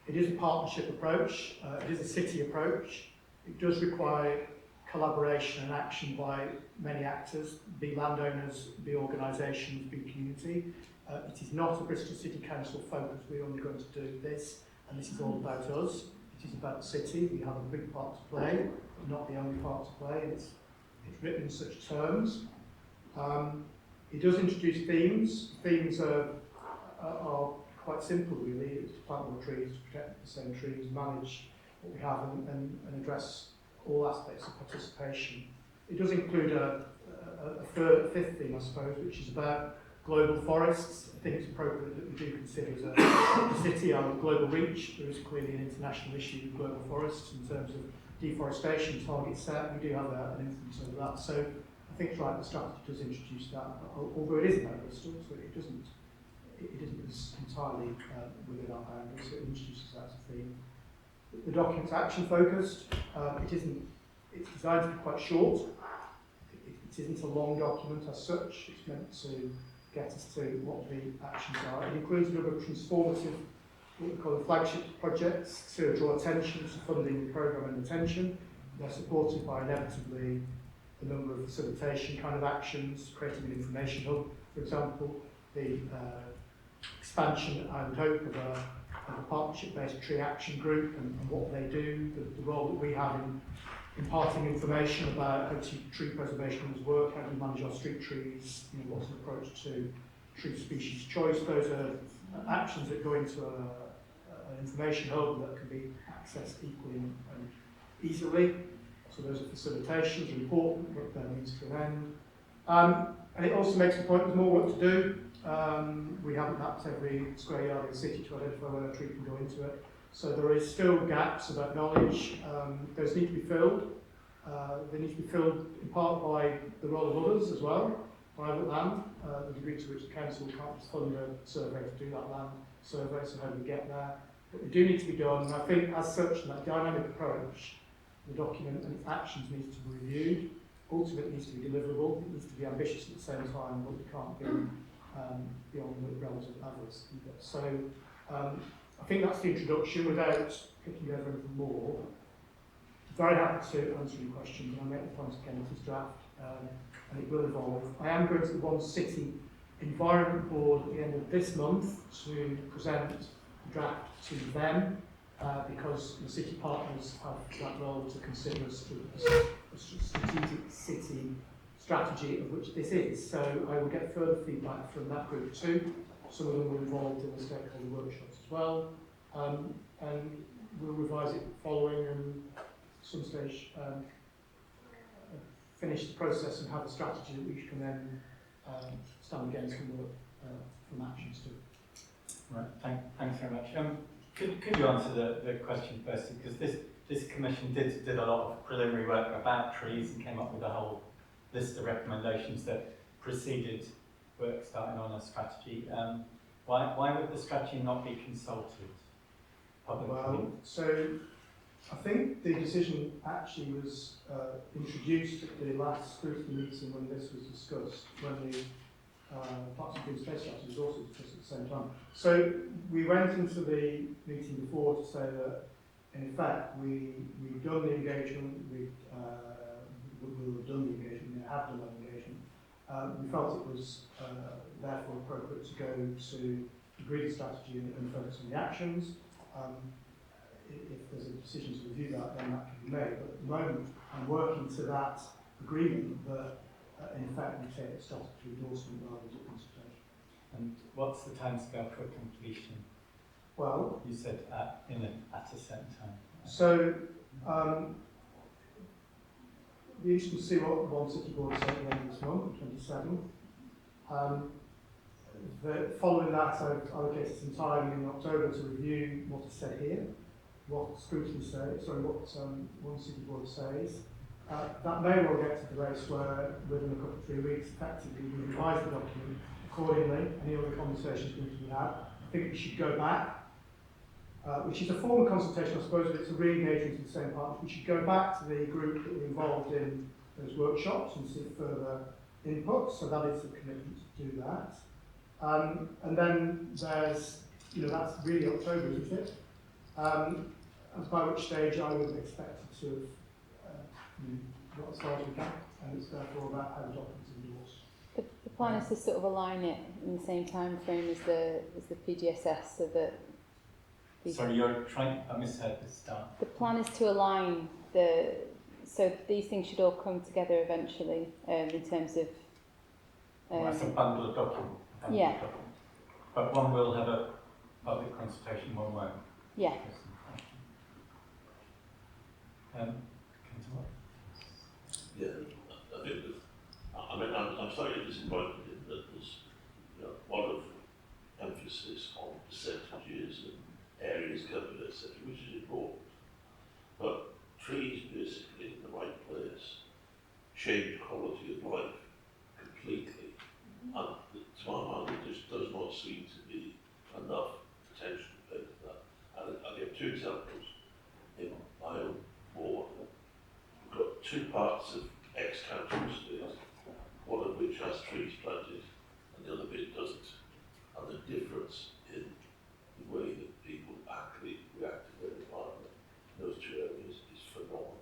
It is a partnership approach. It is a city approach. It does require collaboration and action by many actors, be landowners, be organisations, be community. It is not a Bristol City Council focus. We're only going to do this, and this is all about us. It is about the city. We have a big part to play, but not the only part to play. It's written in such terms. It does introduce themes. Themes are quite simple, really. It's to plant more trees, to protect the same trees, manage what we have, and address all aspects of participation. It does include a fifth theme, I suppose, which is about global forests. I think it's appropriate that we do consider as a city our global reach. There is clearly an international issue with global forests in terms of deforestation target set. We do have an influence over that. So I think it's right the strategy does introduce that, although it is about Bristol, so it isn't entirely within our boundaries, so it introduces that as a theme. The document's action focused. It's designed to be quite short. It isn't a long document as such. It's meant to get us to what the actions are. It includes a number of transformative, what we call flagship projects, to draw attention to funding the programme and attention. They're supported by inevitably a number of facilitation kind of actions, creating an information hub, for example, the expansion, I would hope, of a partnership-based tree action group and what they do, the role that we have in imparting information about how tree preservation work, how do we manage our street trees, what's an approach to tree species choice. Those are actions that go into an information hub that can be accessed equally and easily. So those are facilitations, are important, but they're means to an end. And it also makes the point there's more work to do. We haven't mapped every square yard in the city to identify where a tree can go into it. So there is still gaps about knowledge. Those need to be filled. They need to be filled in part by the role of others as well, private land, the degree to which the council can't just fund a survey to do that land survey, so how do we get there? But they do need to be done, and I think as such, in that dynamic approach, the document and its actions needs to be reviewed. Ultimately, it needs to be deliverable, it needs to be ambitious at the same time, but it can't be beyond the relevant levels either. So I think that's the introduction without picking over anything more. Very happy to answer your questions, and I'll make the point again with this draft, and it will evolve. I am going to the One City Environment Board at the end of this month to present the draft to them, because the city partners have that role to consider a strategic city strategy, of which this is. So I will get further feedback from that group too. Some of them were involved in the stakeholder workshops as well, and we'll revise it following and at some stage finish the process and have a strategy that we can then stand against and work from actions to. Right, thanks very much. Could you answer the question first? Because this commission did a lot of preliminary work about trees and came up with a whole list of recommendations that preceded work starting on a strategy. Why would the strategy not be consulted publicly? Well, so I think the decision actually was introduced at the last scrutiny meeting when this was discussed, when the Parks and Green Space strategy was also discussed at the same time. So we went into the meeting before to say that, in effect, we've done the engagement, we will have done the engagement, we have done that engagement. We felt it was therefore appropriate to go to agree the strategy and focus on the actions. If there's a decision to review that, then that can be made. But at the moment, I'm working to that agreement that, in effect, we take a statutory endorsement rather than consultation. And what's the timescale for completion? Well, you said at a certain time. So, be interesting to see what the One City Board said at the end of this month, the 27th. Following that, I've allocated some time in October to review what is said here, what Scrutiny says, what One City Board says. That may well get to the race where, within a couple of 3 weeks, effectively, we revise the document accordingly. Any other conversations need to be had. I think we should go back, which is a form of consultation, I suppose, but it's a re-engagement in the same part. We should go back to the group that were involved in those workshops and seek further input. So that is the commitment to do that. And then there's, that's really October, isn't it? By which stage I would expect it to have got as far as we can, and it's therefore about how the document's endorsed. The plan is to sort of align it in the same time frame as the PGSS, so that. Sorry, I misheard the start. The plan is to align so these things should all come together eventually in terms of. That's a bundle of documents. Yeah. But one will have a public consultation, one won't. Yeah. Yeah, I think I'm slightly disappointed that there's a lot of emphasis on percentages and areas covered, etc., which is important. But trees basically in the right place change quality of life completely. And to my mind, there just does not seem to be enough attention paid to that. And I'll give 2 examples in my own ward. We've got 2 parts of ex-council estate, one of which has trees planted and the other bit doesn't. And the difference in the way that people actually react to their environment in those 2 areas is phenomenal.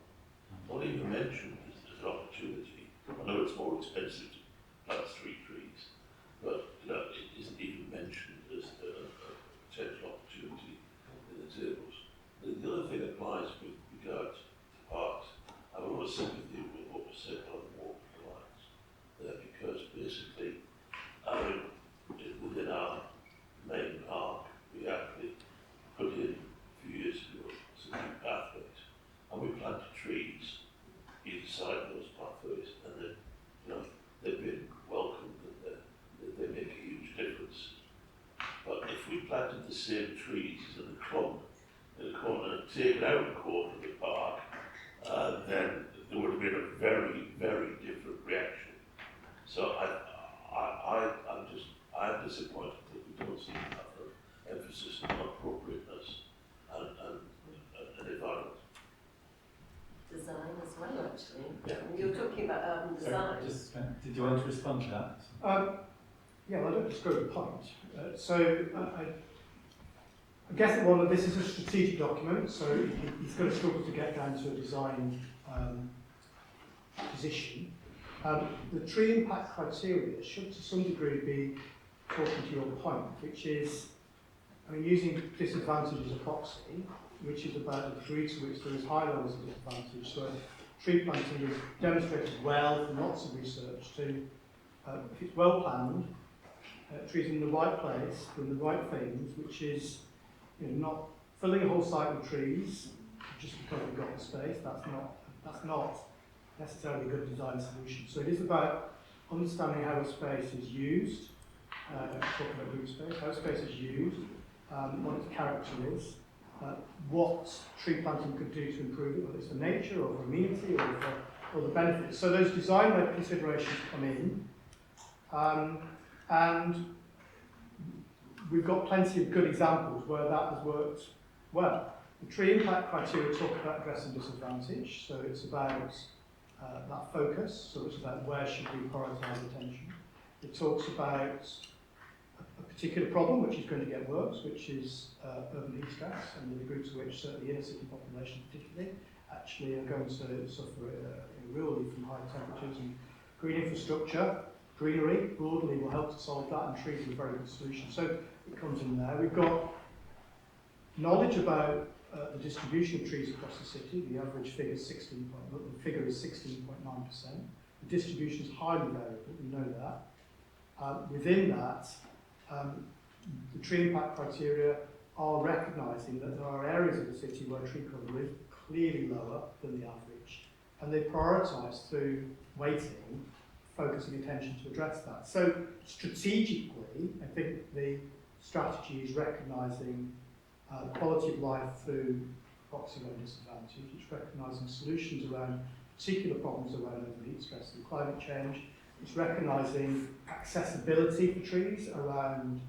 Not even mentioned as an opportunity. I know it's more expensive to plant street trees, but it isn't even mentioned as a potential opportunity in the tables. The other thing applies with regard to parks. I have a lot of sympathy with what was said on the Walk Alliance there, because basically, within our main park, we actually put in a few years ago some new pathways, and we planted trees either side of those pathways, and they've been welcomed, and they make a huge difference. But if we planted the same trees in a clump in a corner and taken out a quarter of the park, then there would have been a very, very different reaction. So I'm disappointed that we don't see enough emphasis on appropriateness and environment. Design as well, actually. Yeah. You're talking about design. Did you want to respond to that? Yeah, well, I don't disagree with the point. I guess that this is a strategic document, so he's going to struggle to get down to a design position. The tree impact criteria should to some degree be talking to your point, which is, I mean, using disadvantage as a proxy, which is about the degree to which there is high levels of disadvantage. So tree planting is demonstrated well from lots of research to, if it's well planned, trees in the right place, doing the right things, which is, you know, not filling a whole site with trees just because we've got the space. That's not necessarily a good design solution. So it is about understanding how a space is used, talking about root space, how a space is used, what its character is, what tree planting could do to improve it, whether it's for nature or for amenity or the benefits. So those design-led considerations come in, and we've got plenty of good examples where that has worked well. The tree impact criteria talk about addressing disadvantage, so it's about that focus, so it's about where should we prioritise attention. It talks about a particular problem which is going to get worse, which is urban heat stress, and the degree to which certainly inner city population particularly actually are going to suffer really from high temperatures. And green infrastructure, greenery broadly will help to solve that, and trees are a very good solution. So it comes in there. We've got knowledge about the distribution of trees across the city. The average figure is 16.9%. The distribution is highly variable, we know that. Within that, the tree impact criteria are recognising that there are areas of the city where tree cover is clearly lower than the average, and they prioritise through weighting, focusing attention to address that. So strategically, I think the strategy is recognising quality of life through proxy and disadvantage. It's recognising solutions around particular problems around overheat stress and climate change. It's recognising accessibility for trees around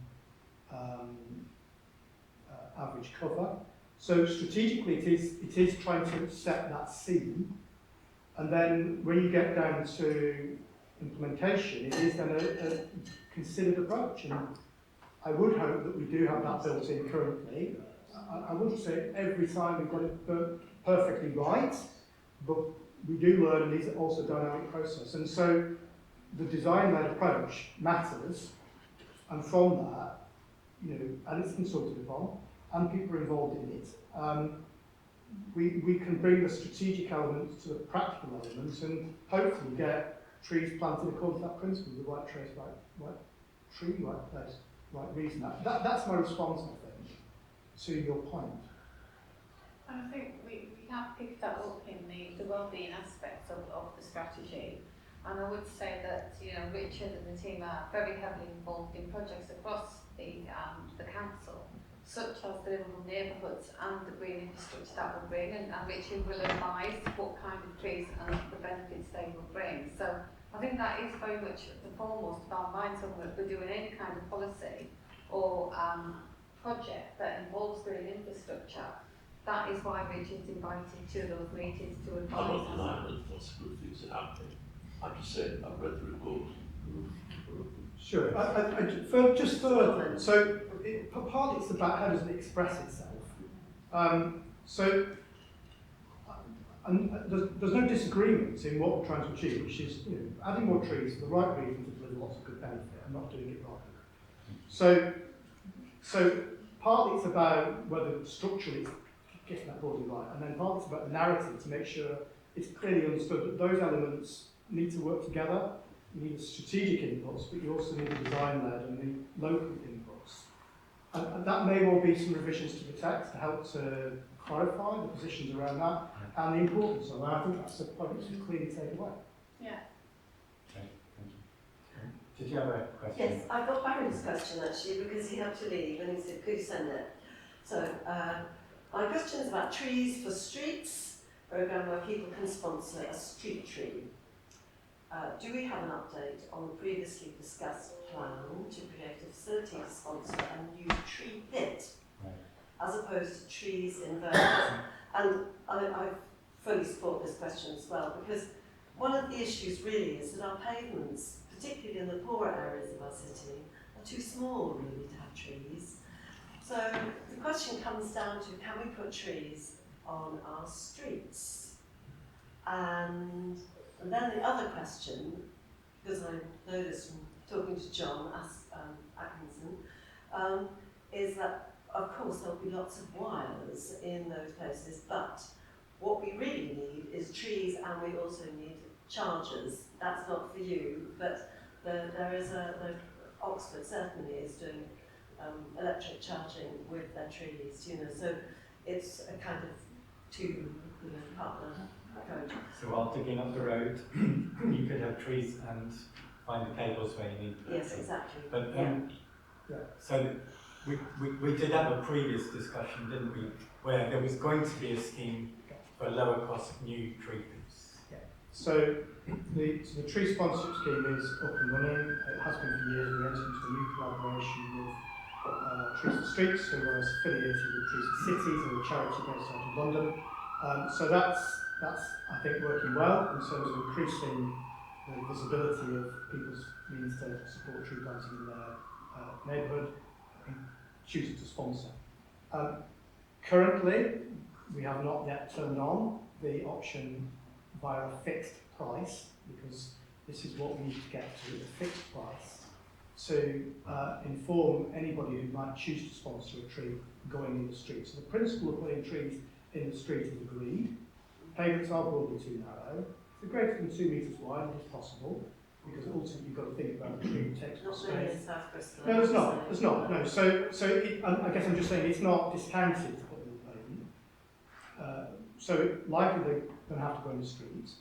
average cover. So strategically, it is trying to set that scene, and then when you get down to implementation, it is then a considered approach. And I would hope that we do have that built in currently. I wouldn't say every time we've got it perfectly right, but we do learn, and these are also a dynamic process. And so the design-led approach matters, and from that, you know, and it's consulted upon, and people are involved in it, we can bring the strategic elements to the practical elements and hopefully get trees planted according to that principle, the right trace, right tree, right place, right reason. That's my response, I think, to your point. I think we have picked that up in the wellbeing aspects of the strategy. And I would say that, you know, Richard and the team are very heavily involved in projects across the council, such as the livable neighbourhoods and the green infrastructure that will bring, and Richard will advise what kind of trees and the benefits they will bring. So I think that is very much the foremost of our minds when we're doing any kind of policy or project that involves green infrastructure. That is why Richard's invited to those meetings to advise. I'm not denying that lots of good things are happening. I'm just saying I've read the report. Sure. Just further, so partly it's about how does it express itself. There's no disagreement in what we're trying to achieve, which is, you know, adding more trees for the right reason to deliver lots of good benefit and not doing it wrong. So partly it's about whether structurally it's getting that broadly right, and then partly it's about the narrative to make sure it's clearly understood that those elements need to work together. You need the strategic inputs, but you also need the design-led and the local inputs. And that may well be some revisions to the text to help to clarify the positions around that and the importance of that. I think that's a point to clearly take away. Yeah. Okay, thank you. Did you have a question? Yes, I've got Barron's question actually, because he had to leave and he said, could you send it? So, my question is about Trees for Streets, a programme where people can sponsor a street tree. Do we have an update on the previously discussed plan to create a facility to sponsor a new tree pit, as opposed to trees in vertical? And I fully support this question as well, because one of the issues really is that our pavements, particularly in the poorer areas of our city, are too small really to have trees. So the question comes down to, can we put trees on our streets? And then the other question, because I know this from talking to John Atkinson, is that of course there'll be lots of wires in those places, but what we really need is trees, and we also need chargers. That's not for you, but there is Oxford certainly is doing electric charging with their trees, you know, so it's a kind of two-partner approach. So while digging up the road, you could have trees and find the cables where you need them. Yes, exactly. But Yeah. so we did have a previous discussion, didn't we, where there was going to be a scheme for lower cost new treatments. Yeah. So the tree sponsorship scheme is up and running. It has been for years. We entered into a new collaboration with Trees for Streets, who was affiliated with Trees for Cities, who are a charity based out of London. So that's I think working well in terms of increasing the visibility of people's means to support tree planting in their neighbourhood and choosing to sponsor. Currently, we have not yet turned on the option via a fixed price, because this is what we need to get to, a fixed price, to inform anybody who might choose to sponsor a tree going in the street. So the principle of putting trees in the street is agreed. Pavements are broadly too narrow. If they're greater than 2 metres wide, it is possible, because ultimately you've got to think about the tree that takes up Not really in space. South Bristol. No, there's not. There's not. No. So I guess I'm just saying it's not discounted to put in the pavement. So likely they're going to have to go in the streets,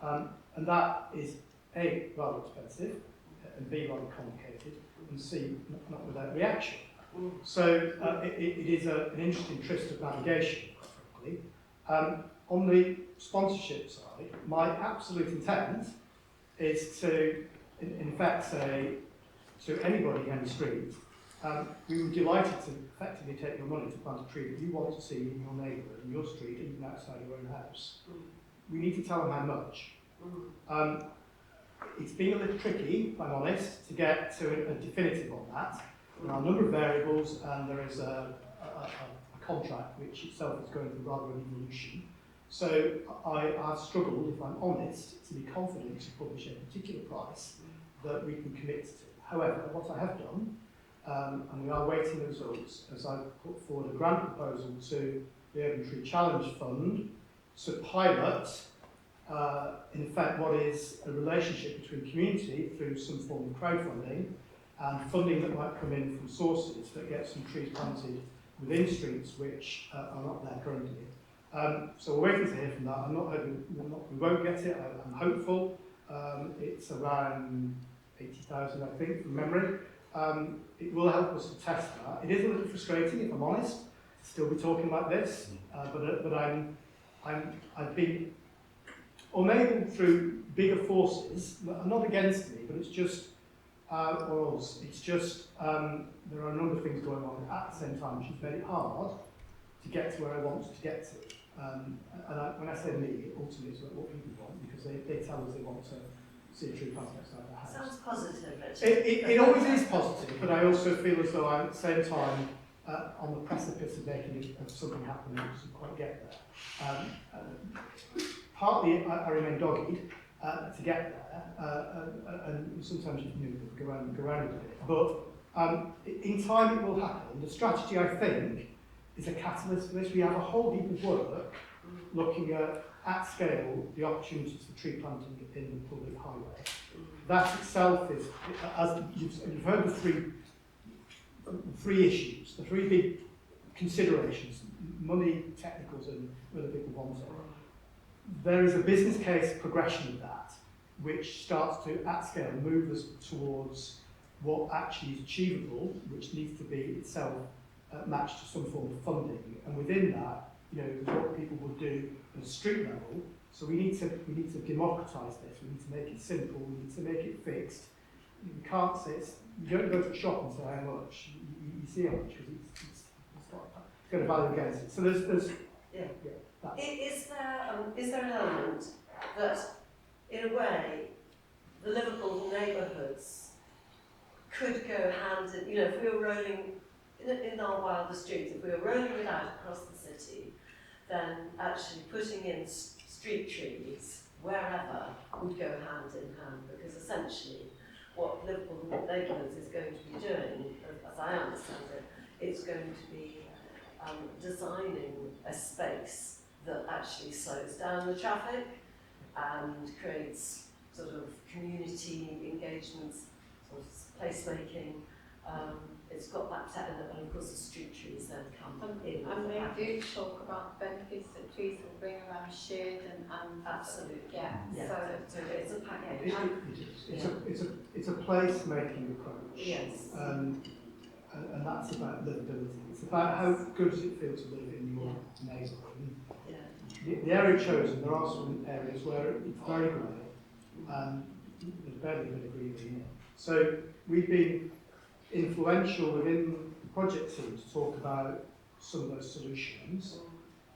and that is A, rather expensive, and B, rather complicated, and C, not without reaction. So it is an interesting twist of navigation, quite frankly. On the sponsorship side, my absolute intent is to, in fact, say to anybody in the street, we would be delighted to effectively take your money to plant a tree that you want to see in your neighbourhood, in your street, even outside your own house. We need to tell them how much. It's been a little tricky, if I'm honest, to get to a definitive on that. There are a number of variables, and there is a contract which itself is going through rather an evolution. So I've struggled, if I'm honest, to be confident to publish a particular price that we can commit to. However, what I have done, and we are waiting the results, as I've put forward a grant proposal to the Urban Tree Challenge Fund to pilot, in fact, what is a relationship between community through some form of crowdfunding and funding that might come in from sources that get some trees planted within streets which are not there currently. So we're waiting to hear from that. I'm not hoping we won't get it. I'm hopeful. It's around 80,000, I think, from memory. It will help us to test that. It is a little frustrating, if I'm honest, to still be talking like this, but I've been unable through bigger forces. I'm not against me, but it's just it's just there are a number of things going on at the same time, which has made it hard to get to where I want to get to. And when I say me, ultimately it's what people want, because they tell us they want to see a tree planted outside their house. Sounds positive, actually. It always is positive, but I also feel as though I'm at the same time on the precipice of making something happen that doesn't quite get there. Partly I remain dogged to get there, and sometimes you go around a bit. But in time it will happen. The strategy, I think, is a catalyst for this. We have a whole heap of work looking at scale the opportunities for tree planting in the public highway. That itself is, as you've heard, the three issues, the three big considerations: money, technicals, and whether people want it. There is a business case progression of that, which starts to, at scale, move us towards what actually is achievable, which needs to be itself matched to some form of funding. And within that, what people would do at a street level. So we need to democratise this. We need to make it simple. We need to make it fixed. You can't say you don't go to a shop and say how much. You see how much, because it's got a value against it. So there's Is there an element that in a way, the Liverpool neighbourhoods could go hand in, if we were rolling in our wilder streets, if we were rolling it out across the city, then actually putting in street trees wherever would go hand in hand, because essentially what Liverpool neighbourhoods is going to be doing, as I understand it, it's going to be designing a space that actually slows down the traffic and creates sort of community engagements, sort of placemaking. It's got that technical, and of course the street trees then come in. And they do talk about the benefits that trees will bring around shade and absolutely. Yeah. So it's a package. It's a place-making approach. Yes. And that's about livability. It's about how good does it feel to live in your neighbourhood. Yeah. The area chosen, there are some areas where it's very grey and there's barely a bit of greenery in it. So we've been influential within the project team to talk about some of those solutions,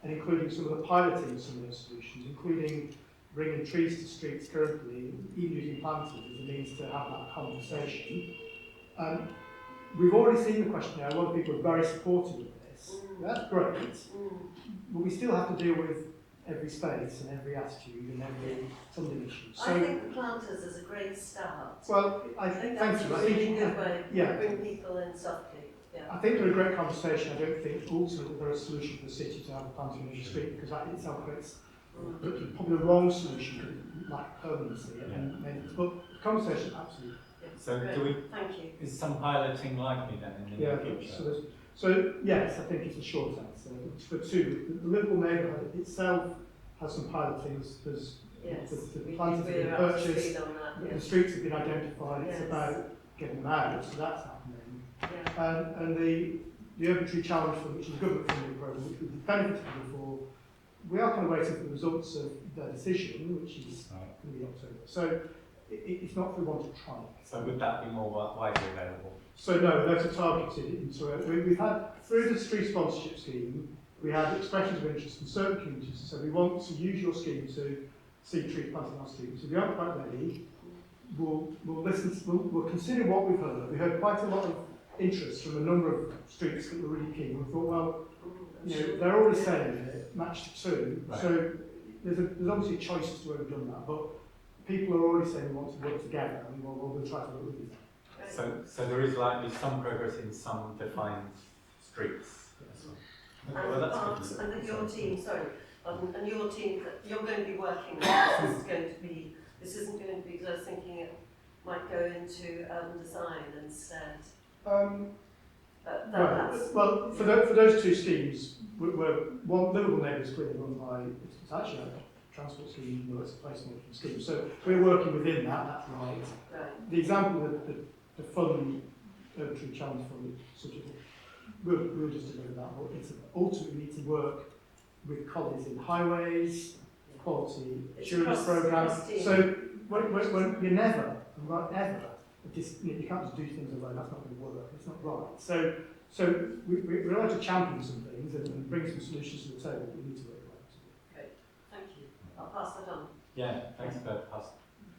and including some of the piloting of some of those solutions, including bringing trees to streets currently, even using planters as a means to have that conversation. We've already seen the questionnaire. A lot of people are very supportive of this. That's great, but we still have to deal with every space and every attitude and every funding issue. So, I think the planters is a great start. Well, I think thank that's you. a I think really good way yeah. to bring people in softly. Yeah. I think they're a great conversation. I don't think ultimately they're a solution for the city to have a planting in the street, because that itself creates probably the wrong solution, because it lack permanency. And but the conversation, absolutely. So Great. do we? Thank you. Is some piloting likely then in the near future? So yes, I think it's a short answer. For two, the Liverpool neighbourhood itself has some piloting. There's the planters have been purchased, the streets have been identified. It's about getting them out, so that's happening. Yeah. And the Urban Tree Challenge Fund, which is a government funding programme, which we've benefited before, we are kind of waiting for the results of their decision, which is going to be October. So it's not that we want to try it. So would that be more widely available? So no, those are targeted. So we've had, through the street sponsorship scheme, we had expressions of interest from certain communities to say we want to use your scheme to see trees planted on our street. So if we aren't quite ready, we'll listen, we'll consider what we've heard. We heard quite a lot of interest from a number of streets that were really keen. We thought, well, they're already saying it, matched two. Right. So there's obviously a choice as to where we've done that, but people are already saying we want to work together, and we'll try to work with you. So there is likely some progress in some defined streets. Yes. Okay, well, that's good. And that your team, and your team, that you're going to be working with, this isn't going to be, because I was thinking it might go into urban design instead. Well, for those two schemes, one Liverpool Neighbours is clearly run by, it's actually a transport scheme, but it's a placemaking scheme. So we're working within that, that's right. The example of the fund, Urban Tree Challenge Fund, we'll just deliver that, but it's ultimately we need to work with colleagues in highways, quality assurance programmes. So when you're never, ever, you can't just do things alone, that's not going to work, it's not right. So we're allowed to champion some things and bring some solutions to the table, but we need to work with that. Great, thank you. I'll pass that on. Yeah, thanks for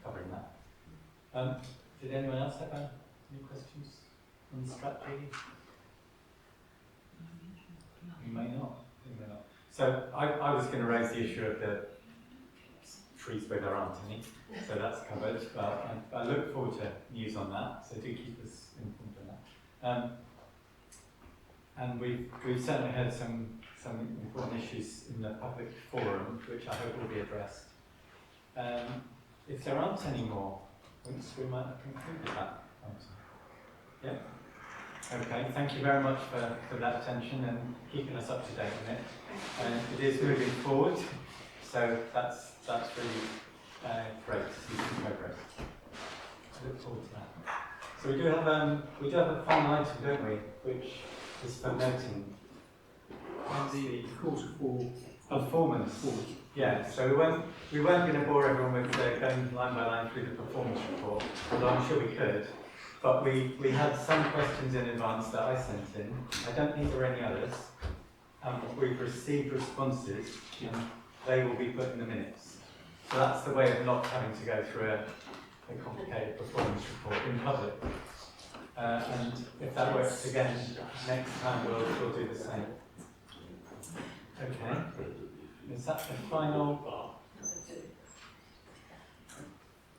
covering that. Did anyone else have any questions on the strategy? You may not. So I was going to raise the issue of the trees where there aren't any, so that's covered. But I look forward to news on that, so do keep us informed on that. And we've certainly had some important issues in the public forum, which I hope will be addressed. If there aren't any more, we might have concluded that. Yeah. Okay, thank you very much for that attention and keeping us up to date on it. And it is moving forward, so that's really great to see some progress. I look forward to that. So we do have a final item, don't we, which is for noting. The calls for performance. Yeah, so we weren't going to bore everyone with going line by line through the performance report, although I'm sure we could. But we had some questions in advance that I sent in. I don't think there are any others. We've received responses, and they will be put in the minutes. So that's the way of not having to go through a complicated performance report in public. And if that works again, next time we'll do the same. Okay. Is that the final?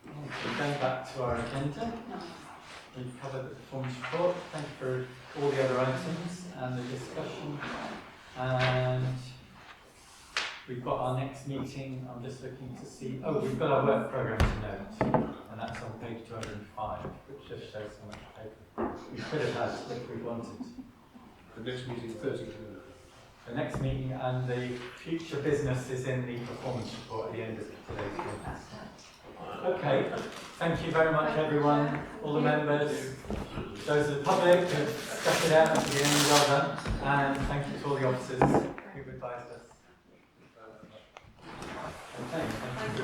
Okay, going back to our agenda. We've covered the performance report. Thank you for all the other items and the discussion. And we've got our next meeting. I'm just looking to see. Oh, we've got our work programme to note, and that's on page 205, which just shows how much paper we could have had if we wanted. The next meeting is 30th. The next meeting and the future business is in the performance report at the end of today's meeting. Okay, thank you very much everyone, all the members, those of the public who stuck it out at the end, well done, and thank you to all the officers.